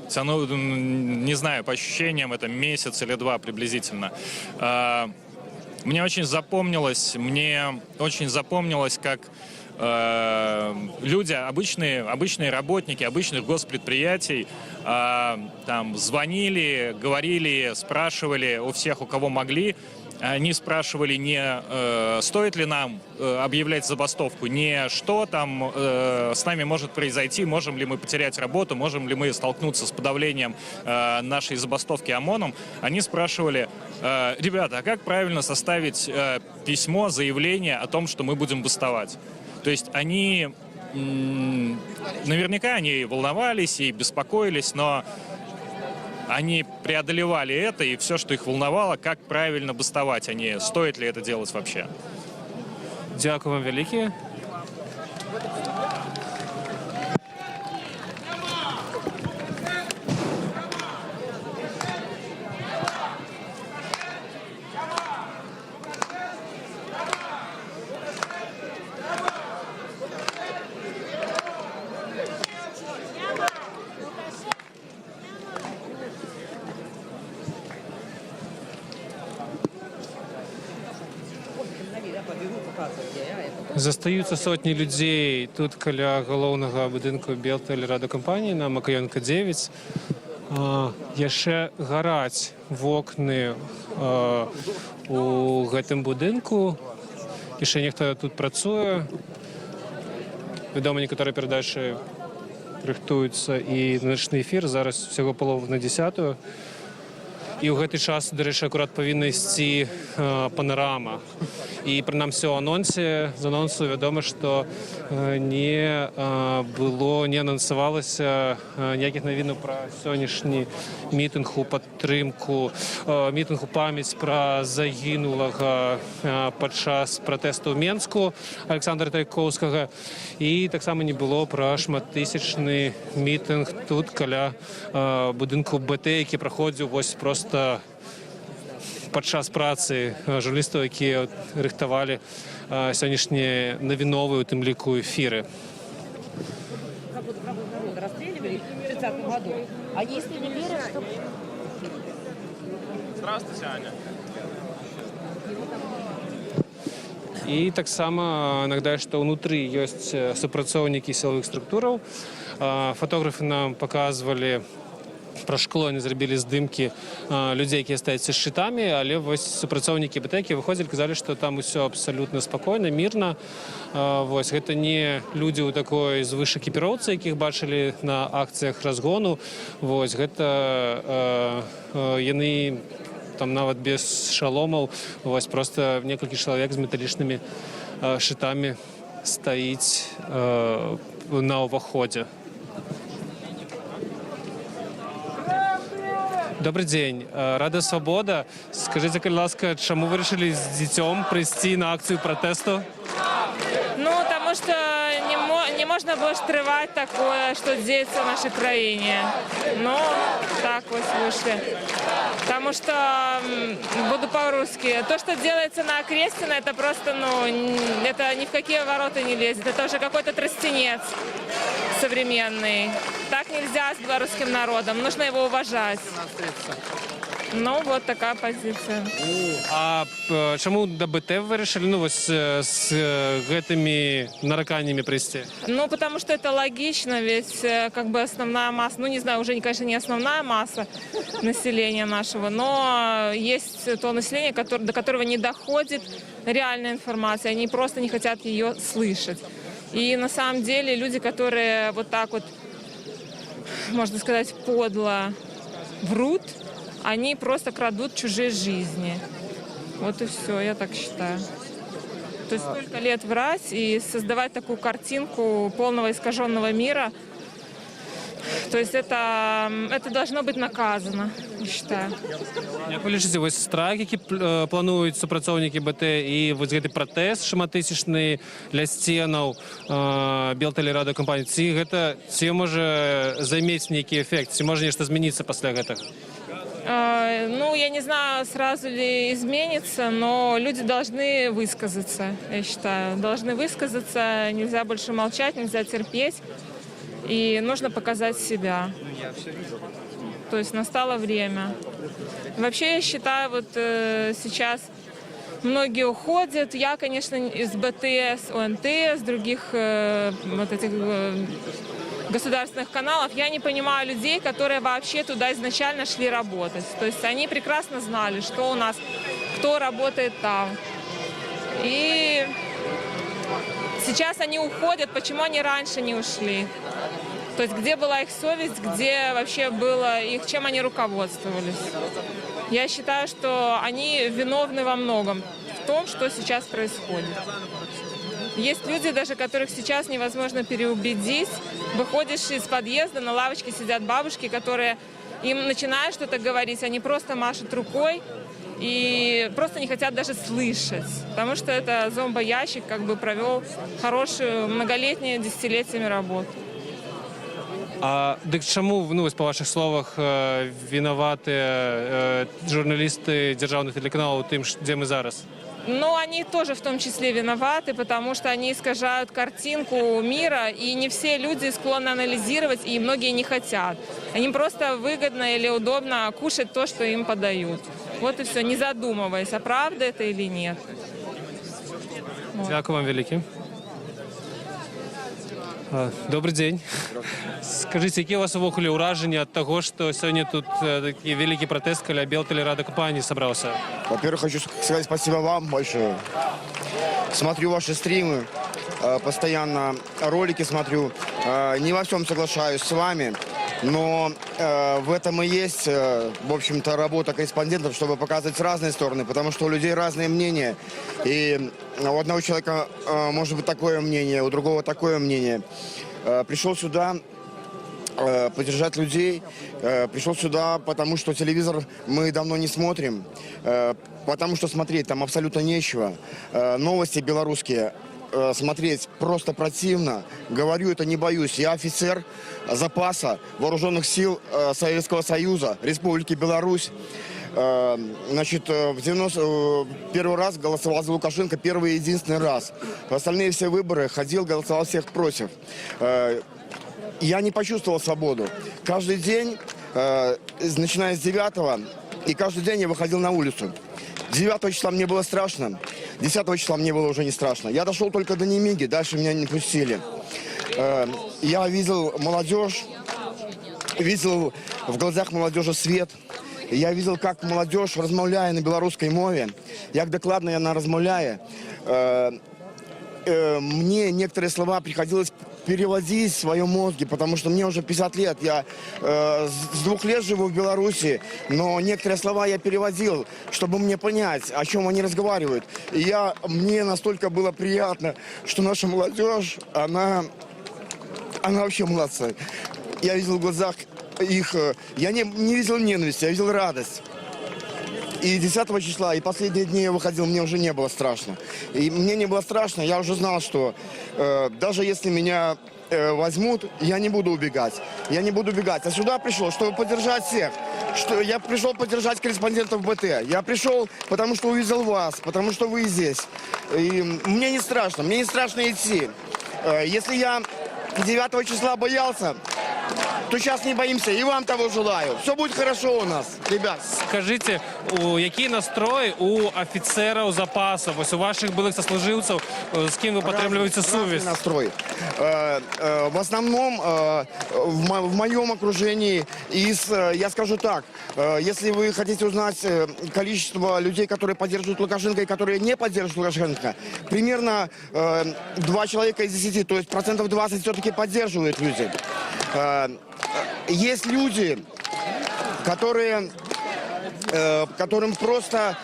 не знаю, по ощущениям, это месяц или два приблизительно. Мне очень запомнилось, как люди, обычные работники обычных госпредприятий звонили, говорили, спрашивали у всех, у кого могли. Они спрашивали не стоит ли нам объявлять забастовку, не что там с нами может произойти, можем ли мы потерять работу, можем ли мы столкнуться с подавлением нашей забастовки ОМОНом. Они спрашивали: ребята, а как правильно составить письмо, заявление о том, что мы будем бастовать? То есть они, наверняка они волновались и беспокоились, но они преодолевали это, и все, что их волновало, как правильно бастовать, а не стоит ли это делать вообще. Дякую вам велике. Подберут. Застаюцца сотні людзей тут каля галоўнага будынку Белтэлерадыёкампаніі на Макаёнка 9. Яшчэ гараць вокны у гэтым будынку. Яшчэ нехта тут працуе. Вядома, некаторыя перадачы рыхтуюцца і начны эфір. Зараз усяго палова на 10-ю. І ў гэты час, дарэчы, акурат павінна ісці панарама. І прынамсі ў анонсе, з анонсу вядома, што не анансавалася ніякіх навінаў пра сённяшні мітынг у падтрымку, мітынг у памяць пра загінулага падчас пратэсту ў Менску Александра Тайкоўскага. І таксама не было пра шматтысячны мітынг тут каля будынку БТ, які праходзіў вось проста падчас працы журналістаў, якія рыхтавалі сённяшнія навіновыя, у тым ліку, эфіры. Расстреливали в 30-м году. А если не верят, что... Здравствуйте, Аня. І таксама нагадаю, што ўнутры ёсць супрацоўнікі сілавых структураў. Фотографы нам паказвалі пра шкло, яны зрабілі здымкі людзей, якія стаяць са шчытамі, але вось супрацоўнікі БТЭКі выходзілі, казалі, што там усё абсалютна спакойна, мірна. Вось гэта не людзі ў такой звышэкіпіроўцы, якіх бачылі на акцыях разгону. Вось гэта яны там нават без шаломаў, вось проста некалькі чалавек з металічнымі шчытамі стаіць на ўваходзе. Добрый дзень. Рада Свабода. Скажите, калі ласка, чаму вы решили с дзіцём прийти на акцию протесту? Ну, потому что не можно было скрывать такое, что деется в нашей краине. Ну, так вот вышли. Потому что, буду по-русски, то, что делается на Окрестино, это просто, ну, это ни в какие ворота не лезет. Это уже какой-то тростенец современный. Так нельзя с белорусским народом, нужно его уважать. Ну, вот такая позиция. А чаму да БТ вы решили, ну, вось с гэтымі нараканнями прийти? Ну, потому что это логично, ведь как бы основная масса, ну, не знаю, уже, конечно, не основная масса населения нашего, но есть то население, до которого не доходит реальная информация, они просто не хотят ее слышать. И на самом деле люди, которые вот так вот, можно сказать, подло врут, они просто крадут чужие жизни. Вот и все, я так считаю. То есть столько лет врать и создавать такую картинку полного искаженного мира, то есть это должно быть наказано, я считаю. Як ви лічыце, вось страйк, які плануюць супрацоўнікі БТ, і вось гэты пратэст шматтысячны ля сценаў Белтэлерадыёкампаніі, ці можа займець нейкі эфект, ці можа нешта змяніцца пасля гэтага? Ну, я не знаю, сразу ли изменится, но люди должны высказаться, я считаю. Должны высказаться, нельзя больше молчать, нельзя терпеть. И нужно показать себя. То есть настало время. Вообще, я считаю, вот сейчас многие уходят. Я, конечно, из БТ, с ОНТ, с других вот этих государственных каналов, я не понимаю людей, которые вообще туда изначально шли работать. То есть они прекрасно знали, что у нас, кто работает там. И сейчас они уходят, почему они раньше не ушли? То есть где была их совесть, где вообще было их, чем они руководствовались? Я считаю, что они виновны во многом в том, что сейчас происходит. Есть люди, даже которых сейчас невозможно переубедить. Выходишь из подъезда, на лавочке сидят бабушки, которые им начинают что-то говорить, они просто машут рукой и просто не хотят даже слышать. Потому что это зомбоящик как бы провел хорошую многолетнюю, десятилетиями работу. А дык чаму, ну, па вашых словах, вінаватыя журналісты дзяржаўных тэлеканалаў у тым, дзе мы зараз? Ну, они тоже в том числе виноваты, потому что они искажают картинку мира, и не все люди склонны анализировать, и многие не хотят. Им просто выгодно или удобно кушать то, что им подают. Вот и все, не задумываясь, а правда это или нет. Дякую вам велике. Добрий день. Скажіть, які у вас увогуле ураження від того, що сьогодні тут такий великий протест, коли Белтелерадиокомпании собрался? Во-первых, хочу сказать спасибо вам большое. Смотрю ваши стримы, постоянно ролики смотрю. Не во всем соглашаюсь с вами, но в этом и есть, в общем-то, работа корреспондентов, чтобы показывать разные стороны, потому что у людей разные мнения. И у одного человека может быть такое мнение, у другого такое мнение. Пришел сюда поддержать людей. Пришел сюда, потому что телевизор мы давно не смотрим, потому что смотреть там абсолютно нечего. Новости белорусские смотреть просто противно. Говорю это, не боюсь. Я офицер запаса вооруженных сил Советского Союза, Республики Беларусь. Значит, первый раз голосовал за Лукашенко, первый и единственный раз. Остальные все выборы ходил, голосовал всех против. Я не почувствовал свободу. Каждый день, начиная с 9-го, и каждый день я выходил на улицу. 9 числа мне было страшно, 10 числа мне было уже не страшно. Я дошел только до Немиги, дальше меня не пустили. Я видел молодежь, видел в глазах молодежи свет. Я видел, как молодежь, размовляя на белорусской мове, як докладно она размовляя, мне некоторые слова приходилось переводить в своем мозге, потому что мне уже 50 лет. Я с 2 лет живу в Беларуси, но некоторые слова я переводил, чтобы мне понять, о чем они разговаривают. И мне настолько было приятно, что наша молодежь, она вообще молодцы. Я видел в глазах их, я не видел ненависти, я видел радость. И 10 числа, и последние дни я выходил, мне уже не было страшно. И мне не было страшно, я уже знал, что даже если меня возьмут, я не буду убегать. Я не буду убегать. А сюда пришел, чтобы поддержать всех. Я пришел поддержать корреспондентов БТ. Я пришел, потому что увидел вас, потому что вы здесь. И мне не страшно идти. Если я 9 числа боялся, то сейчас не боимся. И вам того желаю. Все будет хорошо у нас, ребят. Скажите, який настрой у офіцерів запасу, ось у ваших былых сослуживців, з ким ви підтримуєте совість? Настрой. В основном в моем окружении, я скажу так, если вы хотите узнать количество людей, которые поддерживают Лукашенко и которые не поддерживают Лукашенко, примерно 2 человека из 10, то есть 20% все-таки поддерживают люди. Есть люди, которым просто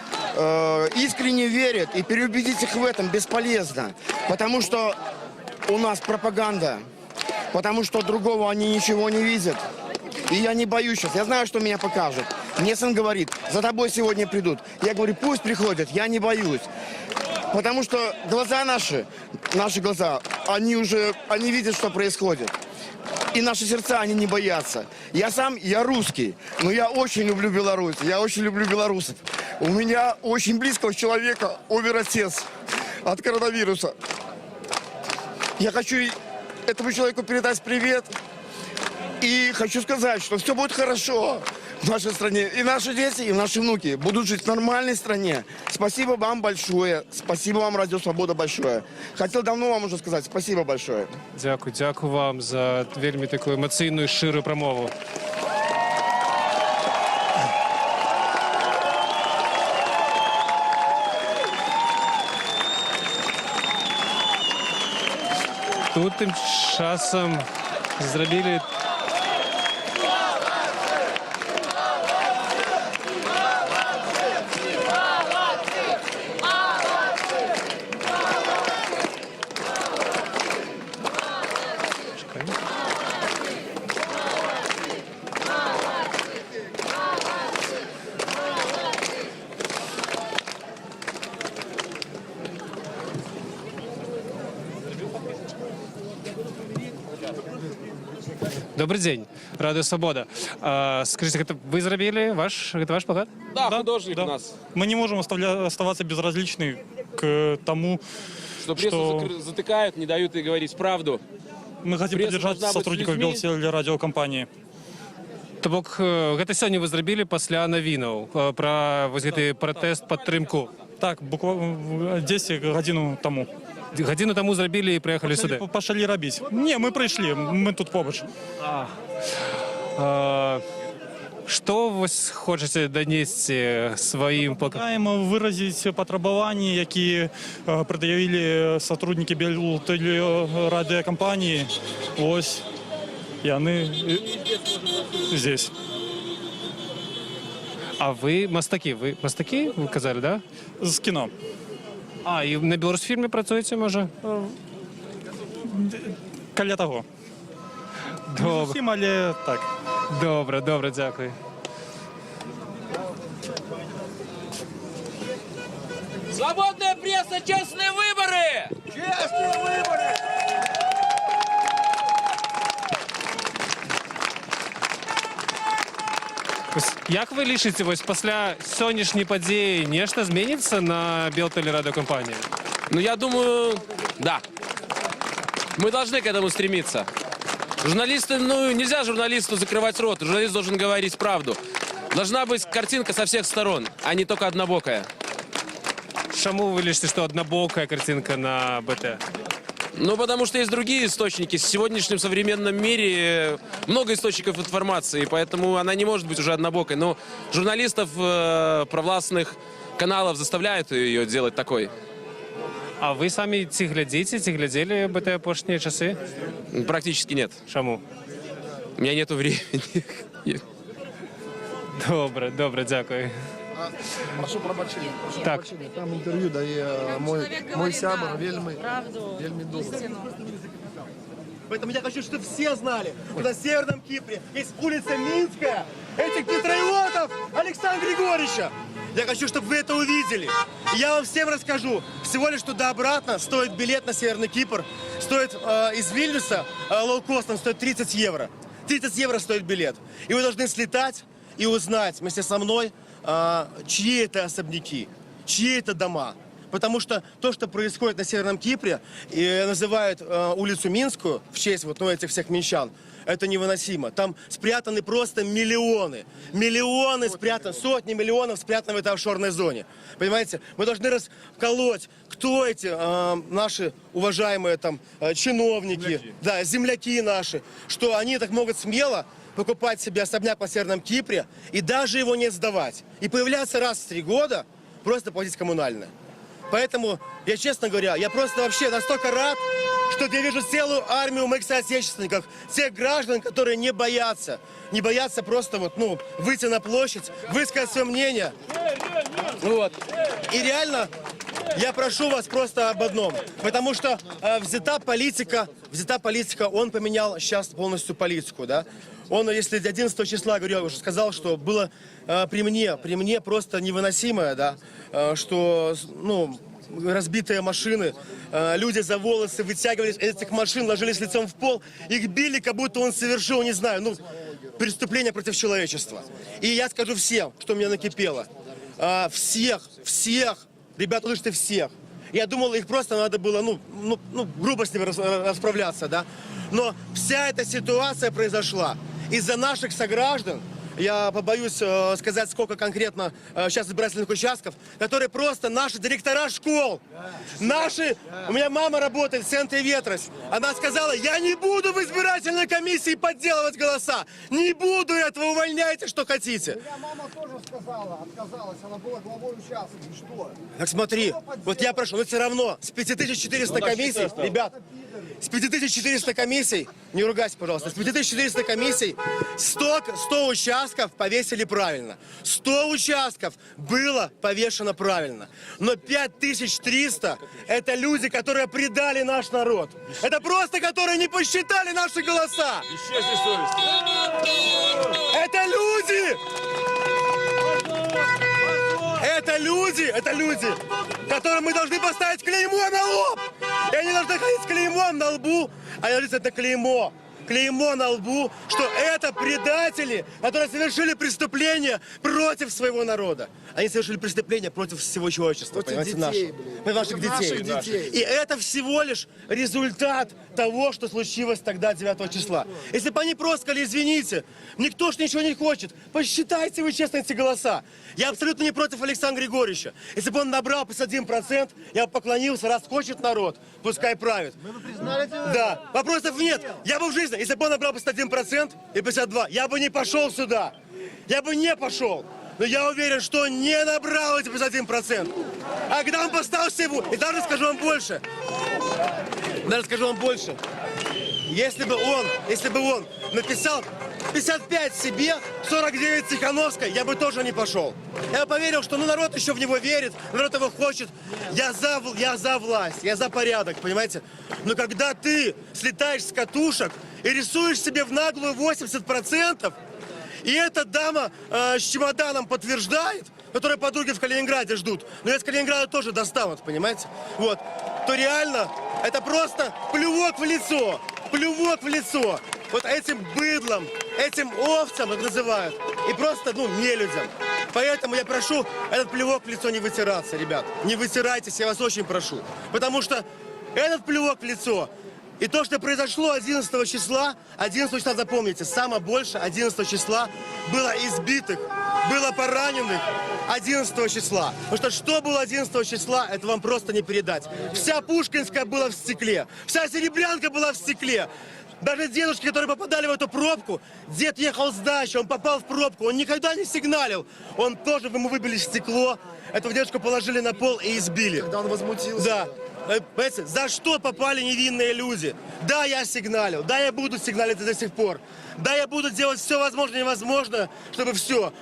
искренне верят, и переубедить их в этом бесполезно, потому что у нас пропаганда, потому что другого они ничего не видят. И я не боюсь сейчас, я знаю, что меня покажут. Мне сын говорит, за тобой сегодня придут. Я говорю, пусть приходят, я не боюсь. Потому что глаза наши глаза, они видят, что происходит. И наши сердца, они не боятся. Я русский, но я очень люблю Беларусь, я очень люблю белорусов. У меня очень близкого человека умер отец от коронавируса. Я хочу этому человеку передать привет. И хочу сказать, что все будет хорошо в нашей стране. И наши дети, и наши внуки будут жить в нормальной стране. Спасибо вам большое. Спасибо вам, Радио Свобода, большое. Хотел давно вам уже сказать спасибо большое. Дякую вам за вельми таку емоційну і щиру промову. Тут тим часом зробили Добрый день, Радио Свобода. Скажите, это вы зробили это ваш плакат? Да, художник у нас. Мы не можем оставаться безразличны к тому, Что прессу затыкают, не дают ей говорить правду. Мы хотим поддержать сотрудников Белтелерадиокомпании. То бок, гэта сёння вы зрабілі пасля навінаў пра вось гэты пратэст падтрымку. Так, буквально 10 годину тому. Годину тому зробили і приїхали сюди? Пошли робити. Ні, ми прийшли, ми тут побач. Що ви хочете донести своїм Маємо виразити потребування, які пред'явили сотрудники Белтелерадіокомпанії. Ось, і вони здесь. А ви мастаки? Ви мастаки, ви казали, так? Да? З кіно. А, і на Білорусфільмі працюєте, може? Каля того. Добре. Всім, але так. Добре, добре, дякую. Свободная пресса, честные выборы! Честные выборы! Як ви лічите, ось після сьогоднішньої події нечто зміниться на Белтелерадиокомпании? Ну, я думаю, да. Мы должны к этому стремиться. Журналисты, ну, нельзя журналисту закрывать рот. Журналист должен говорить правду. Должна быть картинка со всех сторон, а не только однобокая. Чому ви лічите, що однобокая картинка на БТ? Ну, потому что есть другие источники. В сегодняшнем современном мире много источников информации, поэтому она не может быть уже однобокой. Но журналистов провластных каналов заставляют ее делать такой. А ви самі ці глядели БТ опошні часи? Практически нет. Чому? У меня нету времени. Добре, добре, дякую. Прошу пробачення. Так. Там інтерв'ю дає мой сябр вельми добрый. Поэтому я хочу, чтобы все знали, что на Северном Кипре есть улица Минская, этих патриотов Александра Григорьевича. Я хочу, чтобы вы это увидели. И я вам всем расскажу. Всего лишь туда-обратно стоит билет на Северный Кипр. Стоит из Вильнюса лоукостом стоит 30 евро. 30 евро стоит билет. И вы должны слетать и узнать вместе со мной, чьи это особняки, чьи это дома. Потому что то, что происходит на Северном Кипре, и называют улицу Минскую в честь вот, этих всех минчан, это невыносимо. Там спрятаны просто миллионы. Миллионы спрятаны, сотни миллионов спрятаны в этой офшорной зоне. Понимаете? Мы должны расколоть, кто эти наши уважаемые там чиновники, земляки наши, что они так могут смело покупать себе особняк на Северном Кипре и даже его не сдавать. И появляться раз в 3 года, просто платить коммунальное. Поэтому, я честно говоря, я просто вообще настолько рад, что я вижу целую армию моих соотечественников, тех граждан, которые не боятся просто вот, выйти на площадь, высказать свое мнение. Вот. И реально, я прошу вас просто об одном, потому что взята политика, он поменял сейчас полностью политику, да. Он, если 11 числа, говорю, я уже сказал, что было при мне просто невыносимое, да, что, разбитые машины, люди за волосы вытягивались из этих машин, ложились лицом в пол, их били, как будто он совершил, не знаю, преступление против человечества. И я скажу всем, что у меня накипело. Всех, ребята, слышите, всех. Я думал, их просто надо было, грубо с ними расправляться, да. Но вся эта ситуация произошла из-за наших сограждан. Я побоюсь сказать, сколько конкретно сейчас избирательных участков, которые просто наши директора школ, у меня мама работает в центре Ветрос, она сказала, я не буду в избирательной комиссии подделывать голоса, не буду этого, увольняйте, что хотите. У меня мама тоже сказала, отказалась, она была главой участка, и что? Так смотри, вот я прошу, но все равно с 5400 комиссий, ребят, с 5400 комиссий, не ругайся, пожалуйста, с 5400 комиссий 100 участков повесили правильно. 100 участков было повешено правильно. Но 5300 это люди, которые предали наш народ. Это просто, которые не посчитали наши голоса. Это люди! Это люди, которым мы должны поставить клеймо на лоб. И они должны ходить с клеймом на лбу, а я говорю, это клеймо клеймо на лбу, что это предатели, которые совершили преступления против своего народа. Они совершили преступления против всего человечества, понимаете, детей, наших детей. И это всего лишь результат того, что случилось тогда, 9 числа. Если бы они просто сказали, извините, никто ж ничего не хочет, посчитайте вы честно эти голоса. Я абсолютно не против Александра Григорьевича. Если бы он набрал 51%, я бы поклонился, раз хочет народ, пускай правит. Да, вопросов нет. Я бы в жизни, если бы он набрал 51% и 52%, я бы не пошел сюда. Я бы не пошел. Но я уверен, что он не набрал эти 51%. А когда он поставил себе... И даже скажу вам больше. Если бы он написал 55 себе, 49 Тихановской, я бы тоже не пошел. Я поверил, что народ еще в него верит, народ его хочет. Я за власть, я за порядок, понимаете? Но когда ты слетаешь с катушек и рисуешь себе в наглую 80%, и эта дама с чемоданом подтверждает, которые подруги в Калининграде ждут, но из Калининграда тоже достанут, понимаете? Вот. То реально это просто плевок в лицо. Плевок в лицо. Вот этим быдлам, этим овцам, как называют, и просто, нелюдям. Поэтому я прошу этот плевок в лицо не вытираться, ребят. Не вытирайтесь, я вас очень прошу. Потому что этот плевок в лицо и то, что произошло 11 числа, запомните, самое больше 11 числа было избитых, было пораненных 11 числа. Потому что было 11 числа, это вам просто не передать. Вся Пушкинская была в стекле, вся Серебрянка была в стекле. Даже дедушки, которые попадали в эту пробку, дед ехал с дачи, он попал в пробку, он никогда не сигналил. Он тоже, ему выбили стекло, этого дедушку положили на пол и избили. Когда он возмутился. Да. Понимаете, за что попали невинные люди? Да, я сигналил, да, я буду сигналить до сих пор. Да, я буду делать все возможное и невозможное, чтобы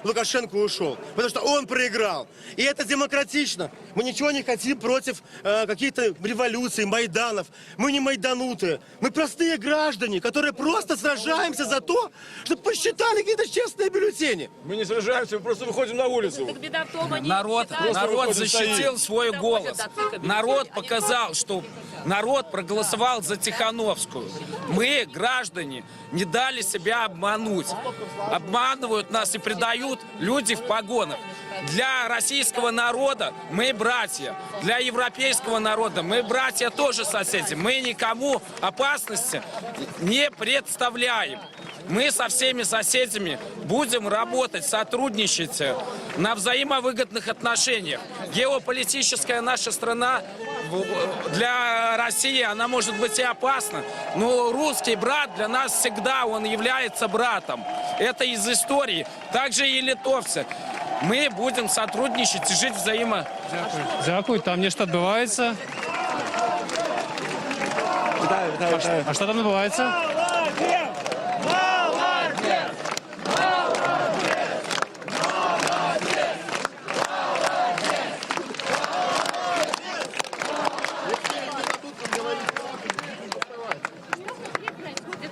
Лукашенко ушел. Потому что он проиграл. И это демократично. Мы ничего не хотим против каких-то революций, майданов. Мы не майданутые. Мы простые граждане, которые просто сражаемся за то, чтобы посчитали какие-то честные бюллетени. Мы не сражаемся, мы просто выходим на улицу. Народ защитил свой голос. Народ показал, что народ проголосовал за Тихановскую. Мы, граждане, не дали себя обмануть. Обманывают нас и предают люди в погонах. Для российского народа мы братья. Для европейского народа мы братья тоже соседи. Мы никому опасности не представляем. Мы со всеми соседями будем работать, сотрудничать на взаимовыгодных отношениях. Геополитическая наша страна для России, она может быть и опасна, но русский брат для нас всегда, он является братом. Это из истории. Также и литовцы. Мы будем сотрудничать и жить Дякую. Там нечто відбувається. А що там відбувається?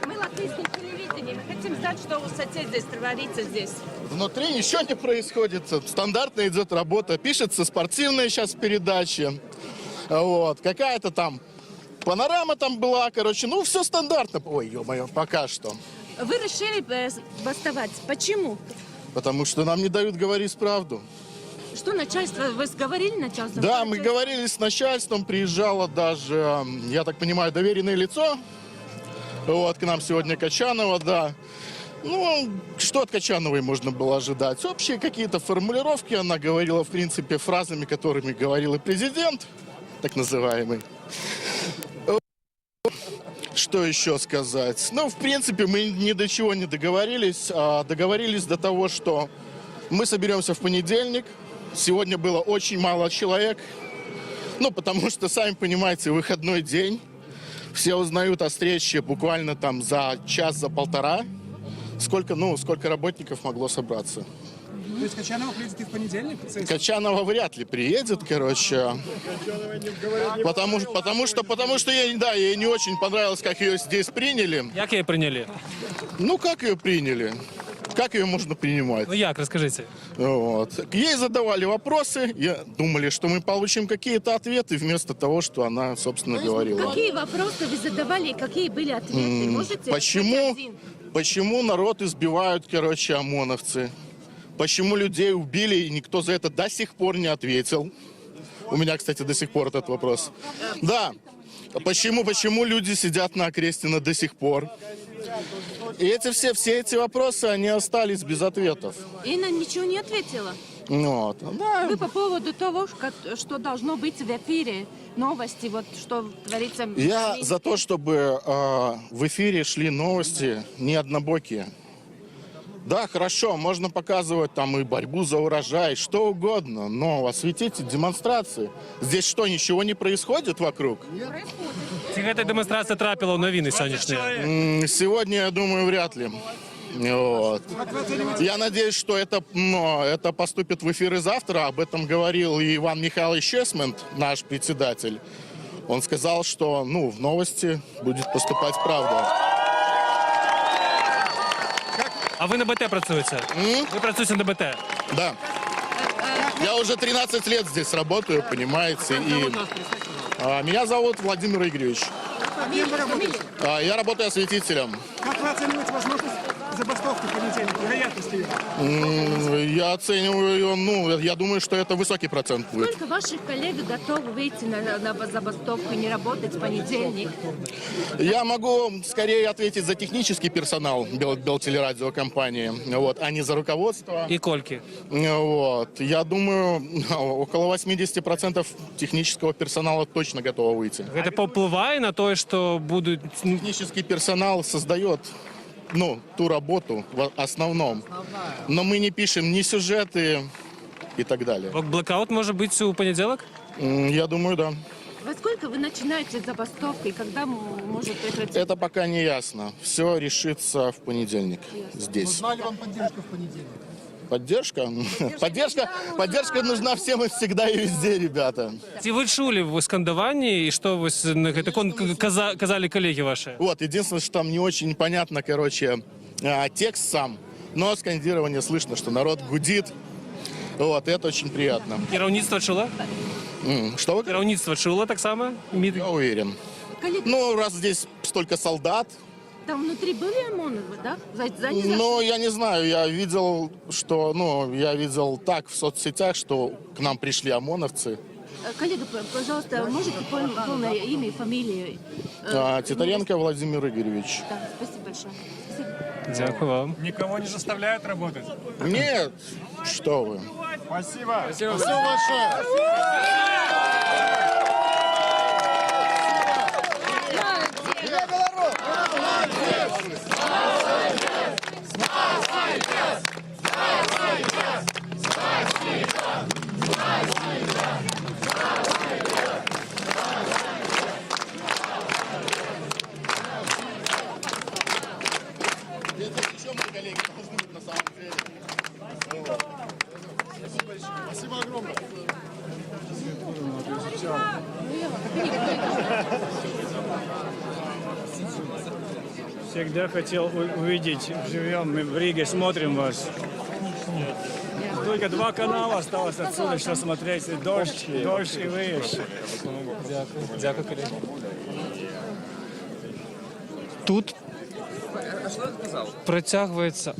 Мы латвийское телевидение. Мы хотим знать, что у соседей творится здесь. Внутри ничего не происходит. Стандартная идет работа. Пишется спортивная сейчас передача. Вот. Какая-то там панорама там была, все стандартно. Ой, ё-моё, пока что. Вы решили бастовать. Почему? Потому что нам не дают говорить правду. Что начальство? Вы говорили начальство? Да, мы говорили с начальством, приезжало даже, я так понимаю, доверенное лицо. Вот, к нам сегодня Качанова, да. Что от Качановой можно было ожидать? Общие какие-то формулировки она говорила, в принципе, фразами, которыми говорил и президент, так называемый. Что еще сказать? В принципе, мы ни до чего не договорились. Договорились до того, что мы соберемся в понедельник. Сегодня было очень мало человек. Потому что, сами понимаете, выходной день. Все узнают о встрече буквально там за час, за полтора. Сколько работников могло собраться. То есть Качанова приедет и в понедельник? Качанова вряд ли приедет, Потому что ей не очень понравилось, как ее здесь приняли. Как ее приняли? Как ее приняли? Как ее можно принимать? Ну як, розкажіть. Вот. Ей задавали вопросы, думали, что мы получим какие-то ответы, вместо того, что она, собственно, говорила. Какие вопросы вы задавали и какие были ответы? Можете Почему народ избивают, короче, ОМОНовцы? Почему людей убили, и никто за это до сих пор не ответил? У меня, кстати, до сих пор этот вопрос. Да. Почему люди сидят на Окрестино до сих пор? И все эти вопросы, они остались без ответов. Инна ничего не ответила. Вот. Да. Вы по поводу того, что должно быть в эфире, новости, вот что творится... Я за то, чтобы в эфире шли новости не однобокие. Да, хорошо, можно показывать там и борьбу за урожай, что угодно, но осветите демонстрации. Здесь что, ничего не происходит вокруг? Ці гэта дэманстрацыя трапіла ў навіны сённяшнія? Сегодня, я думаю, вряд ли. Вот. Я надеюсь, что это поступит в эфир и завтра. Об этом говорил и Иван Михайлович Чесмент, наш председатель. Он сказал, что в новости будет поступать правда. А ви на БТ працюєте? Ви працюєте на БТ? Да. Я уже 13 лет здесь работаю, понимаете. И меня зовут Владимир Игоревич. Я работаю осветителем. Как вы оцениваете возможность забастовки в понедельник? Вероятность ее? Я оцениваю ее, я думаю, что это высокий процент будет. Сколько ваших коллег готовы выйти на забастовку и не работать в понедельник? Я могу скорее ответить за технический персонал Белтелерадиокомпании, а не за руководство. И кольки? Вот. Я думаю, около 80% технического персонала точно готово выйти. Это повлияет на то, что будут... Технический персонал создает ту работу в основном. Но мы не пишем ни сюжеты и так далее. Блэкаут может быть у понедельник? Я думаю, да. Во сколько вы начинаете забастовку и когда может прекратиться? Это пока не ясно. Все решится в понедельник здесь. Нужна ли вам поддержка в понедельник? Поддержка? Поддержка нужна всем и всегда и везде, ребята. Ці ви чули в скандуванні, і що ви казали коллеги ваши? Вот, единственное, что там не очень понятно, текст сам. Но скандирование слышно, что народ гудит. Вот, это очень приятно. Керівництво чуло? Что вы? Керівництво чуло так само? Я уверен. Раз здесь столько солдат. Там внутри были ОМОНовы, да? Я не знаю, я видел, так в соцсетях, что к нам пришли ОМОНовцы. Коллега, пожалуйста, можете полное имя и фамилию? Титаренко Владимир Игоревич. Да, спасибо большое. Дякую вам. Никого не заставляют работать? Нет, что вы. Спасибо. Спасибо большое. Спасибо огромное. Всегда хотел увидеть живем. Мы в Риге смотрим вас. Только 2 канала осталось отсюда, что смотреть. Дождь и вы еще. Дякую, коллеги. Тут протягивается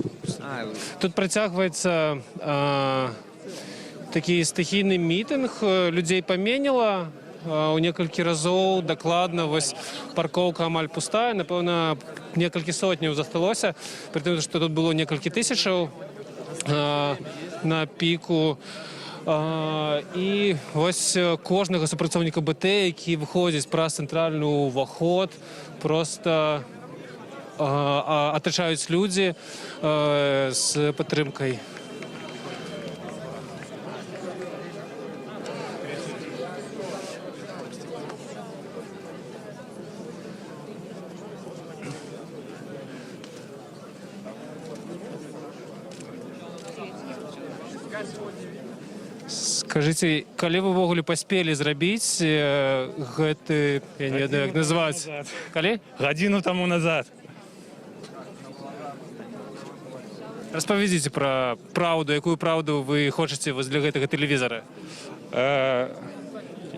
такий стихійний мітинг. Людей поміняло у некалькі разоў. Дакладна, вось паркоўка амаль пустая. Напэўна, некалькі сотняў засталося. Пры тым, што тут было некалькі тысячаў на піку. І вось кожнага супрацоўніка БТ, які выходзіць праз цэнтральны ўваход, просто атачаюць людзі з падтрымкай. Скажите, калі вы ўвогуле паспелі зрабіць гэты, я не ведаю, як назваць? Калі? Годину тому назад. Распавядзіце пра праўду, якую праўду вы хочаце вось для гэтага тэлевізара.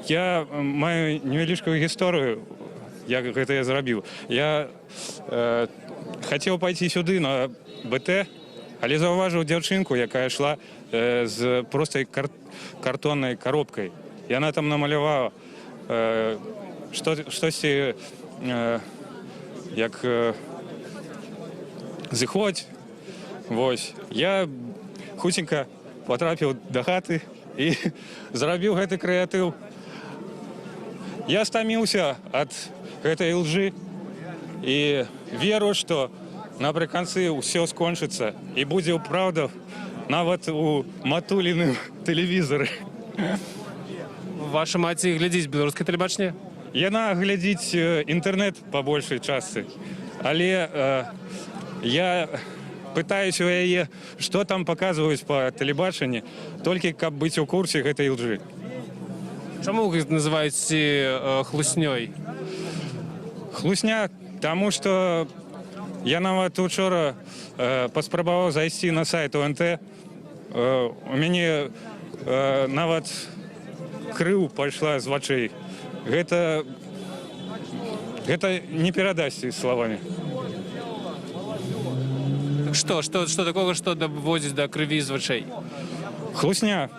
Я маю невялічкую гісторыю, як гэта я зрабіў. Я хацеў пайсці сюды на БТ, але заўважыў дзяўчынку, якая ішла з простай картоннай коробкай. Яна там намалявала штосьці як зыходзь. Вось. Я хуценька потрапіў да хаты і зрабіў гэты крэатыў. Я стаміўся ад гэтай лжы і веру, што напрыканцы ўсё скончыцца і будзе праўда нават у матуліным тэлевізары. Ваша маці глядзіць беларускае тэлебачанне? Яна глядзіць інтэрнэт па большай частцы, але я пытаюсь у яе, што там паказваюць па тэлебачанні, толькі каб быць у курсе гэтай лжы. Чаму вы называеце хлуснёй? Хлусня, таму што я нават учора паспрабаваў зайсці на сайт УНТ. У мяне нават крыў пайшла з вачэй. Гэта не перадасці словамі. Што такога, што даводзіць да крыві з вачэй? Хлусня.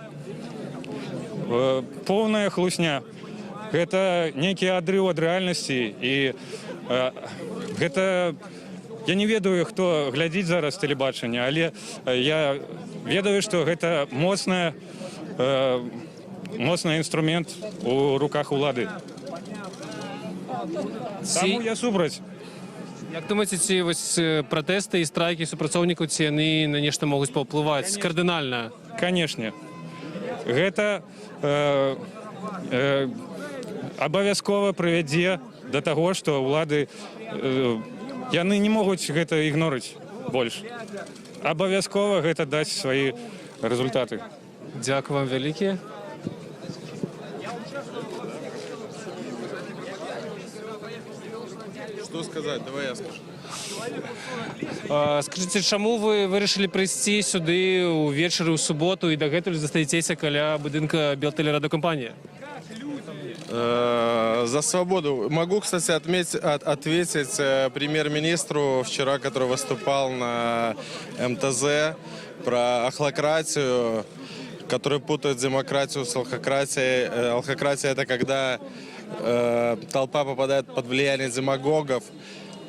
Поўная хлусня. Гэта нейкі адрыў ад рэальнасці і гэта... Я не ведаю, хто глядзіць зараз тэлебачанне, але я ведаю, што гэта моцны інструмент у руках улады. Таму я супраць. Як думаеце, ці вось пратэсты і страйкі супрацоўнікаў, ці яны на нешта могуць паўплываць кардынальна? Канешне. Гэта абавязкова прывядзе да таго, што ўлады яны не могуць гэта ігнорыць больш. Абавязкова гэта дасць свае результаты. Дзякую вам вялікія. Что сказать? Давай я скажу. Скажыце, чаму вы вырашылі прыйсці сюды ўвечары ў суботу і дагэтуль застаецеся каля будынка Белтэлерадыокампанія? За свободу. Могу, кстати, ответить премьер-министру вчера, который выступал на МТЗ, про ахлократию, который путает демократию с алхократией. Алхократия — это когда толпа попадает под влияние демагогов.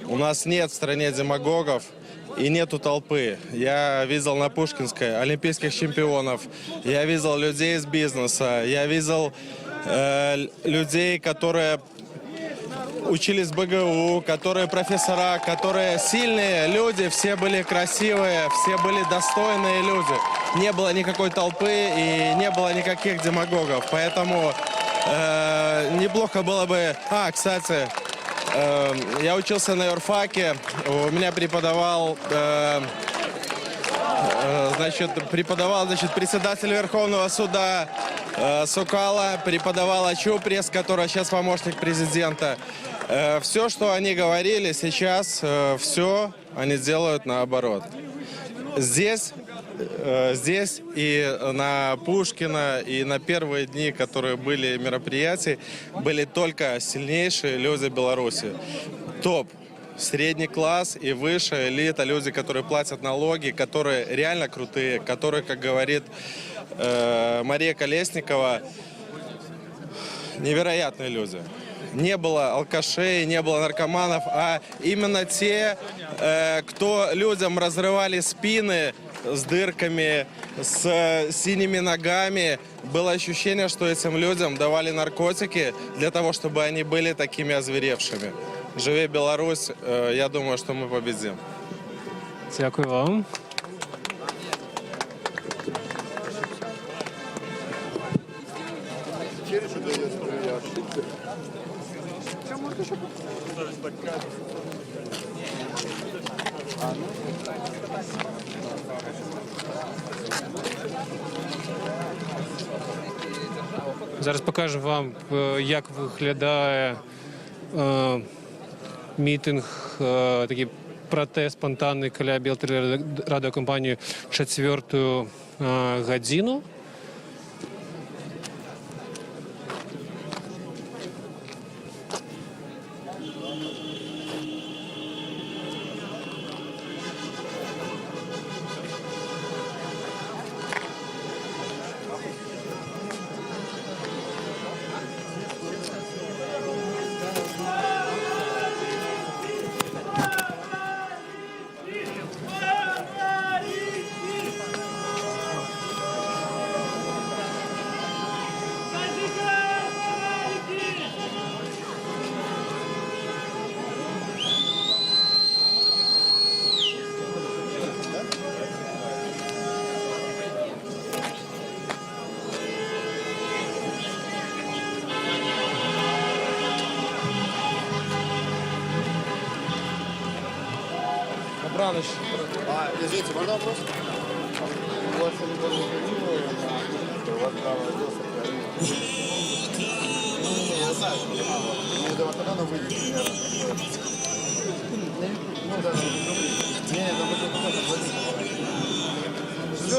У нас нет в стране демагогов и нету толпы. Я видел на Пушкинской олимпийских чемпионов, я видел людей из бизнеса, я видел людей, которые учились в БГУ, которые профессора, которые сильные люди, все были красивые, все были достойные люди. Не было никакой толпы и не было никаких демагогов. Поэтому неплохо было бы... Кстати, я учился на юрфаке, у меня преподавал председатель Верховного суда Сукала, преподавала Чупрес, которая сейчас помощник президента. Все, что они говорили сейчас, все они делают наоборот. Здесь и на Пушкина, и на первые дни, которые были мероприятий, были только сильнейшие люди Беларуси. Топ. Средний класс и выше, элита, люди, которые платят налоги, которые реально крутые, которые, как говорит Мария Колесникова, невероятные люди. Не было алкашей, не было наркоманов, а именно те, кто людям разрывали спины с дырками, с синими ногами. Было ощущение, что этим людям давали наркотики для того, чтобы они были такими озверевшими. Живи Беларусь, я думаю, что мы победим. Дякую вам. Зараз покажу вам, як виглядає мітинг такий пратэст спантанны каля белтэлерадыёкампаніі 4-ю гадзіну. Извините, можно вопрос? У вас я знаю, что когда оно выйдет?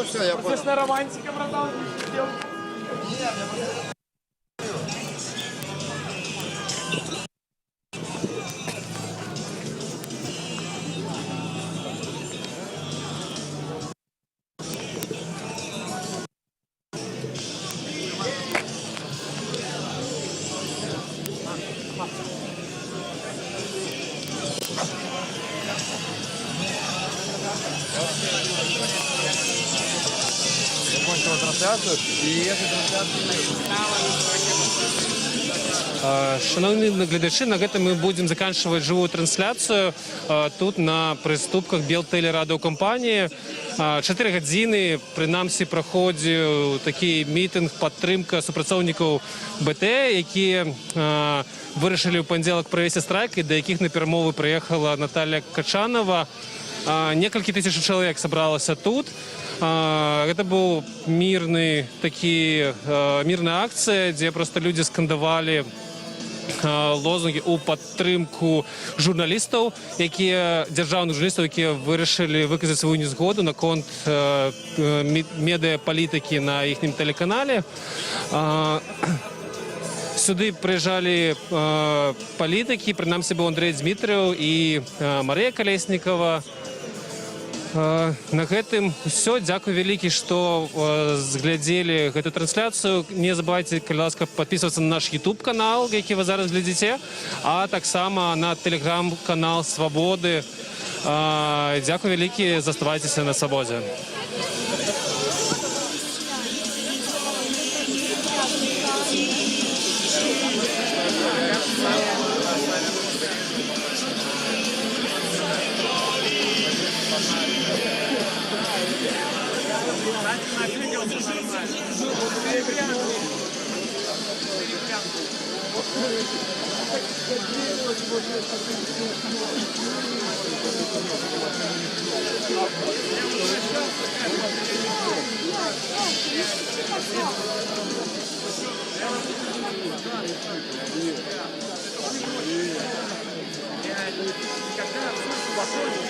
Все, я понял. Слышно, романтика, братан. Закончила трансляцию, и эту трансляцию... Шановні глядачі, на гэтым мы будем заканчивать живую трансляцию тут на прыступках Белтэлерадыёкампаніі. 4 гадзіны прынамсі праходзіў такі мітынг, падтрымка супрацоўнікаў БТ, якія вырашылі ў панядзелак правесці страйк, і да якіх на перамовы прыехала Наталья Качанова. Некалькі тысяч чалавек сабралася тут. Это был мирная акция, где просто люди скандовали лозунги у падтрымку журналістаў, дзяржаўных журналістаў, якія вырашылі выказаць сваю незгоду наконт медыапалітыкі на іхнім тэлеканале. Сюды прыязджалі палітыкі, прынамсі быў Андрэй Дзмітрыў і Марыя Калеснікава. На гэтым ўсё. Дзякуй вялікі, што зглядзелі гэту трансляцыю. Не забывайце, калі ласка, падпісвацца на наш YouTube-канал, які вы зараз глядзіце, а таксама на Telegram-канал Свабоды. Дзякуй вялікі, заставайцеся на свабодзе. Когда